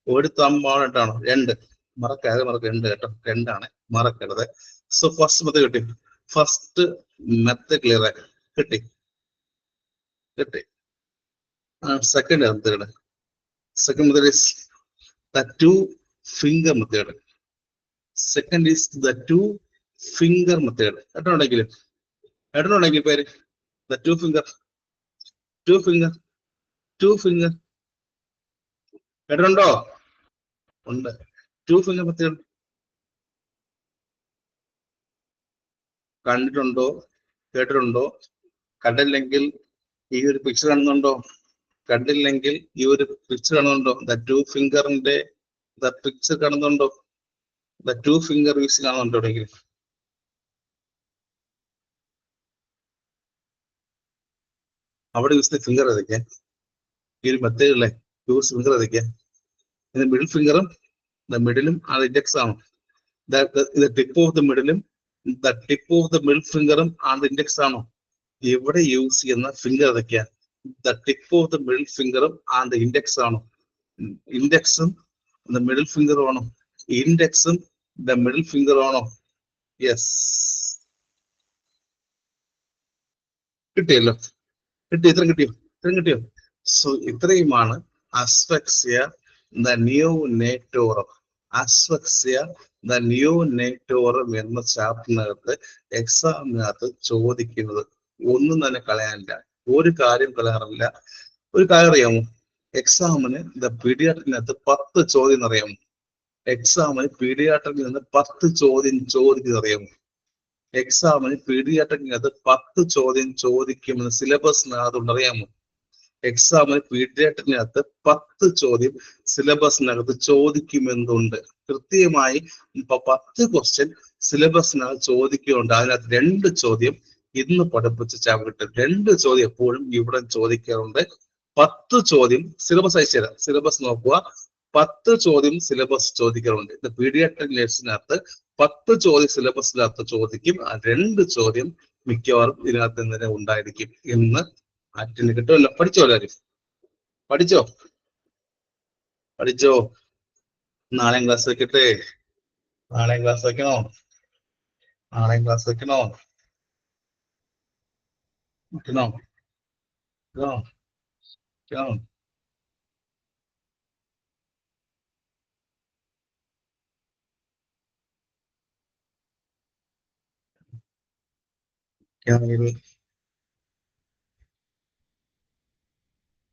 ഒരു തമ്പാണോ 2 2. മറക്കാതെ 2 കേട്ടോ, 2 ആണ്, മറക്കരുത്. സോ ഫസ്റ്റ് മെത്തേഡ് കിട്ടി. ഫസ്റ്റ് മെത്തേഡ് ക്ലിയർ ആയി കിട്ടി. Second method is the 2 finger method. Second is the 2 finger method. കേട്ടിട്ടുണ്ടെങ്കിൽ പേര് the 2 finger കേട്ടിട്ടുണ്ടോ? ഉണ്ട്. 2 finger method കണ്ടിട്ടുണ്ടോ? കേട്ടിട്ടുണ്ടോ? കണ്ടില്ലെങ്കിൽ ഈ ഒരു പിക്ചർ കാണുന്നുണ്ടോ? കണ്ടില്ലെങ്കിൽ ഈ ഒരു പിക്ചർ കാണുന്നുണ്ടോ? 2 ഫിംഗറിന്റെ പിക്ചർ കാണുന്നുണ്ടോ? 2 ഫിംഗർ യൂസ് കാണുന്നുണ്ടോ എവിടെയെങ്കിലും? അവിടെ യൂസ് ഫിംഗർ ഏതൊക്കെയാ? ഈ ഒരു മെത്തേഡിലെ യൂസ് ഫിംഗർ ഏതൊക്കെയാ? ഇത് മിഡിൽ ഫിംഗറും മിഡിലും അത് ഇൻഡെക്സ് ആണോ? ടിപ്പ് ഓഫ് ദ മിഡിലും ടിപ്പ് ഓഫ് ദ മിഡിൽ ഫിംഗറും ആണ് ഇൻഡെക്സ് ആണോ? ഇവിടെ യൂസ് ചെയ്യുന്ന ഫിംഗർ ഏതൊക്കെയാ? ടിപ്പ് ഓഫ് ദ മിഡിൽ ഫിംഗറും ആൻഡ് ഇൻഡെക്സ് ആണോ? ഇൻഡെക്സും മിഡിൽ ഫിംഗറും ആണോ? ഇൻഡെക്സും മിഡിൽ ഫിംഗറും ആണോ? യെസ്. കിട്ടിയല്ലോ. ഇത്രയും കിട്ടിയോ? സോ ഇത്രയുമാണ് അസ്ഫക്സിയ നിയോനേറ്റോറം. അസ്ഫക്സിയ ദ ന്യൂ നേറ്റോറം എന്ന ചാപ്റ്ററിനകത്ത് എക്സാമിനകത്ത് ചോദിക്കുന്നത് ഒന്നും തന്നെ കളയാനില്ല, ഒരു കാര്യം കളയാറില്ല. ഒരു കാര്യം അറിയാമോ? എക്സാമിന് ദ പീഡിയാട്രിക്കിനകത്ത് 10 ചോദ്യം അറിയാമോ? എക്സാമിന് പീഡിയാട്രിക്കിൽ നിന്ന് 10 ചോദ്യം ചോദിക്കുന്നത് അറിയാമോ? എക്സാമിന് പീഡിയാട്രിക്കിനകത്ത് 10 ചോദ്യം ചോദിക്കുമെന്ന് സിലബസിനകത്തുണ്ട്, അറിയാമോ? എക്സാമിന് പീഡിയാട്രിക്കിനകത്ത് 10 ചോദ്യം സിലബസിനകത്ത് ചോദിക്കുമെന്നുണ്ട്. കൃത്യമായി 10 ക്വസ്റ്റ്യൻ സിലബസിനകത്ത് ചോദിക്കുന്നുണ്ട്. അതിനകത്ത് 2 ചോദ്യം ഇന്ന് പഠിപ്പിച്ച ചാപ്റ്റർ, 2 ചോദ്യം എപ്പോഴും ഇവിടെ ചോദിക്കാറുണ്ട്. 10 ചോദ്യം സിലബസ് അയച്ചു തരാം, സിലബസ് നോക്കുക. 10 ചോദ്യം സിലബസ് ചോദിക്കാറുണ്ട്. പീഡിയാട്രിക് നഴ്സിനകത്ത് 10 ചോദ്യം സിലബസിനകത്ത് ചോദിക്കും. ആ 2 ചോദ്യം മിക്കവാറും ഇതിനകത്ത് തന്നെ ഉണ്ടായിരിക്കും. ഇന്ന് അറ്റൻഡ് കിട്ടുമല്ലോ. പഠിച്ചോ എല്ലാവരും? പഠിച്ചോ? പഠിച്ചോ? നാളെയും ക്ലാസ് വെക്കട്ടെ? നാളെയും ക്ലാസ് വെക്കണോ? നാളെയും ക്ലാസ് വെക്കണോ? വെക്കണോ? വെക്കണോ? വെക്കണോ?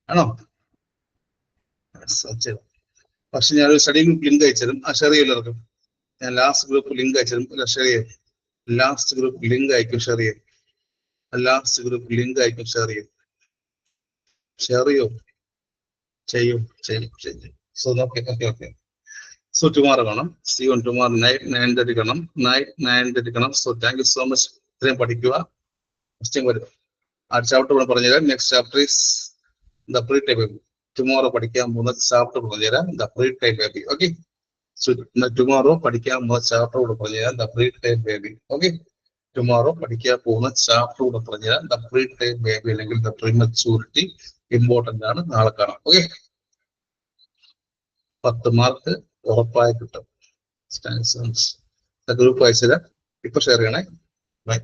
ആണോ? പക്ഷെ ഞാനൊരു സ്റ്റഡി ഗ്രൂപ്പ് ലിങ്ക് അയച്ചുതരും. ആ ഷെയർ ചെയ്യും എല്ലാവർക്കും. ഞാൻ ലാസ്റ്റ് ഗ്രൂപ്പ് ലിങ്ക് അയച്ചുതരും. ഷെയർ ചെയ്യും. ലാസ്റ്റ് ഗ്രൂപ്പ് ലിങ്ക് അയക്കും, ഷെയർ ചെയ്യും. ലാസ്റ്റ് ഗ്രൂപ്പ് ലിങ്ക് അയക്കും, ഷെയർ ചെയ്യും. ഷെയർ ചെയ്യോ? ചെയ്യും, ചെയ്യും, ചെയ്യും. So okay, okay, okay. So tomorrow കാണാം. സീ ഓൺ ടുമാറോ നൈറ്റ് 9:30 കാണാം. നൈറ്റ് 9:30 കാണാം. So thank you so much. ഇത്രയും പഠിക്കുക. ക്വസ്റ്റ്യൻ വരും. ആ ചാപ്റ്റർ കൂടെ പറഞ്ഞുതരാം. Next chapter is the pre time baby. Tomorrow പഠിക്കാൻ പോകുന്ന ചാപ്റ്റർ പറഞ്ഞുതരാം, the pre time baby. Okay, so tomorrow പഠിക്കാൻ പോകുന്ന ചാപ്റ്റർ കൂടെ പറഞ്ഞുതരാം, the pre time baby. Okay, tomorrow പഠിക്കാൻ പോകുന്ന ചാപ്റ്റർ കൂടെ പറഞ്ഞുതരാം, ദ പ്രീ ടൈം ബേബി അല്ലെങ്കിൽ ദ പ്രീമച്യൂരിറ്റി. ഇമ്പോർട്ടന്റ് ആണ്. നാളെ കാണാം. ഓക്കെ, 10 മാർക്ക് ഉറപ്പായി കിട്ടും. ഗ്രൂപ്പ് അയച്ചുതരാം. ഇപ്പൊ ഷെയർ ചെയ്യണേ. ബൈ.